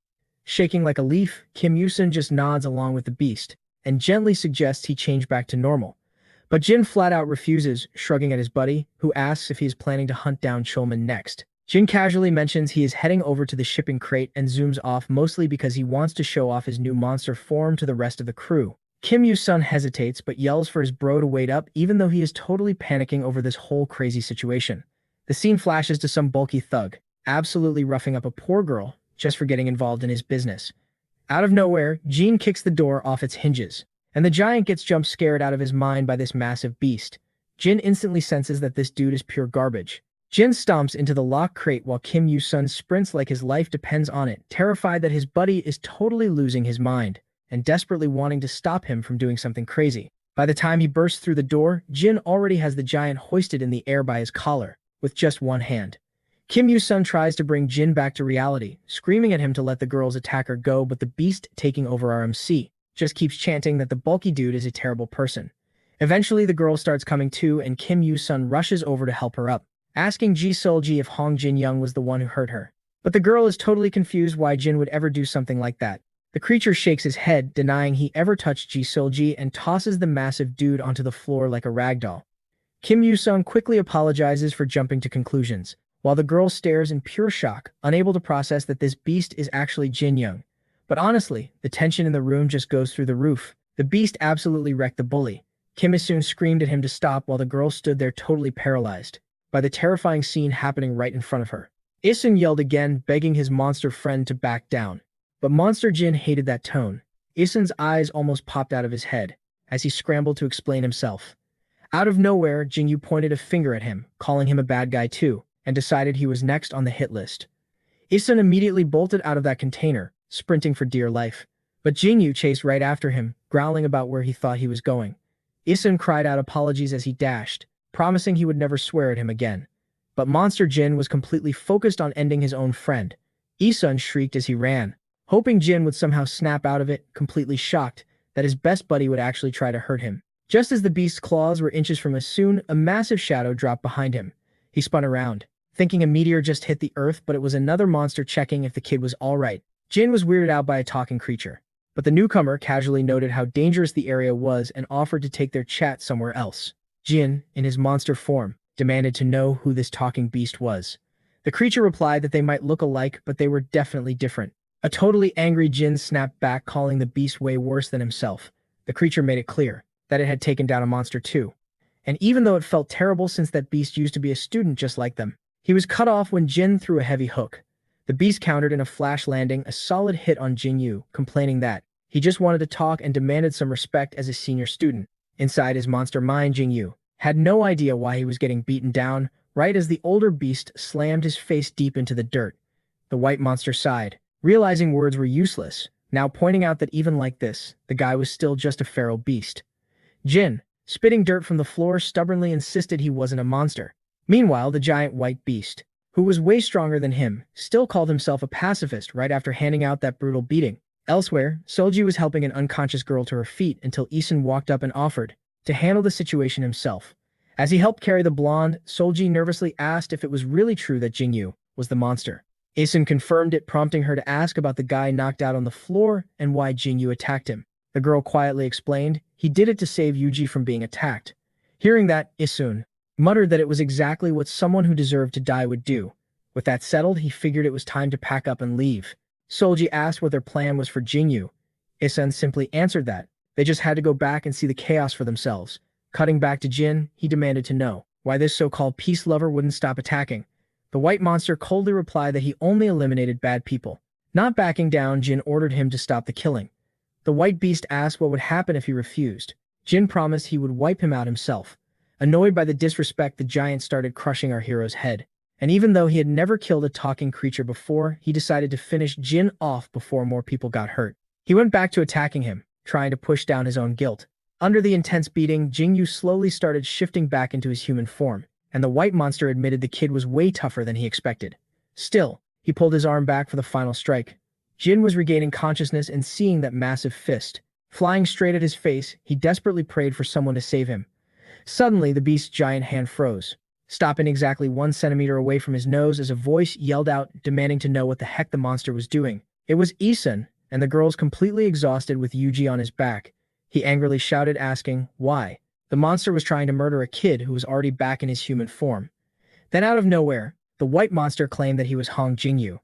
Shaking like a leaf, Kim Yusun just nods along with the beast, and gently suggests he change back to normal. But Jin flat out refuses, shrugging at his buddy, who asks if he is planning to hunt down Chulman next. Jin casually mentions he is heading over to the shipping crate and zooms off, mostly because he wants to show off his new monster form to the rest of the crew. Kim Yu-sun hesitates but yells for his bro to wait up, even though he is totally panicking over this whole crazy situation. The scene flashes to some bulky thug, absolutely roughing up a poor girl just for getting involved in his business. Out of nowhere, Jean kicks the door off its hinges, and the giant gets jump scared out of his mind by this massive beast. Jin instantly senses that this dude is pure garbage. Jin stomps into the locked crate while Kim Yu-sun sprints like his life depends on it, terrified that his buddy is totally losing his mind and desperately wanting to stop him from doing something crazy. By the time he bursts through the door, Jin already has the giant hoisted in the air by his collar, with just one hand. Kim Yu-sun tries to bring Jin back to reality, screaming at him to let the girl's attacker go, but the beast taking over RMC just keeps chanting that the bulky dude is a terrible person. Eventually, the girl starts coming to, and Kim Yu-sun rushes over to help her up, asking Ji Seolji if Hong Jin-young was the one who hurt her. But the girl is totally confused why Jin would ever do something like that. The creature shakes his head, denying he ever touched Ji Seolji, and tosses the massive dude onto the floor like a ragdoll. Kim Yu-sung quickly apologizes for jumping to conclusions, while the girl stares in pure shock, unable to process that this beast is actually Jin-young. But honestly, the tension in the room just goes through the roof. The beast absolutely wrecked the bully. Kim soon screamed at him to stop while the girl stood there totally paralyzed by the terrifying scene happening right in front of her. Isun yelled again, begging his monster friend to back down. But Monster Jin hated that tone. Isun's eyes almost popped out of his head as he scrambled to explain himself. Out of nowhere, Jingyu pointed a finger at him, calling him a bad guy too, and decided he was next on the hit list. Isun immediately bolted out of that container, sprinting for dear life. But Jingyu chased right after him, growling about where he thought he was going. Isun cried out apologies as he dashed, promising he would never swear at him again. But Monster Jin was completely focused on ending his own friend. Isun shrieked as he ran, hoping Jin would somehow snap out of it, completely shocked that his best buddy would actually try to hurt him. Just as the beast's claws were inches from Isun, a massive shadow dropped behind him. He spun around, thinking a meteor just hit the earth, but it was another monster checking if the kid was alright. Jin was weirded out by a talking creature, but the newcomer casually noted how dangerous the area was and offered to take their chat somewhere else. Jin, in his monster form, demanded to know who this talking beast was. The creature replied that they might look alike, but they were definitely different. A totally angry Jin snapped back, calling the beast way worse than himself. The creature made it clear that it had taken down a monster too. And even though it felt terrible since that beast used to be a student just like them, he was cut off when Jin threw a heavy hook. The beast countered in a flash landing, a solid hit on Jinyu, complaining that he just wanted to talk and demanded some respect as a senior student. Inside his monster mind, Jinyu had no idea why he was getting beaten down, right as the older beast slammed his face deep into the dirt. The white monster sighed, realizing words were useless, now pointing out that even like this, the guy was still just a feral beast. Jin, spitting dirt from the floor, stubbornly insisted he wasn't a monster. Meanwhile, the giant white beast, who was way stronger than him, still called himself a pacifist right after handing out that brutal beating. Elsewhere, Seolji was helping an unconscious girl to her feet until Isun walked up and offered to handle the situation himself. As he helped carry the blonde, Seolji nervously asked if it was really true that Jingyu was the monster. Isun confirmed it, prompting her to ask about the guy knocked out on the floor and why Jingyu attacked him. The girl quietly explained he did it to save Yuji from being attacked. Hearing that, Isun muttered that it was exactly what someone who deserved to die would do. With that settled, he figured it was time to pack up and leave. Seolji asked what their plan was for Jingyu. Isun simply answered that they just had to go back and see the chaos for themselves. Cutting back to Jin, he demanded to know why this so-called peace lover wouldn't stop attacking. The white monster coldly replied that he only eliminated bad people. Not backing down, Jin ordered him to stop the killing. The white beast asked what would happen if he refused. Jin promised he would wipe him out himself. Annoyed by the disrespect, the giant started crushing our hero's head. And even though he had never killed a talking creature before, he decided to finish Jin off before more people got hurt. He went back to attacking him, trying to push down his own guilt. Under the intense beating, Jingyu slowly started shifting back into his human form, and the white monster admitted the kid was way tougher than he expected. Still, he pulled his arm back for the final strike. Jin was regaining consciousness, and seeing that massive fist flying straight at his face, he desperately prayed for someone to save him. Suddenly, the beast's giant hand froze, stopping exactly 1 centimeter away from his nose as a voice yelled out, demanding to know what the heck the monster was doing. It was Isun, and the girl's completely exhausted with Yuji on his back. He angrily shouted, asking, why? The monster was trying to murder a kid who was already back in his human form. Then out of nowhere, the white monster claimed that he was Hong Jingyu.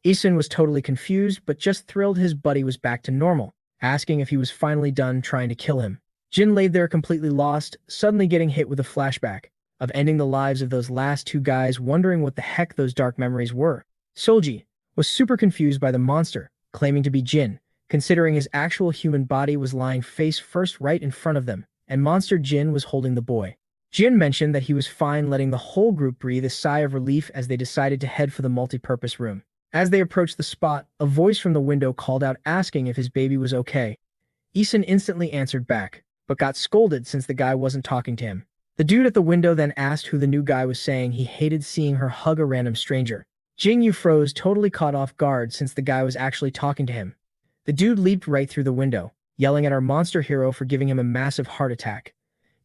Isun was totally confused, but just thrilled his buddy was back to normal, asking if he was finally done trying to kill him. Jin laid there completely lost, suddenly getting hit with a flashback of ending the lives of those last two guys, wondering what the heck those dark memories were. Solji was super confused by the monster, claiming to be Jin, considering his actual human body was lying face first right in front of them, and monster Jin was holding the boy. Jin mentioned that he was fine, letting the whole group breathe a sigh of relief as they decided to head for the multi-purpose room. As they approached the spot, a voice from the window called out asking if his baby was okay. Isun instantly answered back, but got scolded since the guy wasn't talking to him. The dude at the window then asked who the new guy was, saying he hated seeing her hug a random stranger. Jingyu froze, totally caught off guard since the guy was actually talking to him. The dude leaped right through the window, yelling at our monster hero for giving him a massive heart attack.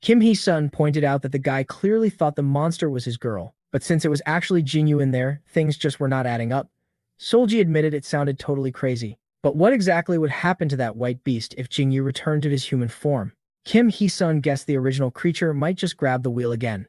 Kim Hee-sun pointed out that the guy clearly thought the monster was his girl, but since it was actually Jingyu in there, things just were not adding up. Solji admitted it sounded totally crazy, but what exactly would happen to that white beast if Jingyu returned to his human form? Kim Hee-sun guessed the original creature might just grab the wheel again.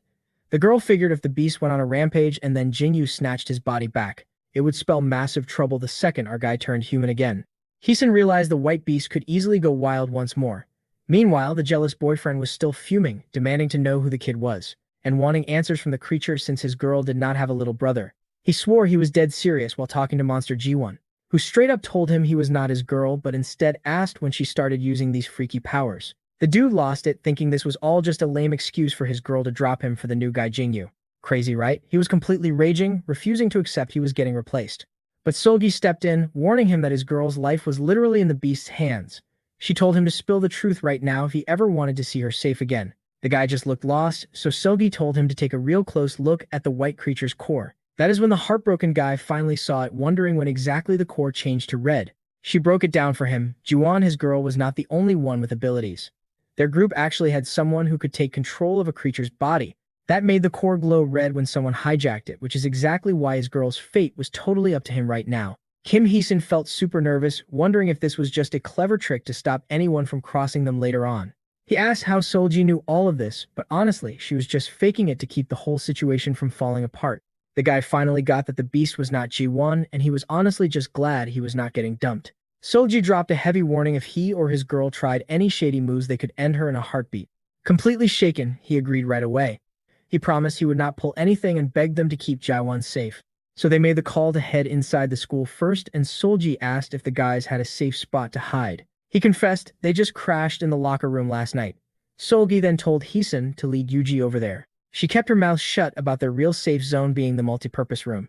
The girl figured if the beast went on a rampage and then Jingyu snatched his body back, it would spell massive trouble the second our guy turned human again. Hee-sun realized the white beast could easily go wild once more. Meanwhile, the jealous boyfriend was still fuming, demanding to know who the kid was, and wanting answers from the creature since his girl did not have a little brother. He swore he was dead serious while talking to Monster G1, who straight up told him he was not his girl but instead asked when she started using these freaky powers. The dude lost it, thinking this was all just a lame excuse for his girl to drop him for the new guy Jingyu. Crazy, right? He was completely raging, refusing to accept he was getting replaced. But Solgi stepped in, warning him that his girl's life was literally in the beast's hands. She told him to spill the truth right now if he ever wanted to see her safe again. The guy just looked lost, so Solgi told him to take a real close look at the white creature's core. That is when the heartbroken guy finally saw it, wondering when exactly the core changed to red. She broke it down for him. Juan, his girl, was not the only one with abilities. Their group actually had someone who could take control of a creature's body. That made the core glow red when someone hijacked it, which is exactly why his girl's fate was totally up to him right now. Kim Hee-sun felt super nervous, wondering if this was just a clever trick to stop anyone from crossing them later on. He asked how Solji knew all of this, but honestly, she was just faking it to keep the whole situation from falling apart. The guy finally got that the beast was not G1, and he was honestly just glad he was not getting dumped. Solji dropped a heavy warning if he or his girl tried any shady moves they could end her in a heartbeat. Completely shaken, he agreed right away. He promised he would not pull anything and begged them to keep Jaiwan safe. So they made the call to head inside the school first, and Solji asked if the guys had a safe spot to hide. He confessed they just crashed in the locker room last night. Solgi then told Hee-sun to lead Yuji over there. She kept her mouth shut about their real safe zone being the multipurpose room.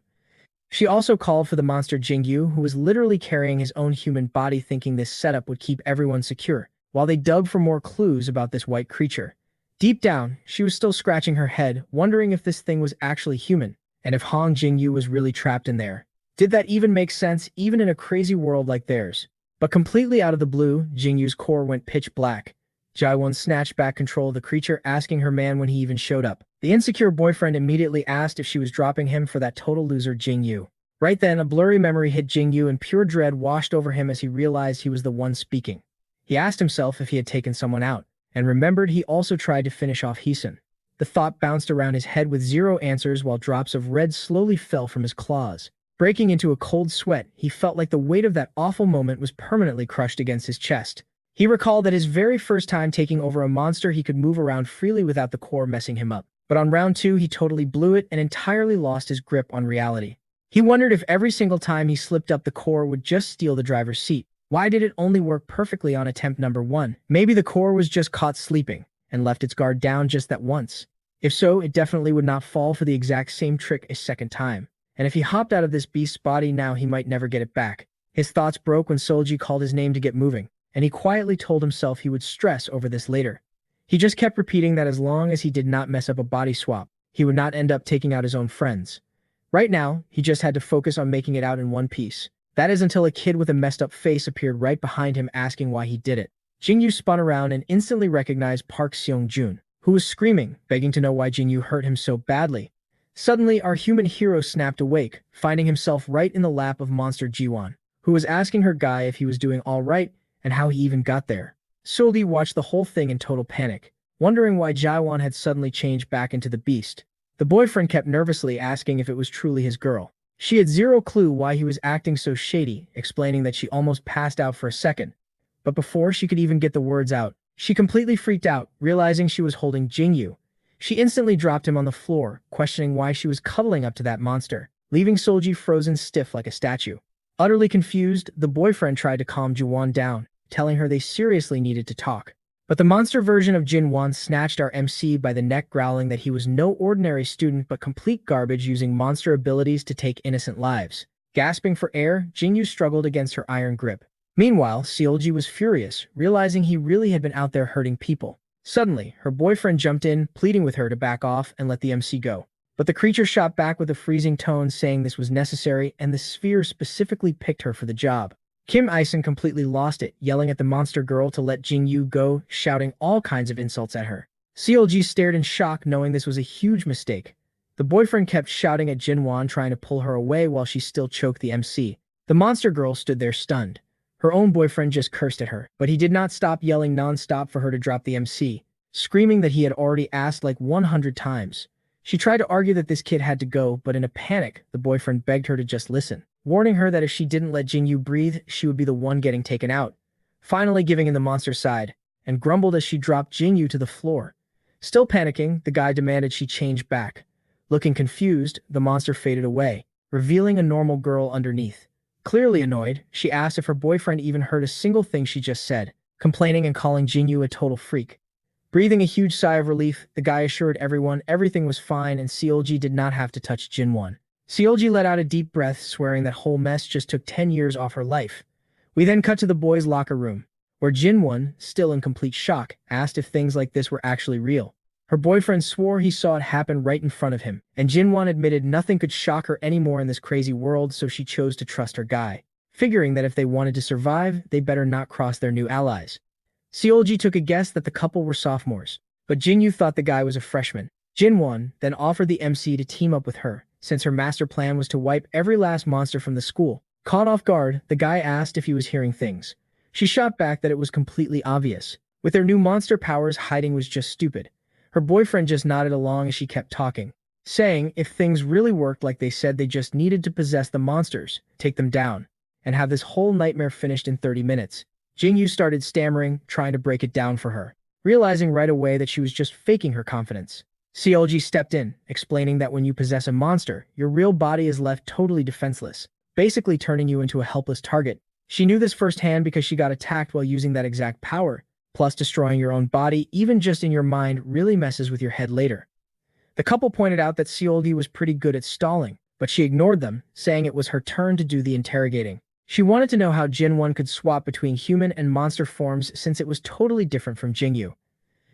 She also called for the monster Jingyu, who was literally carrying his own human body, thinking this setup would keep everyone secure, while they dug for more clues about this white creature. Deep down, she was still scratching her head, wondering if this thing was actually human, and if Hong Jingyu was really trapped in there. Did that even make sense, even in a crazy world like theirs? But completely out of the blue, Jingyu's core went pitch black. Jaiwon snatched back control of the creature, asking her man when he even showed up. The insecure boyfriend immediately asked if she was dropping him for that total loser Jingyu. Right then, a blurry memory hit Jingyu and pure dread washed over him as he realized he was the one speaking. He asked himself if he had taken someone out, and remembered he also tried to finish off Hee-sun. The thought bounced around his head with zero answers while drops of red slowly fell from his claws. Breaking into a cold sweat, he felt like the weight of that awful moment was permanently crushed against his chest. He recalled that his very first time taking over a monster, he could move around freely without the core messing him up. But on round 2, he totally blew it and entirely lost his grip on reality. He wondered if every single time he slipped up the core would just steal the driver's seat. Why did it only work perfectly on attempt number 1? Maybe the core was just caught sleeping and left its guard down just that once. If so, it definitely would not fall for the exact same trick a second time. And if he hopped out of this beast's body now, he might never get it back. His thoughts broke when Solji called his name to get moving, and he quietly told himself he would stress over this later. He just kept repeating that as long as he did not mess up a body swap, he would not end up taking out his own friends. Right now, he just had to focus on making it out in one piece. That is until a kid with a messed up face appeared right behind him asking why he did it. Jingyu spun around and instantly recognized Park Seong-jun. who was screaming, begging to know why Jinyu hurt him so badly. Suddenly, our human hero snapped awake, finding himself right in the lap of Monster Jiwon, who was asking her guy if he was doing all right and how he even got there. Seolgi watched the whole thing in total panic, wondering why Jiwon had suddenly changed back into the beast. The boyfriend kept nervously asking if it was truly his girl. She had zero clue why he was acting so shady, explaining that she almost passed out for a second. But before she could even get the words out, she completely freaked out, realizing she was holding Jingyu. She instantly dropped him on the floor, questioning why she was cuddling up to that monster, leaving Seolgi frozen stiff like a statue. Utterly confused, the boyfriend tried to calm Jiwon down, telling her they seriously needed to talk. But the monster version of Jinwon snatched our MC by the neck, growling that he was no ordinary student but complete garbage, using monster abilities to take innocent lives. Gasping for air, Jingyu struggled against her iron grip. Meanwhile, Seolgi was furious, realizing he really had been out there hurting people. Suddenly, her boyfriend jumped in, pleading with her to back off and let the MC go. But the creature shot back with a freezing tone, saying this was necessary and the sphere specifically picked her for the job. Kim Ison completely lost it, yelling at the monster girl to let Jingyu go, shouting all kinds of insults at her. Seolgi stared in shock, knowing this was a huge mistake. The boyfriend kept shouting at Jinwon, trying to pull her away while she still choked the MC. The monster girl stood there stunned. Her own boyfriend just cursed at her, but he did not stop yelling non-stop for her to drop the MC, screaming that he had already asked like 100 times. She tried to argue that this kid had to go, but in a panic, the boyfriend begged her to just listen, warning her that if she didn't let Jingyu breathe, she would be the one getting taken out. Finally giving in the monster's side, and grumbled as she dropped Jingyu to the floor. Still panicking, the guy demanded she change back. Looking confused, the monster faded away, revealing a normal girl underneath. Clearly annoyed, she asked if her boyfriend even heard a single thing she just said, complaining and calling Jingyu a total freak. Breathing a huge sigh of relief, the guy assured everyone everything was fine and Seolgi did not have to touch Jinwon. Seolgi let out a deep breath, swearing that whole mess just took 10 years off her life. We then cut to the boys' locker room, where Jinwon, still in complete shock, asked if things like this were actually real. Her boyfriend swore he saw it happen right in front of him, and Jinwon admitted nothing could shock her anymore in this crazy world, so she chose to trust her guy, figuring that if they wanted to survive, they better not cross their new allies. Seolgi took a guess that the couple were sophomores, but Jingyu thought the guy was a freshman. Jinwon then offered the MC to team up with her, since her master plan was to wipe every last monster from the school. Caught off guard, the guy asked if he was hearing things. She shot back that it was completely obvious. With their new monster powers, hiding was just stupid. Her boyfriend just nodded along as she kept talking, saying if things really worked like they said, they just needed to possess the monsters, take them down, and have this whole nightmare finished in 30 minutes. Jingyu started stammering, trying to break it down for her, realizing right away that she was just faking her confidence. Seolgi stepped in, explaining that when you possess a monster, your real body is left totally defenseless, basically turning you into a helpless target. She knew this firsthand because she got attacked while using that exact power. Plus, destroying your own body, even just in your mind, really messes with your head later. The couple pointed out that Seolgi was pretty good at stalling, but she ignored them, saying it was her turn to do the interrogating. She wanted to know how Jinwon could swap between human and monster forms since it was totally different from Jingyu.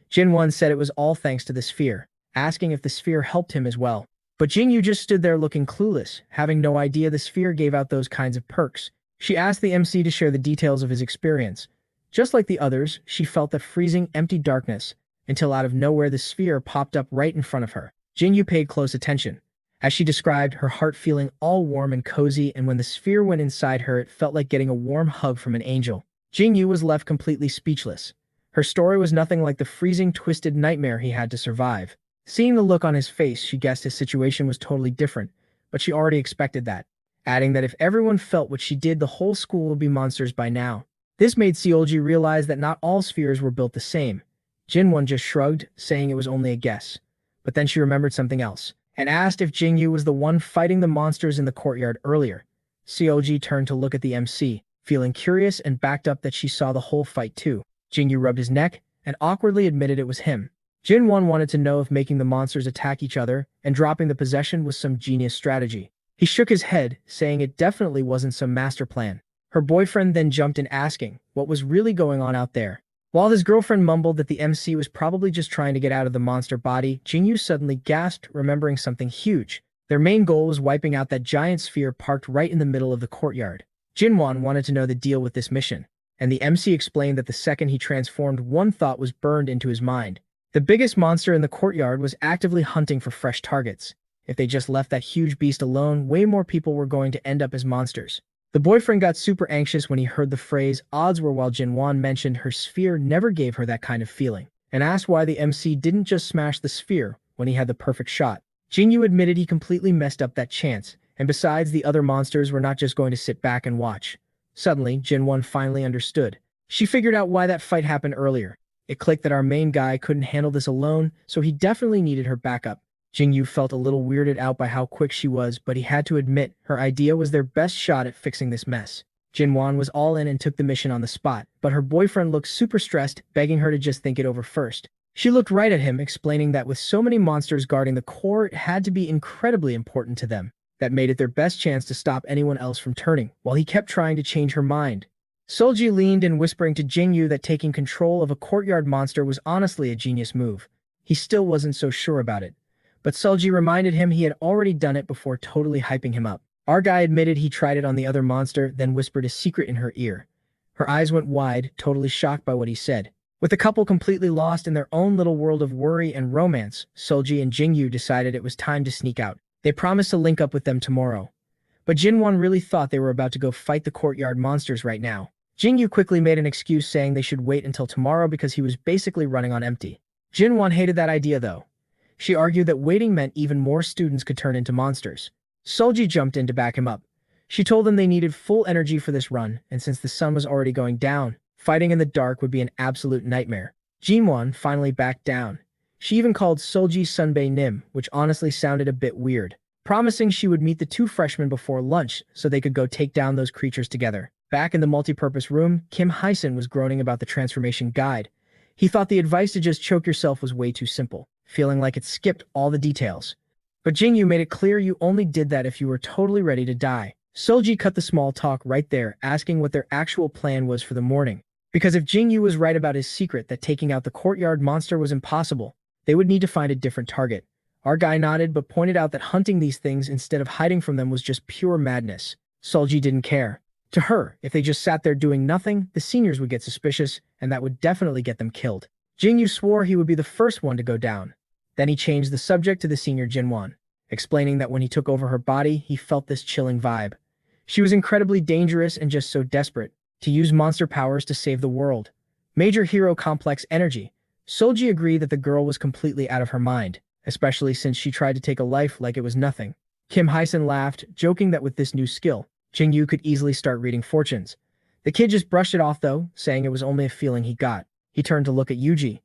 Jinwon said it was all thanks to the sphere, asking if the sphere helped him as well. But Jingyu just stood there looking clueless, having no idea the sphere gave out those kinds of perks. She asked the MC to share the details of his experience. Just like the others, she felt the freezing, empty darkness, until out of nowhere the sphere popped up right in front of her. Jingyu paid close attention. As she described, her heart feeling all warm and cozy, and when the sphere went inside her, it felt like getting a warm hug from an angel. Jingyu was left completely speechless. Her story was nothing like the freezing, twisted nightmare he had to survive. Seeing the look on his face, she guessed his situation was totally different, but she already expected that, adding that if everyone felt what she did, the whole school would be monsters by now. This made Seolgi realize that not all spheres were built the same. Jinwon just shrugged, saying it was only a guess. But then she remembered something else, and asked if Jingyu was the one fighting the monsters in the courtyard earlier. Seolgi turned to look at the MC, feeling curious, and backed up that she saw the whole fight too. Jingyu rubbed his neck, and awkwardly admitted it was him. Jinwon wanted to know if making the monsters attack each other and dropping the possession was some genius strategy. He shook his head, saying it definitely wasn't some master plan. Her boyfriend then jumped in, asking what was really going on out there. While his girlfriend mumbled that the MC was probably just trying to get out of the monster body, Jingyu suddenly gasped, remembering something huge. Their main goal was wiping out that giant sphere parked right in the middle of the courtyard. Jinwon wanted to know the deal with this mission, and the MC explained that the second he transformed, one thought was burned into his mind. The biggest monster in the courtyard was actively hunting for fresh targets. If they just left that huge beast alone, way more people were going to end up as monsters. The boyfriend got super anxious when he heard the phrase odds were, while Jinwan mentioned her sphere never gave her that kind of feeling, and asked why the MC didn't just smash the sphere when he had the perfect shot. Jinyu admitted he completely messed up that chance, and besides, the other monsters were not just going to sit back and watch. Suddenly, Jinwan finally understood. She figured out why that fight happened earlier. It clicked that our main guy couldn't handle this alone, so he definitely needed her backup. Jingyu felt a little weirded out by how quick she was, but he had to admit her idea was their best shot at fixing this mess. Jinwan was all in and took the mission on the spot, but her boyfriend looked super stressed, begging her to just think it over first. She looked right at him, explaining that with so many monsters guarding the core, it had to be incredibly important to them. That made it their best chance to stop anyone else from turning, while he kept trying to change her mind. Solji leaned in, whispering to Jingyu that taking control of a courtyard monster was honestly a genius move. He still wasn't so sure about it, but Solji reminded him he had already done it before, totally hyping him up. Our guy admitted he tried it on the other monster, then whispered a secret in her ear. Her eyes went wide, totally shocked by what he said. With the couple completely lost in their own little world of worry and romance, Solji and Jingyu decided it was time to sneak out. They promised to link up with them tomorrow. But Jinwan really thought they were about to go fight the courtyard monsters right now. Jingyu quickly made an excuse, saying they should wait until tomorrow because he was basically running on empty. Jinwan hated that idea though. She argued that waiting meant even more students could turn into monsters. Solji jumped in to back him up. She told them they needed full energy for this run, and since the sun was already going down, fighting in the dark would be an absolute nightmare. Jinwan finally backed down. She even called Solji Sunbae Nim, which honestly sounded a bit weird, promising she would meet the two freshmen before lunch so they could go take down those creatures together. Back in the multipurpose room, Kim Hyson was groaning about the transformation guide. He thought the advice to just choke yourself was way too simple, feeling like it skipped all the details. But Jingyu made it clear you only did that if you were totally ready to die. Solji cut the small talk right there, asking what their actual plan was for the morning. Because if Jingyu was right about his secret that taking out the courtyard monster was impossible, they would need to find a different target. Our guy nodded but pointed out that hunting these things instead of hiding from them was just pure madness. Solji didn't care. To her, if they just sat there doing nothing, the seniors would get suspicious, and that would definitely get them killed. Jingyu swore he would be the first one to go down. Then he changed the subject to the senior Jinwan, explaining that when he took over her body, he felt this chilling vibe. She was incredibly dangerous and just so desperate to use monster powers to save the world. Major hero complex energy. Solji agreed that the girl was completely out of her mind, especially since she tried to take a life like it was nothing. Kim Hyson laughed, joking that with this new skill, Jingyu could easily start reading fortunes. The kid just brushed it off though, saying it was only a feeling he got. He turned to look at Yuji.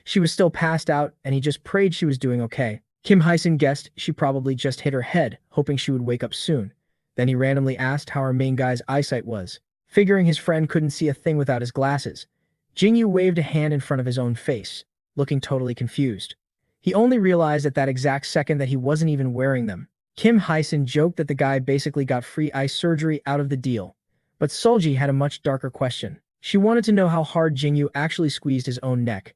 She was still passed out, and he just prayed she was doing okay. Kim Hyson guessed she probably just hit her head, hoping she would wake up soon. Then he randomly asked how our main guy's eyesight was, figuring his friend couldn't see a thing without his glasses. Jingyu waved a hand in front of his own face, looking totally confused. He only realized at that exact second that he wasn't even wearing them. Kim Hyson joked that the guy basically got free eye surgery out of the deal. But Solji had a much darker question. She wanted to know how hard Jingyu actually squeezed his own neck.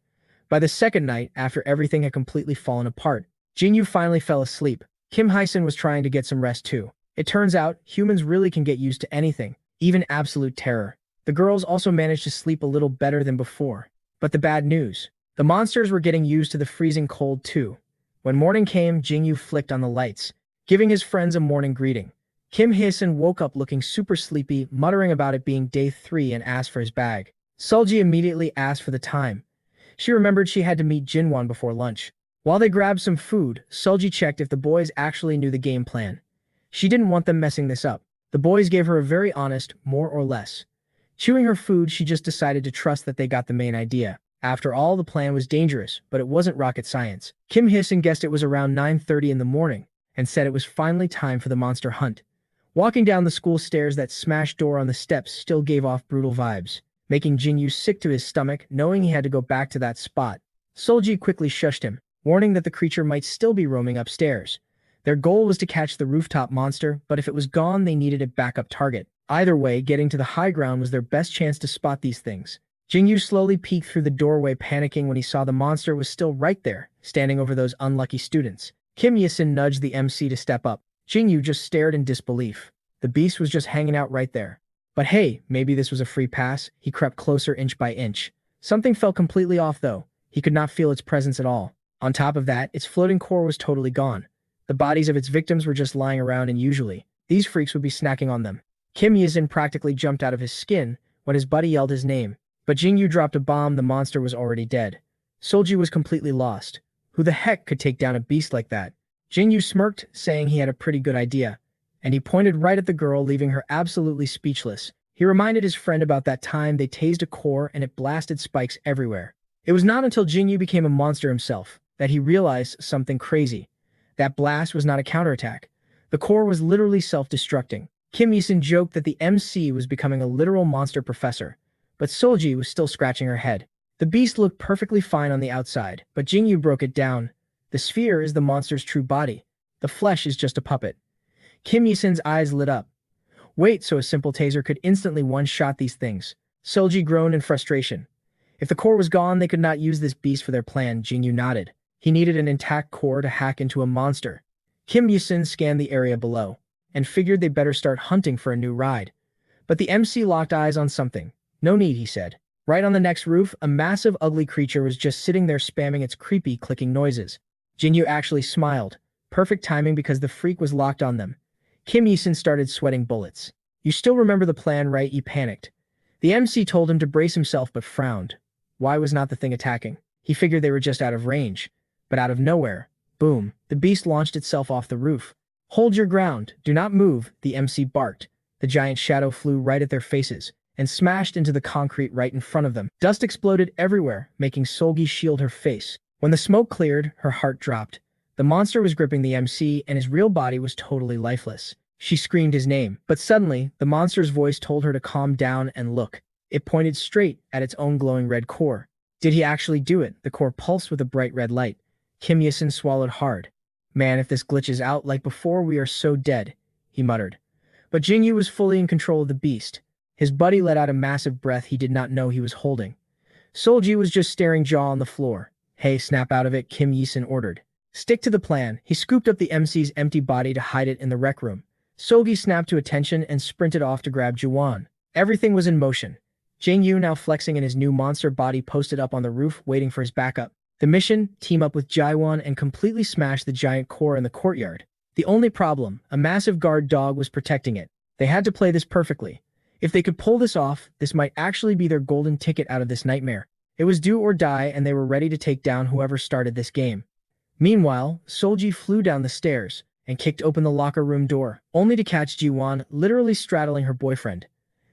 By the second night, after everything had completely fallen apart, Jingyu finally fell asleep. Kim Hyson was trying to get some rest too. It turns out, humans really can get used to anything, even absolute terror. The girls also managed to sleep a little better than before. But the bad news. The monsters were getting used to the freezing cold too. When morning came, Jingyu flicked on the lights, giving his friends a morning greeting. Kim Hyson woke up looking super sleepy, muttering about it being day 3 and asked for his bag. Solji immediately asked for the time. She remembered she had to meet Jinwan before lunch. While they grabbed some food, Solji checked if the boys actually knew the game plan. She didn't want them messing this up. The boys gave her a very honest, more or less. Chewing her food, she just decided to trust that they got the main idea. After all, the plan was dangerous, but it wasn't rocket science. Kim Hyson guessed it was around 9:30 in the morning, and said it was finally time for the monster hunt. Walking down the school stairs, that smashed door on the steps still gave off brutal vibes, making Jingyu sick to his stomach, knowing he had to go back to that spot. Solji quickly shushed him, warning that the creature might still be roaming upstairs. Their goal was to catch the rooftop monster, but if it was gone, they needed a backup target. Either way, getting to the high ground was their best chance to spot these things. Jingyu slowly peeked through the doorway, panicking when he saw the monster was still right there, standing over those unlucky students. Kim Hyson nudged the MC to step up. Jingyu just stared in disbelief. The beast was just hanging out right there. But hey, maybe this was a free pass. He crept closer inch by inch. Something felt completely off though. He could not feel its presence at all. On top of that, its floating core was totally gone. The bodies of its victims were just lying around, and usually, these freaks would be snacking on them. Kim Yi-sun practically jumped out of his skin when his buddy yelled his name. But Jingyu dropped a bomb. The monster was already dead. Solji was completely lost. Who the heck could take down a beast like that? Jingyu smirked, saying he had a pretty good idea, and he pointed right at the girl, leaving her absolutely speechless. He reminded his friend about that time they tased a core and it blasted spikes everywhere. It was not until Jingyu became a monster himself that he realized something crazy. That blast was not a counterattack. The core was literally self-destructing. Kim Yi-sun joked that the MC was becoming a literal monster professor, but Solji was still scratching her head. The beast looked perfectly fine on the outside, but Jingyu broke it down. The sphere is the monster's true body. The flesh is just a puppet. Kim Yi-sun's eyes lit up. Wait, so a simple taser could instantly one-shot these things? Solji groaned in frustration. If the core was gone, they could not use this beast for their plan. Jingyu nodded. He needed an intact core to hack into a monster. Kim Yi-sun scanned the area below and figured they better start hunting for a new ride. But the MC locked eyes on something. No need, he said. Right on the next roof, a massive ugly creature was just sitting there spamming its creepy clicking noises. Jingyu actually smiled. Perfect timing because the freak was locked on them. Kim Yi-sun started sweating bullets. You still remember the plan, right? He panicked. The MC told him to brace himself but frowned. Why was not the thing attacking? He figured they were just out of range. But out of nowhere, boom, the beast launched itself off the roof. Hold your ground, do not move, the MC barked. The giant shadow flew right at their faces and smashed into the concrete right in front of them. Dust exploded everywhere, making Solgi shield her face. When the smoke cleared, her heart dropped. The monster was gripping the MC and his real body was totally lifeless. She screamed his name, but suddenly, the monster's voice told her to calm down and look. It pointed straight at its own glowing red core. Did he actually do it? The core pulsed with a bright red light. Kim Yi-sun swallowed hard. Man, if this glitches out like before, we are so dead, he muttered. But Jingyu was fully in control of the beast. His buddy let out a massive breath he did not know he was holding. Solji was just staring jaw on the floor. Hey, snap out of it, Kim Yi-sun ordered. Stick to the plan. He scooped up the MC's empty body to hide it in the rec room. Solgi snapped to attention and sprinted off to grab Juwon. Everything was in motion. Jingyu, now flexing in his new monster body, posted up on the roof waiting for his backup. The mission, team up with Jaiwon and completely smash the giant core in the courtyard. The only problem, a massive guard dog was protecting it. They had to play this perfectly. If they could pull this off, this might actually be their golden ticket out of this nightmare. It was do or die, and they were ready to take down whoever started this game. Meanwhile, Solji flew down the stairs and kicked open the locker room door, only to catch Jiwon literally straddling her boyfriend.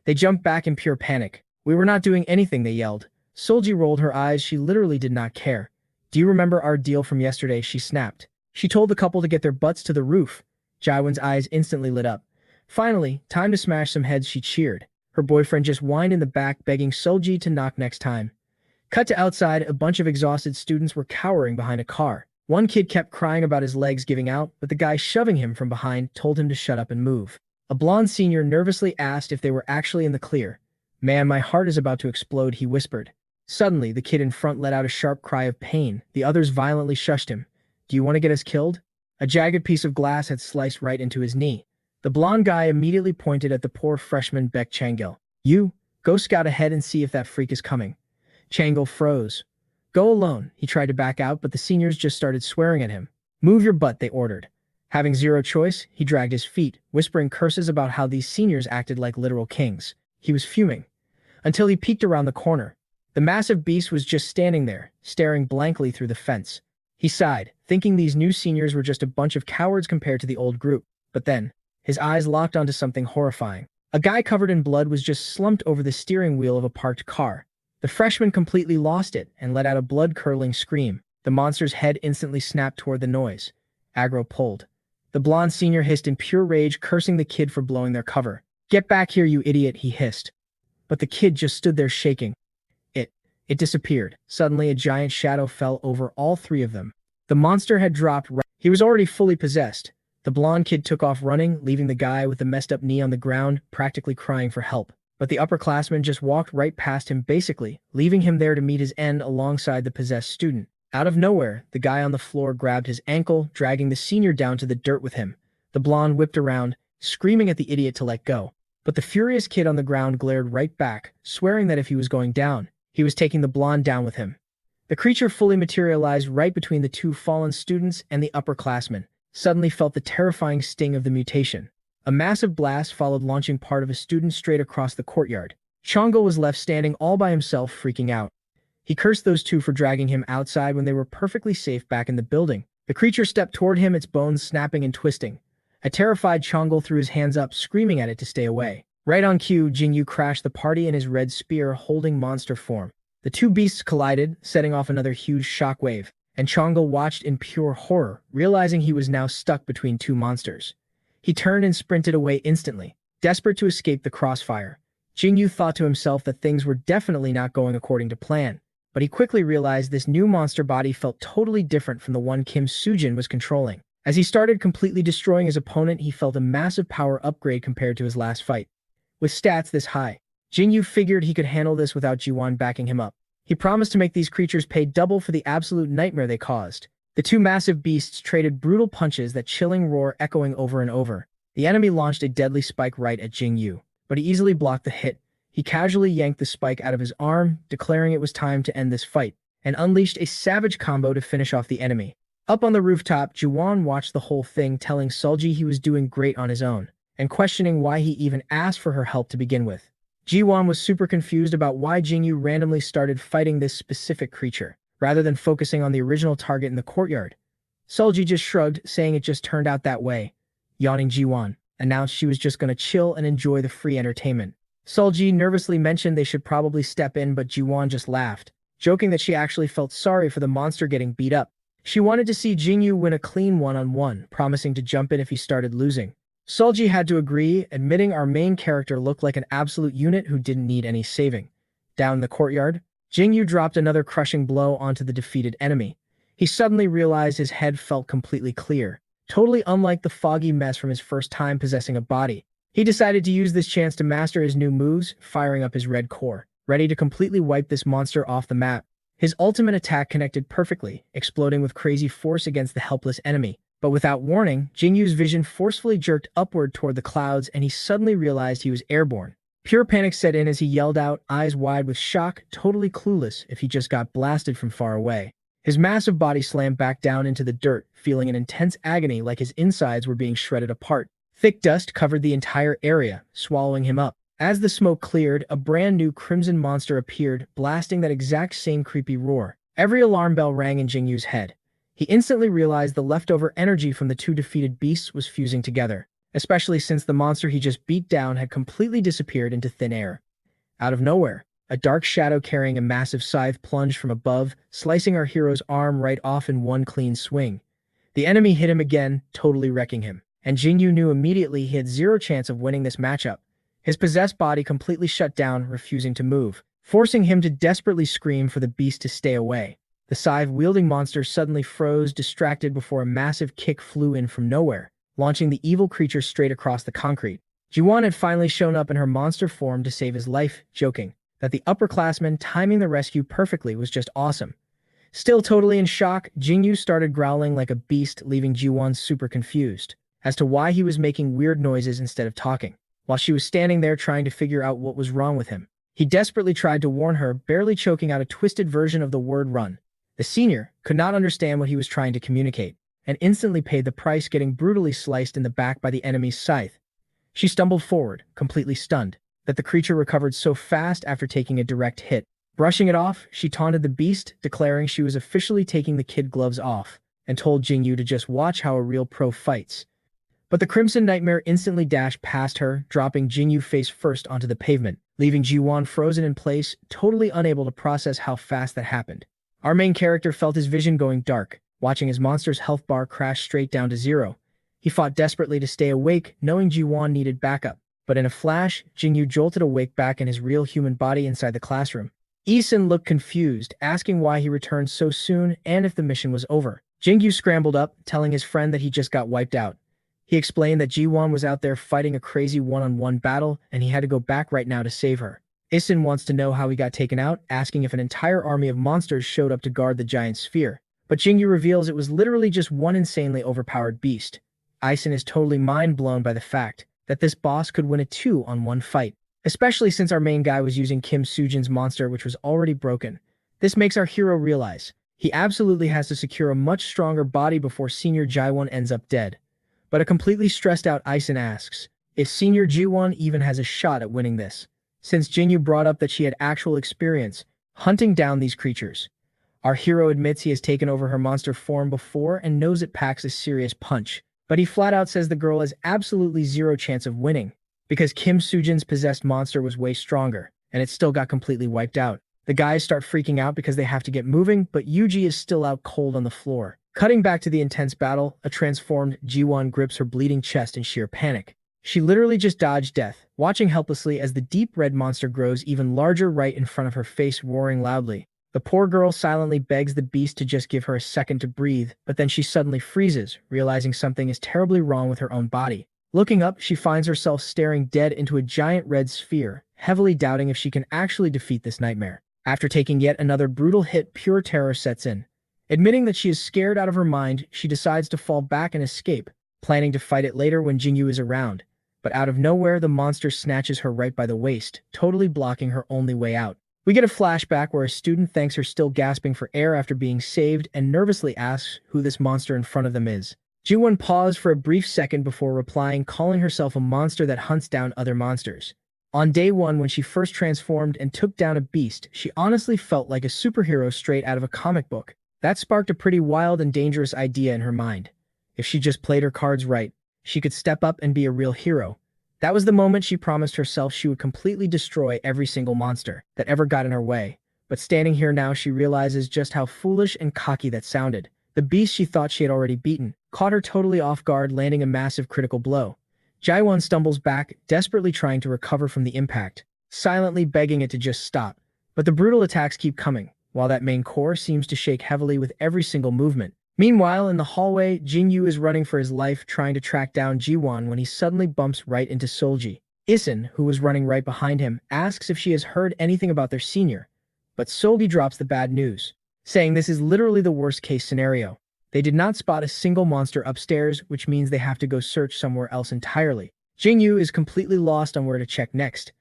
They jumped back in pure panic. We were not doing anything, they yelled. Solji rolled her eyes. She literally did not care. Do you remember our deal from yesterday? She snapped. She told the couple to get their butts to the roof. Jaiwon's eyes instantly lit up. Finally, time to smash some heads, she cheered. Her boyfriend just whined in the back, begging Solji to knock next time. Cut to outside, a bunch of exhausted students were cowering behind a car. One kid kept crying about his legs giving out, but the guy shoving him from behind told him to shut up and move. A blonde senior nervously asked if they were actually in the clear. Man, my heart is about to explode, he whispered. Suddenly, the kid in front let out a sharp cry of pain. The others violently shushed him. Do you want to get us killed? A jagged piece of glass had sliced right into his knee. The blonde guy immediately pointed at the poor freshman Baek Changil. You, go scout ahead and see if that freak is coming. Changil froze. Go alone. He tried to back out, but the seniors just started swearing at him. Move your butt, they ordered. Having zero choice, he dragged his feet, whispering curses about how these seniors acted like literal kings. He was fuming. Until he peeked around the corner. The massive beast was just standing there, staring blankly through the fence. He sighed, thinking these new seniors were just a bunch of cowards compared to the old group. But then, his eyes locked onto something horrifying. A guy covered in blood was just slumped over the steering wheel of a parked car. The freshman completely lost it and let out a blood-curdling scream. The monster's head instantly snapped toward the noise. Aggro pulled. The blonde senior hissed in pure rage, cursing the kid for blowing their cover. Get back here, you idiot, he hissed. But the kid just stood there shaking. It disappeared. Suddenly, a giant shadow fell over all three of them. The monster had dropped right. He was already fully possessed. The blonde kid took off running, leaving the guy with the messed up knee on the ground, practically crying for help. But the upperclassman just walked right past him, basically, leaving him there to meet his end alongside the possessed student. Out of nowhere, the guy on the floor grabbed his ankle, dragging the senior down to the dirt with him. The blonde whipped around, screaming at the idiot to let go. But the furious kid on the ground glared right back, swearing that if he was going down, he was taking the blonde down with him. The creature fully materialized right between the two fallen students, and the upperclassmen suddenly felt the terrifying sting of the mutation. A massive blast followed, launching part of a student straight across the courtyard. Chongo was left standing all by himself, freaking out. He cursed those two for dragging him outside when they were perfectly safe back in the building. The creature stepped toward him, its bones snapping and twisting. A terrified Chongo threw his hands up, screaming at it to stay away. Right on cue, Jingyu crashed the party in his red spear, holding monster form. The two beasts collided, setting off another huge shockwave, and Chongo watched in pure horror, realizing he was now stuck between two monsters. He turned and sprinted away instantly, desperate to escape the crossfire. Jingyu thought to himself that things were definitely not going according to plan, but he quickly realized this new monster body felt totally different from the one Kim Sujin was controlling. As he started completely destroying his opponent, he felt a massive power upgrade compared to his last fight. With stats this high, Jingyu figured he could handle this without Jiwan backing him up. He promised to make these creatures pay double for the absolute nightmare they caused. The two massive beasts traded brutal punches, that chilling roar echoing over and over. The enemy launched a deadly spike right at Jingyu, but he easily blocked the hit. He casually yanked the spike out of his arm, declaring it was time to end this fight, and unleashed a savage combo to finish off the enemy. Up on the rooftop, Jiwan watched the whole thing, telling Sulji he was doing great on his own, and questioning why he even asked for her help to begin with. Jiwan was super confused about why Jingyu randomly started fighting this specific creature, rather than focusing on the original target in the courtyard. Sulji just shrugged, saying it just turned out that way. Yawning, Jiwan announced she was just gonna chill and enjoy the free entertainment. Sulji nervously mentioned they should probably step in, but Jiwan just laughed, joking that she actually felt sorry for the monster getting beat up. She wanted to see Jingyu win a clean one-on-one, promising to jump in if he started losing. Sulji had to agree, admitting our main character looked like an absolute unit who didn't need any saving. Down in the courtyard, Jingyu dropped another crushing blow onto the defeated enemy. He suddenly realized his head felt completely clear, totally unlike the foggy mess from his first time possessing a body. He decided to use this chance to master his new moves, firing up his red core, ready to completely wipe this monster off the map. His ultimate attack connected perfectly, exploding with crazy force against the helpless enemy. But without warning, Jingyu's vision forcefully jerked upward toward the clouds, and he suddenly realized he was airborne. Pure panic set in as he yelled out, eyes wide with shock, totally clueless if he just got blasted from far away. His massive body slammed back down into the dirt, feeling an intense agony like his insides were being shredded apart. Thick dust covered the entire area, swallowing him up. As the smoke cleared, a brand new crimson monster appeared, blasting that exact same creepy roar. Every alarm bell rang in Jingyu's head. He instantly realized the leftover energy from the two defeated beasts was fusing together, especially since the monster he just beat down had completely disappeared into thin air. Out of nowhere, a dark shadow carrying a massive scythe plunged from above, slicing our hero's arm right off in one clean swing. The enemy hit him again, totally wrecking him, and Jingyu knew immediately he had zero chance of winning this matchup. His possessed body completely shut down, refusing to move, forcing him to desperately scream for the beast to stay away. The scythe-wielding monster suddenly froze, distracted, before a massive kick flew in from nowhere, launching the evil creature straight across the concrete. Jiwan had finally shown up in her monster form to save his life, joking that the upperclassman timing the rescue perfectly was just awesome. Still totally in shock, Jingyu started growling like a beast, leaving Jiwan super confused as to why he was making weird noises instead of talking, while she was standing there trying to figure out what was wrong with him. He desperately tried to warn her, barely choking out a twisted version of the word run. The senior could not understand what he was trying to communicate, and instantly paid the price, getting brutally sliced in the back by the enemy's scythe. She stumbled forward, completely stunned that the creature recovered so fast after taking a direct hit. Brushing it off, she taunted the beast, declaring she was officially taking the kid gloves off, and told Jingyu to just watch how a real pro fights. But the Crimson Nightmare instantly dashed past her, dropping Jingyu face first onto the pavement, leaving Jiwan frozen in place, totally unable to process how fast that happened. Our main character felt his vision going dark, watching his monster's health bar crash straight down to zero. He fought desperately to stay awake, knowing Jiwan needed backup. But in a flash, Jingyu jolted awake back in his real human body inside the classroom. Isun looked confused, asking why he returned so soon and if the mission was over. Jingyu scrambled up, telling his friend that he just got wiped out. He explained that Jiwan was out there fighting a crazy one-on-one battle, and he had to go back right now to save her. Isun wants to know how he got taken out, asking if an entire army of monsters showed up to guard the giant sphere. But Jingyu reveals it was literally just one insanely overpowered beast. Isun is totally mind-blown by the fact that this boss could win a 2-on-1 fight, especially since our main guy was using Kim Sujin's monster, which was already broken. This makes our hero realize he absolutely has to secure a much stronger body before Senior Jaiwon ends up dead. But a completely stressed out Ison asks if Senior Jiwon even has a shot at winning this, since Jinyu brought up that she had actual experience hunting down these creatures. Our hero admits he has taken over her monster form before and knows it packs a serious punch, but he flat out says the girl has absolutely zero chance of winning, because Kim Sujin's possessed monster was way stronger, and it still got completely wiped out. The guys start freaking out because they have to get moving, but Yuji is still out cold on the floor. Cutting back to the intense battle, a transformed Jiwon grips her bleeding chest in sheer panic. She literally just dodged death, watching helplessly as the deep red monster grows even larger right in front of her face, roaring loudly. The poor girl silently begs the beast to just give her a second to breathe, but then she suddenly freezes, realizing something is terribly wrong with her own body. Looking up, she finds herself staring dead into a giant red sphere, heavily doubting if she can actually defeat this nightmare. After taking yet another brutal hit, pure terror sets in. Admitting that she is scared out of her mind, she decides to fall back and escape, planning to fight it later when Jinyu is around. But out of nowhere, the monster snatches her right by the waist, totally blocking her only way out. We get a flashback where a student thanks her, still gasping for air after being saved, and nervously asks who this monster in front of them is. Jiwon paused for a brief second before replying, calling herself a monster that hunts down other monsters. On day one, when she first transformed and took down a beast, she honestly felt like a superhero straight out of a comic book. That sparked a pretty wild and dangerous idea in her mind. If she just played her cards right, she could step up and be a real hero. That was the moment she promised herself she would completely destroy every single monster that ever got in her way. But standing here now, she realizes just how foolish and cocky that sounded. The beast she thought she had already beaten caught her totally off guard, landing a massive critical blow. Jaiwon stumbles back, desperately trying to recover from the impact, silently begging it to just stop. But the brutal attacks keep coming, while that main core seems to shake heavily with every single movement. Meanwhile, in the hallway, Jinyu is running for his life, trying to track down Jiwon when he suddenly bumps right into Solji. Ison, who was running right behind him, asks if she has heard anything about their senior, but Solji drops the bad news, saying this is literally the worst-case scenario. They did not spot a single monster upstairs, which means they have to go search somewhere else entirely. Jinyu is completely lost on where to check next.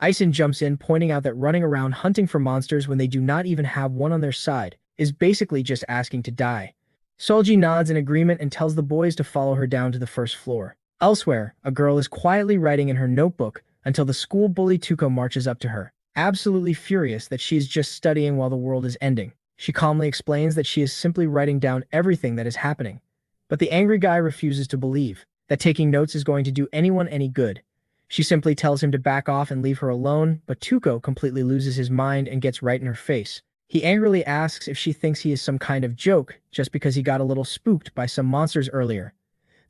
Ison jumps in, pointing out that running around hunting for monsters when they do not even have one on their side is basically just asking to die. Solji nods in agreement and tells the boys to follow her down to the first floor. Elsewhere, a girl is quietly writing in her notebook until the school bully Tuko marches up to her, absolutely furious that she is just studying while the world is ending. She calmly explains that she is simply writing down everything that is happening. But the angry guy refuses to believe that taking notes is going to do anyone any good. She simply tells him to back off and leave her alone, but Tuko completely loses his mind and gets right in her face. He angrily asks if she thinks he is some kind of joke just because he got a little spooked by some monsters earlier.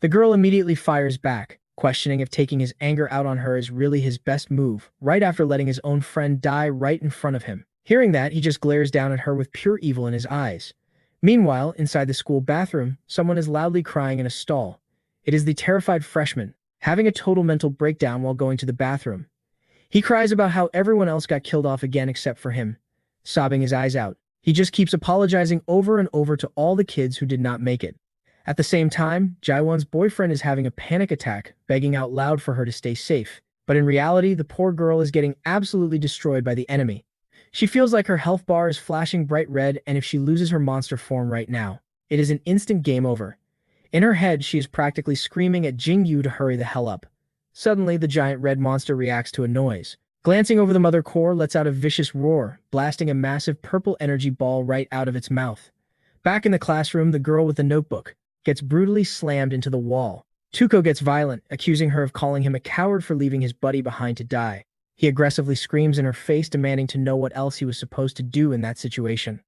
The girl immediately fires back, questioning if taking his anger out on her is really his best move, right after letting his own friend die right in front of him. Hearing that, he just glares down at her with pure evil in his eyes. Meanwhile, inside the school bathroom, someone is loudly crying in a stall. It is the terrified freshman, having a total mental breakdown while going to the bathroom. He cries about how everyone else got killed off again except for him, sobbing his eyes out. He just keeps apologizing over and over to all the kids who did not make it. At the same time, Jaiwon's boyfriend is having a panic attack, begging out loud for her to stay safe. But in reality, the poor girl is getting absolutely destroyed by the enemy. She feels like her health bar is flashing bright red, and if she loses her monster form right now, it is an instant game over. In her head, she is practically screaming at Jingyu to hurry the hell up. Suddenly, the giant red monster reacts to a noise. Glancing over, the mother core lets out a vicious roar, blasting a massive purple energy ball right out of its mouth. Back in the classroom, the girl with the notebook gets brutally slammed into the wall. Tuko gets violent, accusing her of calling him a coward for leaving his buddy behind to die. He aggressively screams in her face, demanding to know what else he was supposed to do in that situation.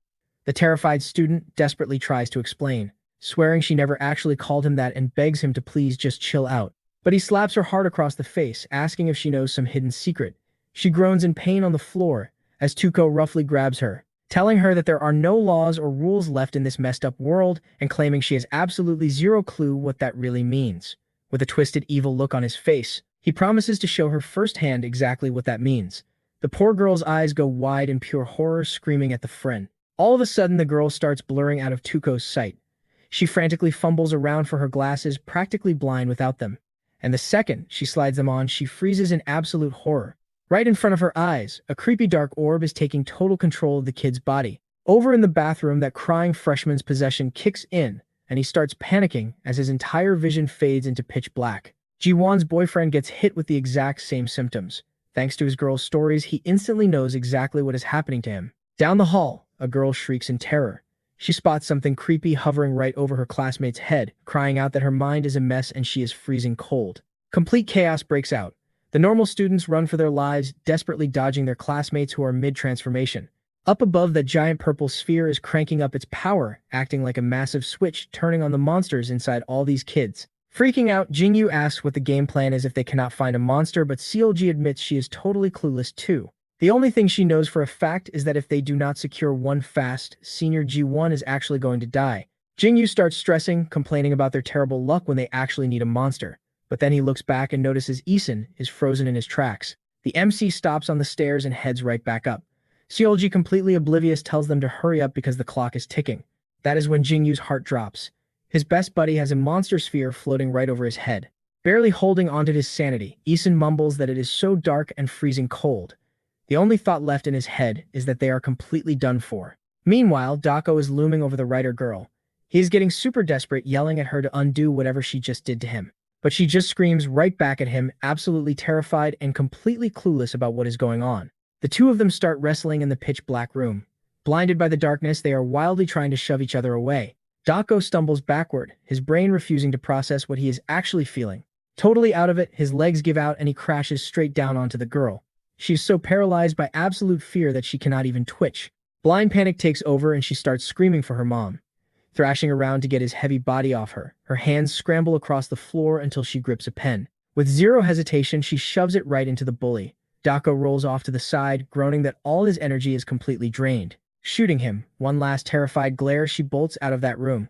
The terrified student desperately tries to explain, swearing she never actually called him that, and begs him to please just chill out. But he slaps her hard across the face, asking if she knows some hidden secret. She groans in pain on the floor as Tuko roughly grabs her, telling her that there are no laws or rules left in this messed up world, and claiming she has absolutely zero clue what that really means. With a twisted, evil look on his face, he promises to show her firsthand exactly what that means. The poor girl's eyes go wide in pure horror, screaming at the friend. All of a sudden, the girl starts blurring out of Tuko's sight. She frantically fumbles around for her glasses, practically blind without them. And the second she slides them on, she freezes in absolute horror. Right in front of her eyes, a creepy dark orb is taking total control of the kid's body. Over in the bathroom, that crying freshman's possession kicks in, and he starts panicking as his entire vision fades into pitch black. Ji-won's boyfriend gets hit with the exact same symptoms. Thanks to his girl's stories, he instantly knows exactly what is happening to him. Down the hall, a girl shrieks in terror. She spots something creepy hovering right over her classmate's head, crying out that her mind is a mess and she is freezing cold. Complete chaos breaks out. The normal students run for their lives, desperately dodging their classmates who are mid-transformation. Up above, the giant purple sphere is cranking up its power, acting like a massive switch, turning on the monsters inside all these kids. Freaking out, Jingyu asks what the game plan is if they cannot find a monster, but CLG admits she is totally clueless too. The only thing she knows for a fact is that if they do not secure one fast, Senior G1 is actually going to die. Jingyu starts stressing, complaining about their terrible luck when they actually need a monster. But then he looks back and notices Isun is frozen in his tracks. The MC stops on the stairs and heads right back up. CLG, completely oblivious, tells them to hurry up because the clock is ticking. That is when Jingyu's heart drops. His best buddy has a monster sphere floating right over his head. Barely holding onto his sanity, Isun mumbles that it is so dark and freezing cold. The only thought left in his head is that they are completely done for. Meanwhile, Dako is looming over the writer girl. He is getting super desperate, yelling at her to undo whatever she just did to him. But she just screams right back at him, absolutely terrified and completely clueless about what is going on. The two of them start wrestling in the pitch-black room. Blinded by the darkness, they are wildly trying to shove each other away. Dako stumbles backward, his brain refusing to process what he is actually feeling. Totally out of it, his legs give out and he crashes straight down onto the girl. She is so paralyzed by absolute fear that she cannot even twitch. Blind panic takes over and she starts screaming for her mom. Thrashing around to get his heavy body off her, her hands scramble across the floor until she grips a pen. With zero hesitation, she shoves it right into the bully. Dako rolls off to the side, groaning that all his energy is completely drained. Shooting him, one last terrified glare, she bolts out of that room.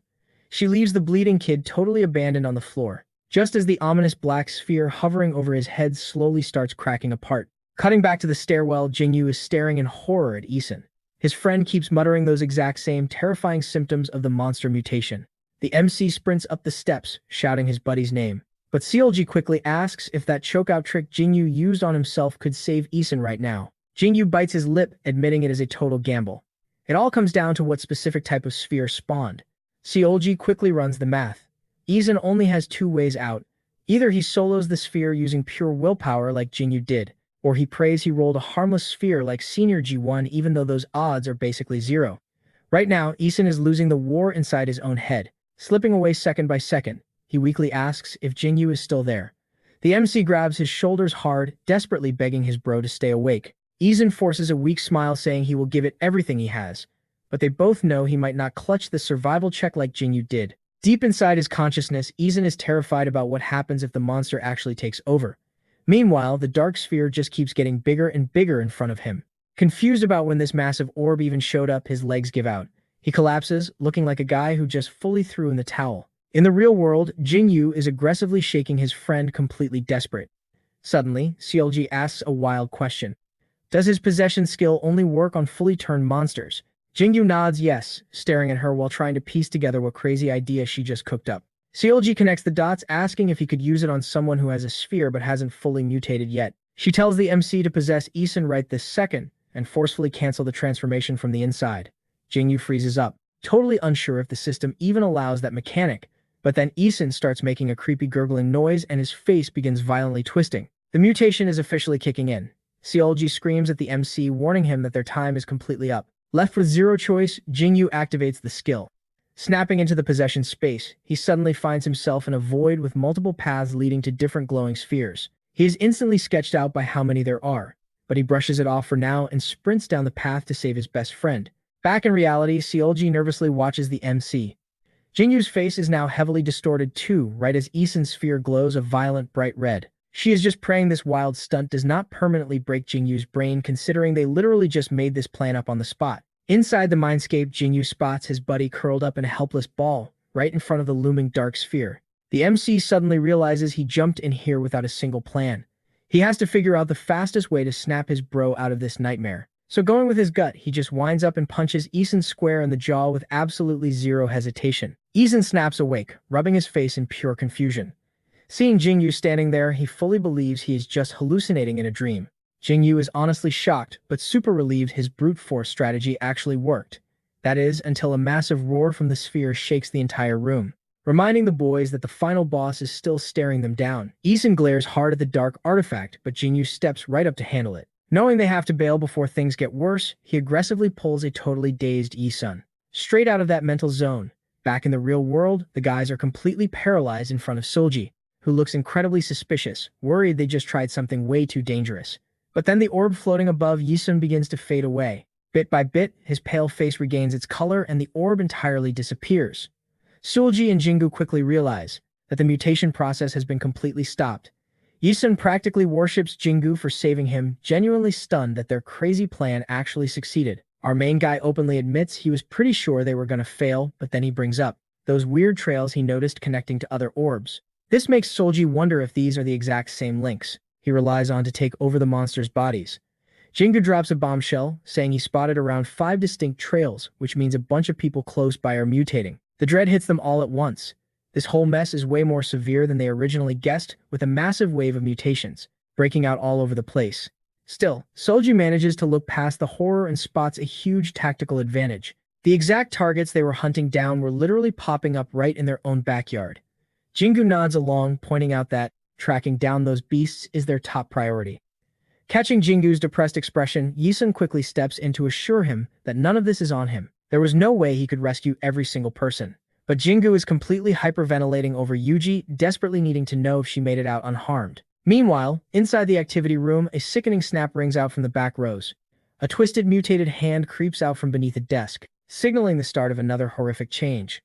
She leaves the bleeding kid totally abandoned on the floor, just as the ominous black sphere hovering over his head slowly starts cracking apart. Cutting back to the stairwell, Jingyu is staring in horror at Isun. His friend keeps muttering those exact same terrifying symptoms of the monster mutation. The MC sprints up the steps, shouting his buddy's name. But CLG quickly asks if that chokeout trick Jingyu used on himself could save Isun right now. Jingyu bites his lip, admitting it is a total gamble. It all comes down to what specific type of sphere spawned. CLG quickly runs the math. Isun only has two ways out. Either he solos the sphere using pure willpower like Jingyu did, or he prays he rolled a harmless sphere like Senior G1 even though those odds are basically zero. Right now, Isun is losing the war inside his own head, slipping away second by second. He weakly asks if Jingyu is still there. The MC grabs his shoulders hard, desperately begging his bro to stay awake. Isun forces a weak smile saying he will give it everything he has, but they both know he might not clutch the survival check like Jingyu did. Deep inside his consciousness, Isun is terrified about what happens if the monster actually takes over. Meanwhile, the dark sphere just keeps getting bigger and bigger in front of him. Confused about when this massive orb even showed up, his legs give out. He collapses, looking like a guy who just fully threw in the towel. In the real world, Jingyu is aggressively shaking his friend, completely desperate. Suddenly, CLG asks a wild question. Does his possession skill only work on fully turned monsters? Jingyu nods yes, staring at her while trying to piece together what crazy idea she just cooked up. CLG connects the dots, asking if he could use it on someone who has a sphere but hasn't fully mutated yet. She tells the MC to possess Isun right this second, and forcefully cancel the transformation from the inside. Jingyu freezes up, totally unsure if the system even allows that mechanic, but then Isun starts making a creepy gurgling noise and his face begins violently twisting. The mutation is officially kicking in. CLG screams at the MC, warning him that their time is completely up. Left with zero choice, Jingyu activates the skill. Snapping into the possession space, he suddenly finds himself in a void with multiple paths leading to different glowing spheres. He is instantly sketched out by how many there are, but he brushes it off for now and sprints down the path to save his best friend. Back in reality, CLG nervously watches the MC. Jingyu's face is now heavily distorted too, right as Isun's sphere glows a violent bright red. She is just praying this wild stunt does not permanently break Jingyu's brain, considering they literally just made this plan up on the spot. Inside the mindscape, Jingyu spots his buddy curled up in a helpless ball, right in front of the looming dark sphere. The MC suddenly realizes he jumped in here without a single plan. He has to figure out the fastest way to snap his bro out of this nightmare. So going with his gut, he just winds up and punches Isun square in the jaw with absolutely zero hesitation. Isun snaps awake, rubbing his face in pure confusion. Seeing Jingyu standing there, he fully believes he is just hallucinating in a dream. Jingyu is honestly shocked, but super relieved his brute force strategy actually worked. That is, until a massive roar from the sphere shakes the entire room, reminding the boys that the final boss is still staring them down. Isun glares hard at the dark artifact, but Jinyu steps right up to handle it. Knowing they have to bail before things get worse, he aggressively pulls a totally dazed Isun straight out of that mental zone. Back in the real world, the guys are completely paralyzed in front of Solji, who looks incredibly suspicious, worried they just tried something way too dangerous. But then the orb floating above Yisun begins to fade away. Bit by bit, his pale face regains its color and the orb entirely disappears. Solji and Jingu quickly realize that the mutation process has been completely stopped. Yisun practically worships Jingu for saving him, genuinely stunned that their crazy plan actually succeeded. Our main guy openly admits he was pretty sure they were gonna fail, but then he brings up those weird trails he noticed connecting to other orbs. This makes Solji wonder if these are the exact same links he relies on to take over the monsters' bodies. Jingu drops a bombshell, saying he spotted around 5 distinct trails, which means a bunch of people close by are mutating. The dread hits them all at once. This whole mess is way more severe than they originally guessed, with a massive wave of mutations breaking out all over the place. Still, Solji manages to look past the horror and spots a huge tactical advantage. The exact targets they were hunting down were literally popping up right in their own backyard. Jingu nods along, pointing out that tracking down those beasts is their top priority. Catching Jingu's depressed expression, Yisun quickly steps in to assure him that none of this is on him. There was no way he could rescue every single person. But Jingu is completely hyperventilating over Yuji, desperately needing to know if she made it out unharmed. Meanwhile, inside the activity room, a sickening snap rings out from the back rows. A twisted, mutated hand creeps out from beneath a desk, signaling the start of another horrific change.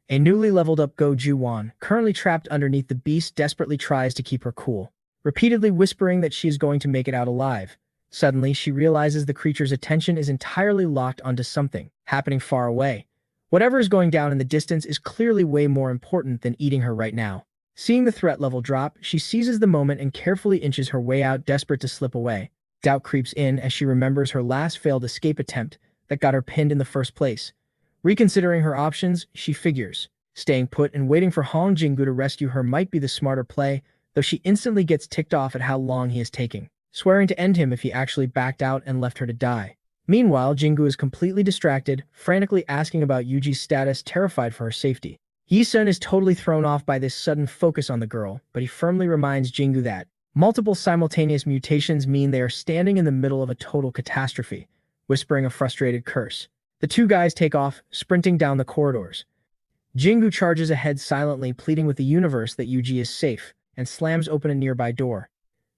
A newly leveled up Go Ju-won, currently trapped underneath the beast, desperately tries to keep her cool, repeatedly whispering that she is going to make it out alive. Suddenly, she realizes the creature's attention is entirely locked onto something happening far away. Whatever is going down in the distance is clearly way more important than eating her right now. Seeing the threat level drop, she seizes the moment and carefully inches her way out, desperate to slip away. Doubt creeps in as she remembers her last failed escape attempt that got her pinned in the first place. Reconsidering her options, she figures staying put and waiting for Hong Jingu to rescue her might be the smarter play, though she instantly gets ticked off at how long he is taking, swearing to end him if he actually backed out and left her to die. Meanwhile, Jingu is completely distracted, frantically asking about Yuji's status, terrified for her safety. Yisun is totally thrown off by this sudden focus on the girl, but he firmly reminds Jingu that multiple simultaneous mutations mean they are standing in the middle of a total catastrophe, whispering a frustrated curse. The two guys take off, sprinting down the corridors. Jingu charges ahead silently, pleading with the universe that Yuji is safe, and slams open a nearby door.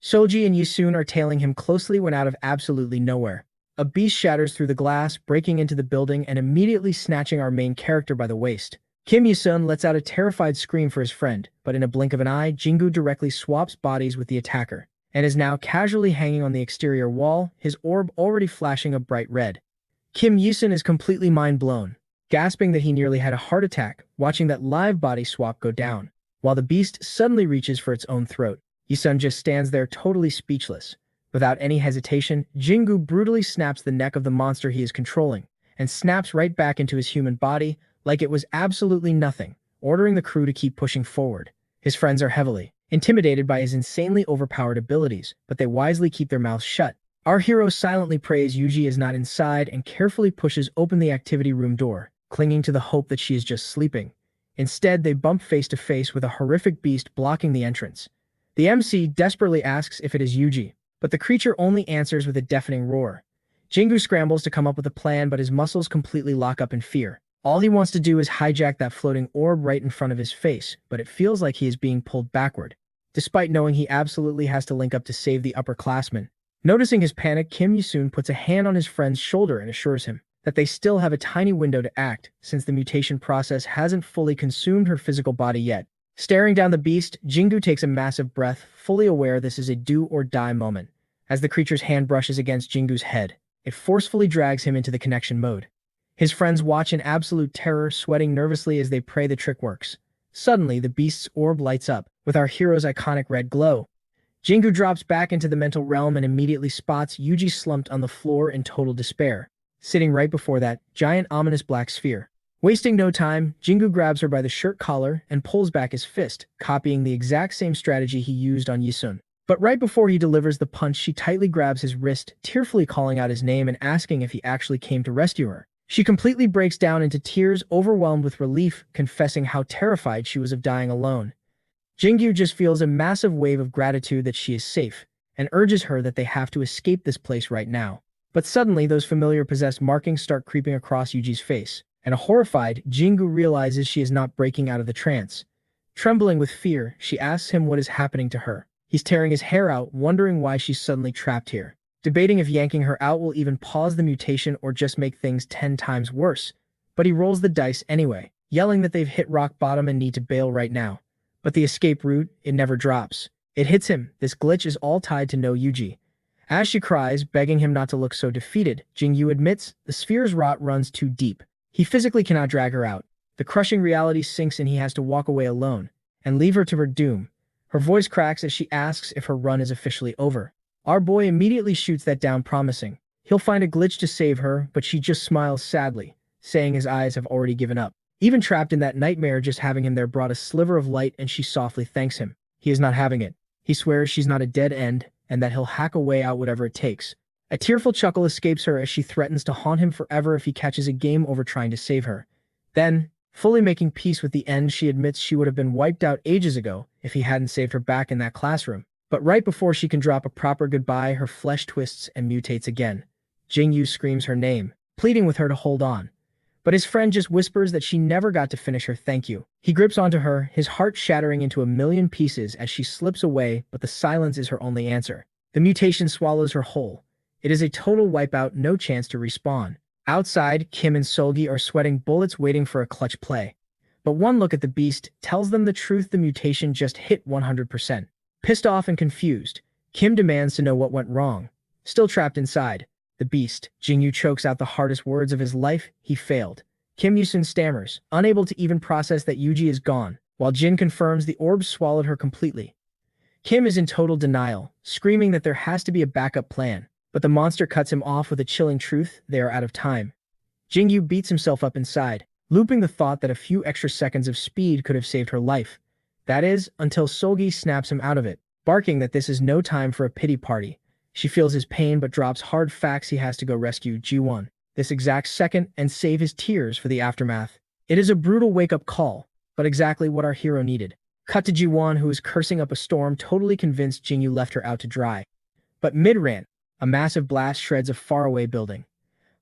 Solji and Yisun are tailing him closely when out of absolutely nowhere, a beast shatters through the glass, breaking into the building and immediately snatching our main character by the waist. Kim Yisun lets out a terrified scream for his friend, but in a blink of an eye, Jingu directly swaps bodies with the attacker, and is now casually hanging on the exterior wall, his orb already flashing a bright red. Kim Yisun is completely mind-blown, gasping that he nearly had a heart attack, watching that live body swap go down, while the beast suddenly reaches for its own throat. Yisun just stands there totally speechless. Without any hesitation, Jingu brutally snaps the neck of the monster he is controlling, and snaps right back into his human body, like it was absolutely nothing, ordering the crew to keep pushing forward. His friends are heavily intimidated by his insanely overpowered abilities, but they wisely keep their mouths shut. Our hero silently prays Yuji is not inside and carefully pushes open the activity room door, clinging to the hope that she is just sleeping. Instead, they bump face to face with a horrific beast blocking the entrance. The MC desperately asks if it is Yuji, but the creature only answers with a deafening roar. Jingu scrambles to come up with a plan, but his muscles completely lock up in fear. All he wants to do is hijack that floating orb right in front of his face, but it feels like he is being pulled backward, despite knowing he absolutely has to link up to save the upperclassmen. Noticing his panic, Kim Yisun puts a hand on his friend's shoulder and assures him that they still have a tiny window to act, since the mutation process hasn't fully consumed her physical body yet. Staring down the beast, Jingu takes a massive breath, fully aware this is a do-or-die moment. As the creature's hand brushes against Jingu's head, it forcefully drags him into the connection mode. His friends watch in absolute terror, sweating nervously as they pray the trick works. Suddenly, the beast's orb lights up, with our hero's iconic red glow. Jingu drops back into the mental realm and immediately spots Yuji slumped on the floor in total despair, sitting right before that giant ominous black sphere. Wasting no time, Jingu grabs her by the shirt collar and pulls back his fist, copying the exact same strategy he used on Yisun. But right before he delivers the punch, she tightly grabs his wrist, tearfully calling out his name and asking if he actually came to rescue her. She completely breaks down into tears, overwhelmed with relief, confessing how terrified she was of dying alone. Jingyu just feels a massive wave of gratitude that she is safe, and urges her that they have to escape this place right now. But suddenly, those familiar possessed markings start creeping across Yuji's face, and horrified, Jingyu realizes she is not breaking out of the trance. Trembling with fear, she asks him what is happening to her. He's tearing his hair out, wondering why she's suddenly trapped here, debating if yanking her out will even pause the mutation or just make things 10 times worse. But he rolls the dice anyway, yelling that they've hit rock bottom and need to bail right now. But the escape route, it never drops. It hits him. This glitch is all tied to no Yuji. As she cries, begging him not to look so defeated, Jingyu admits the sphere's rot runs too deep. He physically cannot drag her out. The crushing reality sinks and he has to walk away alone and leave her to her doom. Her voice cracks as she asks if her run is officially over. Our boy immediately shoots that down, promising he'll find a glitch to save her, but she just smiles sadly, saying his eyes have already given up. Even trapped in that nightmare, just having him there brought a sliver of light, and she softly thanks him. He is not having it. He swears she's not a dead end, and that he'll hack a way out whatever it takes. A tearful chuckle escapes her as she threatens to haunt him forever if he catches a game over trying to save her. Then, fully making peace with the end, she admits she would have been wiped out ages ago if he hadn't saved her back in that classroom. But right before she can drop a proper goodbye, her flesh twists and mutates again. Jingyu screams her name, pleading with her to hold on. But his friend just whispers that she never got to finish her thank you. He grips onto her, his heart shattering into a million pieces as she slips away, but the silence is her only answer. The mutation swallows her whole. It is a total wipeout, no chance to respawn. Outside, Kim and Solgi are sweating bullets waiting for a clutch play. But one look at the beast tells them the truth: the mutation just hit 100%. Pissed off and confused, Kim demands to know what went wrong. Still trapped inside the beast, Jingyu chokes out the hardest words of his life: he failed. Kim Yusun stammers, unable to even process that Yuji is gone, while Jin confirms the orbs swallowed her completely. Kim is in total denial, screaming that there has to be a backup plan, but the monster cuts him off with a chilling truth: they are out of time. Jingyu beats himself up inside, looping the thought that a few extra seconds of speed could have saved her life. That is, until Solgi snaps him out of it, barking that this is no time for a pity party. She feels his pain but drops hard facts: he has to go rescue Ji-won this exact second and save his tears for the aftermath. It is a brutal wake-up call, but exactly what our hero needed. Cut to Ji-won, who is cursing up a storm, totally convinced Jingyu left her out to dry. But mid-rant, a massive blast shreds a faraway building.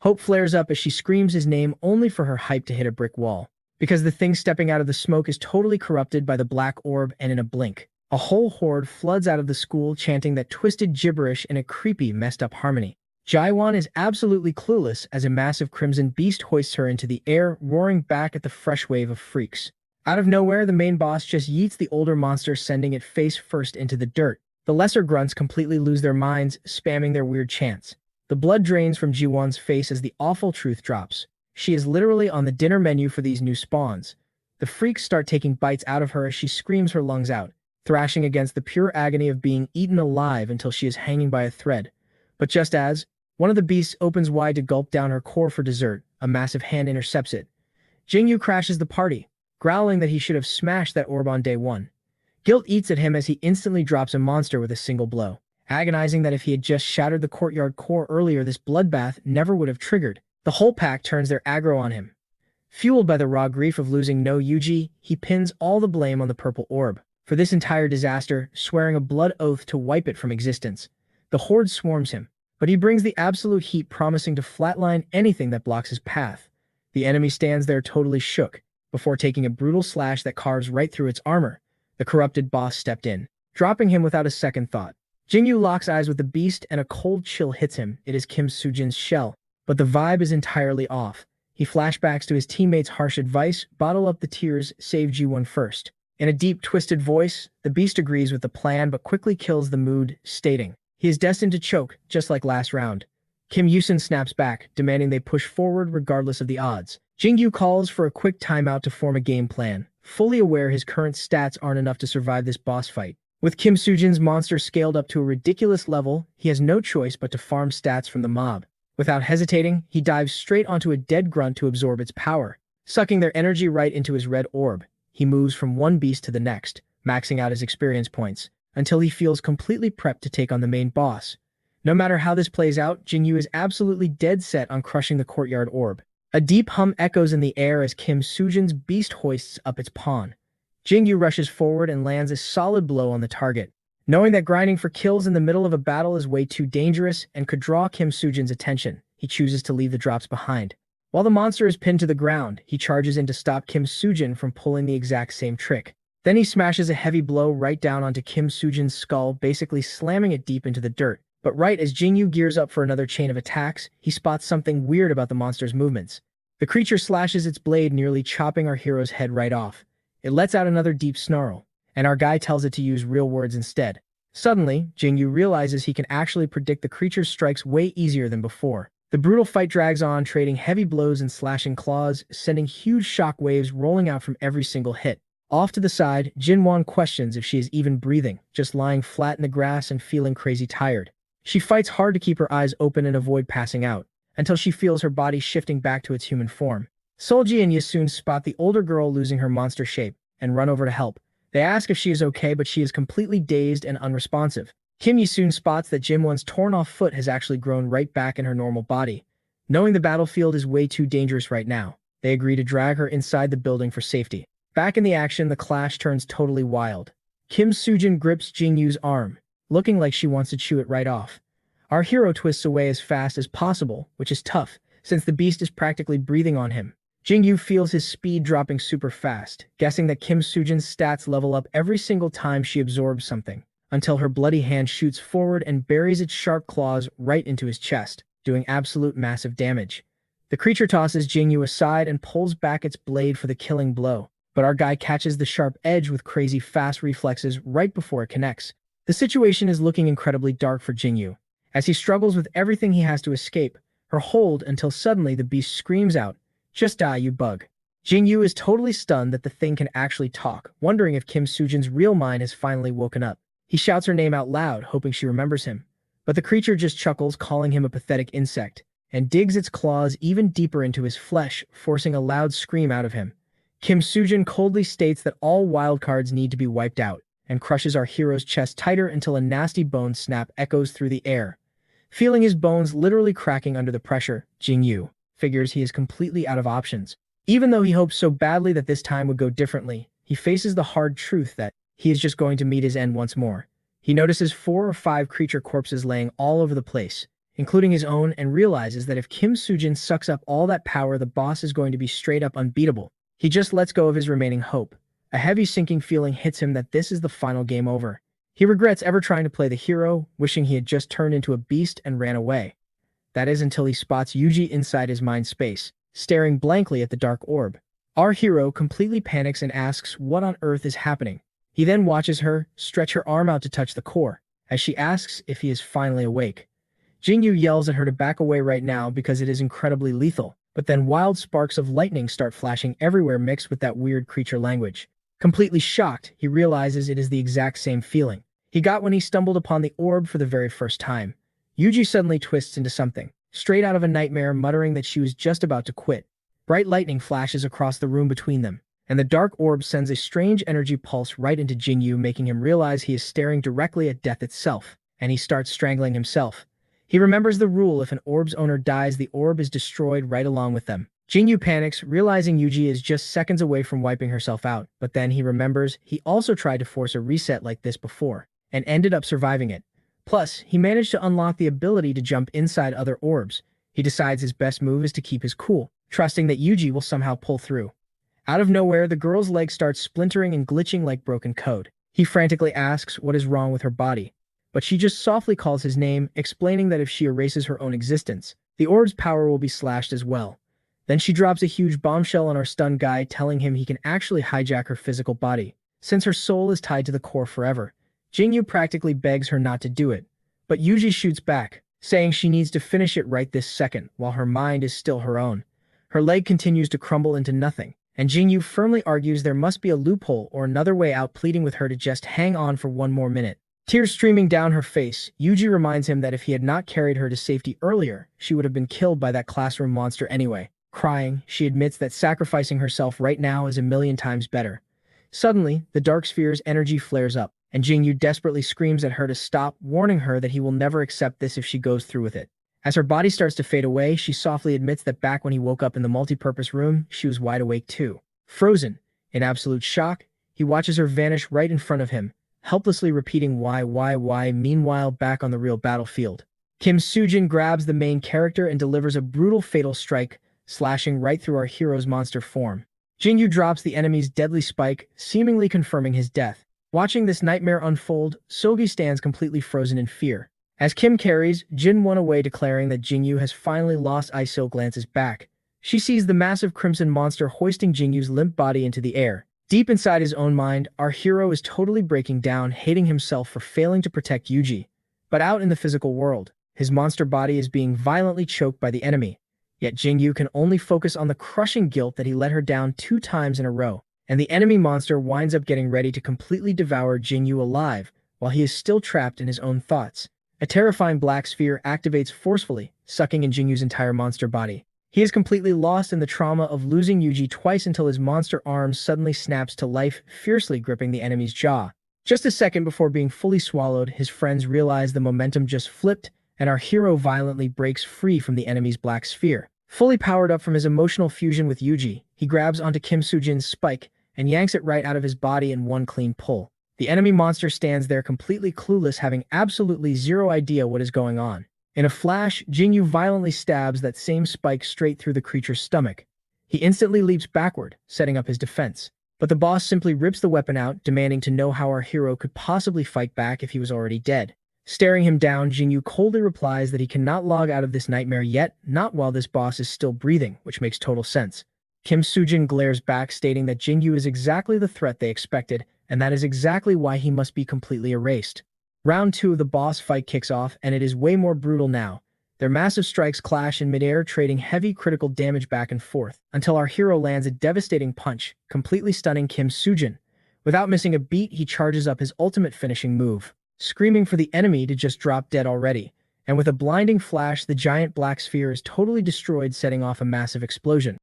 Hope flares up as she screams his name, only for her hype to hit a brick wall, because the thing stepping out of the smoke is totally corrupted by the black orb, and in a blink, a whole horde floods out of the school chanting that twisted gibberish in a creepy, messed-up harmony. Ji-won is absolutely clueless as a massive crimson beast hoists her into the air, roaring back at the fresh wave of freaks. Out of nowhere, the main boss just yeets the older monster, sending it face first into the dirt. The lesser grunts completely lose their minds, spamming their weird chants. The blood drains from Ji-won's face as the awful truth drops. She is literally on the dinner menu for these new spawns. The freaks start taking bites out of her as she screams her lungs out, thrashing against the pure agony of being eaten alive until she is hanging by a thread. But just as one of the beasts opens wide to gulp down her core for dessert, a massive hand intercepts it. Jingyu crashes the party, growling that he should have smashed that orb on day one. Guilt eats at him as he instantly drops a monster with a single blow, agonizing that if he had just shattered the courtyard core earlier, this bloodbath never would have triggered. The whole pack turns their aggro on him. Fueled by the raw grief of losing no Yuji, he pins all the blame on the purple orb for this entire disaster, swearing a blood oath to wipe it from existence. The horde swarms him, but he brings the absolute heat, promising to flatline anything that blocks his path. The enemy stands there totally shook, before taking a brutal slash that carves right through its armor. The corrupted boss stepped in, dropping him without a second thought. Jingyu locks eyes with the beast and a cold chill hits him. It is Kim Soo-jin's shell, but the vibe is entirely off. He flashbacks to his teammates' harsh advice: bottle up the tears, save Ji-won first. In a deep, twisted voice, the beast agrees with the plan but quickly kills the mood, stating he is destined to choke, just like last round. Kim Yusun snaps back, demanding they push forward regardless of the odds. Jingyu calls for a quick timeout to form a game plan, fully aware his current stats aren't enough to survive this boss fight. With Kim Soo-jin's monster scaled up to a ridiculous level, he has no choice but to farm stats from the mob. Without hesitating, he dives straight onto a dead grunt to absorb its power, sucking their energy right into his red orb. He moves from one beast to the next, maxing out his experience points, until he feels completely prepped to take on the main boss. No matter how this plays out, Jingyu is absolutely dead set on crushing the courtyard orb. A deep hum echoes in the air as Kim Sujin's beast hoists up its pawn. Jingyu rushes forward and lands a solid blow on the target. Knowing that grinding for kills in the middle of a battle is way too dangerous and could draw Kim Sujin's attention, he chooses to leave the drops behind. While the monster is pinned to the ground, he charges in to stop Kim Sujin from pulling the exact same trick. Then he smashes a heavy blow right down onto Kim Sujin's skull, basically slamming it deep into the dirt. But right as Jingyu gears up for another chain of attacks, he spots something weird about the monster's movements. The creature slashes its blade, nearly chopping our hero's head right off. It lets out another deep snarl, and our guy tells it to use real words instead. Suddenly, Jingyu realizes he can actually predict the creature's strikes way easier than before. The brutal fight drags on, trading heavy blows and slashing claws, sending huge shock waves rolling out from every single hit. Off to the side, Jinwan questions if she is even breathing, just lying flat in the grass and feeling crazy tired. She fights hard to keep her eyes open and avoid passing out, until she feels her body shifting back to its human form. Solji and Yasun spot the older girl losing her monster shape, and run over to help. They ask if she is okay, but she is completely dazed and unresponsive. Kim Yasun spots that Jinwan's torn-off foot has actually grown right back in her normal body. Knowing the battlefield is way too dangerous right now, they agree to drag her inside the building for safety. Back in the action, the clash turns totally wild. Kim Sujin grips Jingyu's arm, looking like she wants to chew it right off. Our hero twists away as fast as possible, which is tough, since the beast is practically breathing on him. Jingyu feels his speed dropping super fast, guessing that Kim Sujin's stats level up every single time she absorbs something, until her bloody hand shoots forward and buries its sharp claws right into his chest, doing absolute massive damage. The creature tosses Jingyu aside and pulls back its blade for the killing blow, but our guy catches the sharp edge with crazy fast reflexes right before it connects. The situation is looking incredibly dark for Jingyu, as he struggles with everything he has to escape her hold until suddenly the beast screams out, "Just die, you bug." Jingyu is totally stunned that the thing can actually talk, wondering if Kim Sujin's real mind has finally woken up. He shouts her name out loud, hoping she remembers him, but the creature just chuckles, calling him a pathetic insect, and digs its claws even deeper into his flesh, forcing a loud scream out of him. Kim Sujin coldly states that all wildcards need to be wiped out, and crushes our hero's chest tighter until a nasty bone snap echoes through the air. Feeling his bones literally cracking under the pressure, Jingyu figures he is completely out of options. Even though he hopes so badly that this time would go differently, he faces the hard truth that he is just going to meet his end once more. He notices 4 or 5 creature corpses laying all over the place, including his own, and realizes that if Kim Sujin sucks up all that power, the boss is going to be straight up unbeatable. He just lets go of his remaining hope. A heavy sinking feeling hits him that this is the final game over. He regrets ever trying to play the hero, wishing he had just turned into a beast and ran away. That is until he spots Yuji inside his mind space, staring blankly at the dark orb. Our hero completely panics and asks what on earth is happening. He then watches her stretch her arm out to touch the core, as she asks if he is finally awake. Jingyu yells at her to back away right now because it is incredibly lethal, but then wild sparks of lightning start flashing everywhere mixed with that weird creature language. Completely shocked, he realizes it is the exact same feeling he got when he stumbled upon the orb for the very first time. Yuji suddenly twists into something, straight out of a nightmare, muttering that she was just about to quit. Bright lightning flashes across the room between them, and the dark orb sends a strange energy pulse right into Jingyu, making him realize he is staring directly at death itself, and he starts strangling himself. He remembers the rule: if an orb's owner dies, the orb is destroyed right along with them. Jingyu panics, realizing Yuji is just seconds away from wiping herself out, but then he remembers he also tried to force a reset like this before, and ended up surviving it. Plus, he managed to unlock the ability to jump inside other orbs. He decides his best move is to keep his cool, trusting that Yuji will somehow pull through. Out of nowhere, the girl's leg starts splintering and glitching like broken code. He frantically asks what is wrong with her body, but she just softly calls his name, explaining that if she erases her own existence, the orb's power will be slashed as well. Then she drops a huge bombshell on our stunned guy, telling him he can actually hijack her physical body, since her soul is tied to the core forever. Jingyu practically begs her not to do it, but Yuji shoots back, saying she needs to finish it right this second, while her mind is still her own. Her leg continues to crumble into nothing, and Jingyu firmly argues there must be a loophole or another way out, pleading with her to just hang on for one more minute. Tears streaming down her face, Yuji reminds him that if he had not carried her to safety earlier, she would have been killed by that classroom monster anyway. Crying, she admits that sacrificing herself right now is 1,000,000 times better. Suddenly, the dark sphere's energy flares up, and Jingyu desperately screams at her to stop, warning her that he will never accept this if she goes through with it. As her body starts to fade away, she softly admits that back when he woke up in the multipurpose room, she was wide awake too. Frozen, in absolute shock, he watches her vanish right in front of him, helplessly repeating why. Meanwhile, back on the real battlefield, Kim Soo-jin grabs the main character and delivers a brutal fatal strike, slashing right through our hero's monster form. Jin-yu drops the enemy's deadly spike, seemingly confirming his death. Watching this nightmare unfold, Sogi stands completely frozen in fear. As Kim carries Jin-won away, declaring that Jin-yu has finally lost, Iso glances back. She sees the massive crimson monster hoisting Jin-yu's limp body into the air. Deep inside his own mind, our hero is totally breaking down, hating himself for failing to protect Yuji. But out in the physical world, his monster body is being violently choked by the enemy. Yet Jin-yu can only focus on the crushing guilt that he let her down 2 times in a row, and the enemy monster winds up getting ready to completely devour Jin-yu alive, while he is still trapped in his own thoughts. A terrifying black sphere activates forcefully, sucking in Jin-yu's entire monster body. He is completely lost in the trauma of losing Yuji twice until his monster arm suddenly snaps to life, fiercely gripping the enemy's jaw. Just a second before being fully swallowed, his friends realize the momentum just flipped, and our hero violently breaks free from the enemy's black sphere. Fully powered up from his emotional fusion with Yuji, he grabs onto Kim Soo-jin's spike and yanks it right out of his body in one clean pull. The enemy monster stands there completely clueless, having absolutely zero idea what is going on. In a flash, Jin-yu violently stabs that same spike straight through the creature's stomach. He instantly leaps backward, setting up his defense. But the boss simply rips the weapon out, demanding to know how our hero could possibly fight back if he was already dead. Staring him down, Jin-yu coldly replies that he cannot log out of this nightmare yet, not while this boss is still breathing, which makes total sense. Kim Soo-jin glares back, stating that Jin-yu is exactly the threat they expected, and that is exactly why he must be completely erased. Round 2 of the boss fight kicks off, and it is way more brutal now. Their massive strikes clash in midair, trading heavy critical damage back and forth, until our hero lands a devastating punch, completely stunning Kim Soo-jin. Without missing a beat, he charges up his ultimate finishing move, screaming for the enemy to just drop dead already. And with a blinding flash, the giant black sphere is totally destroyed, setting off a massive explosion.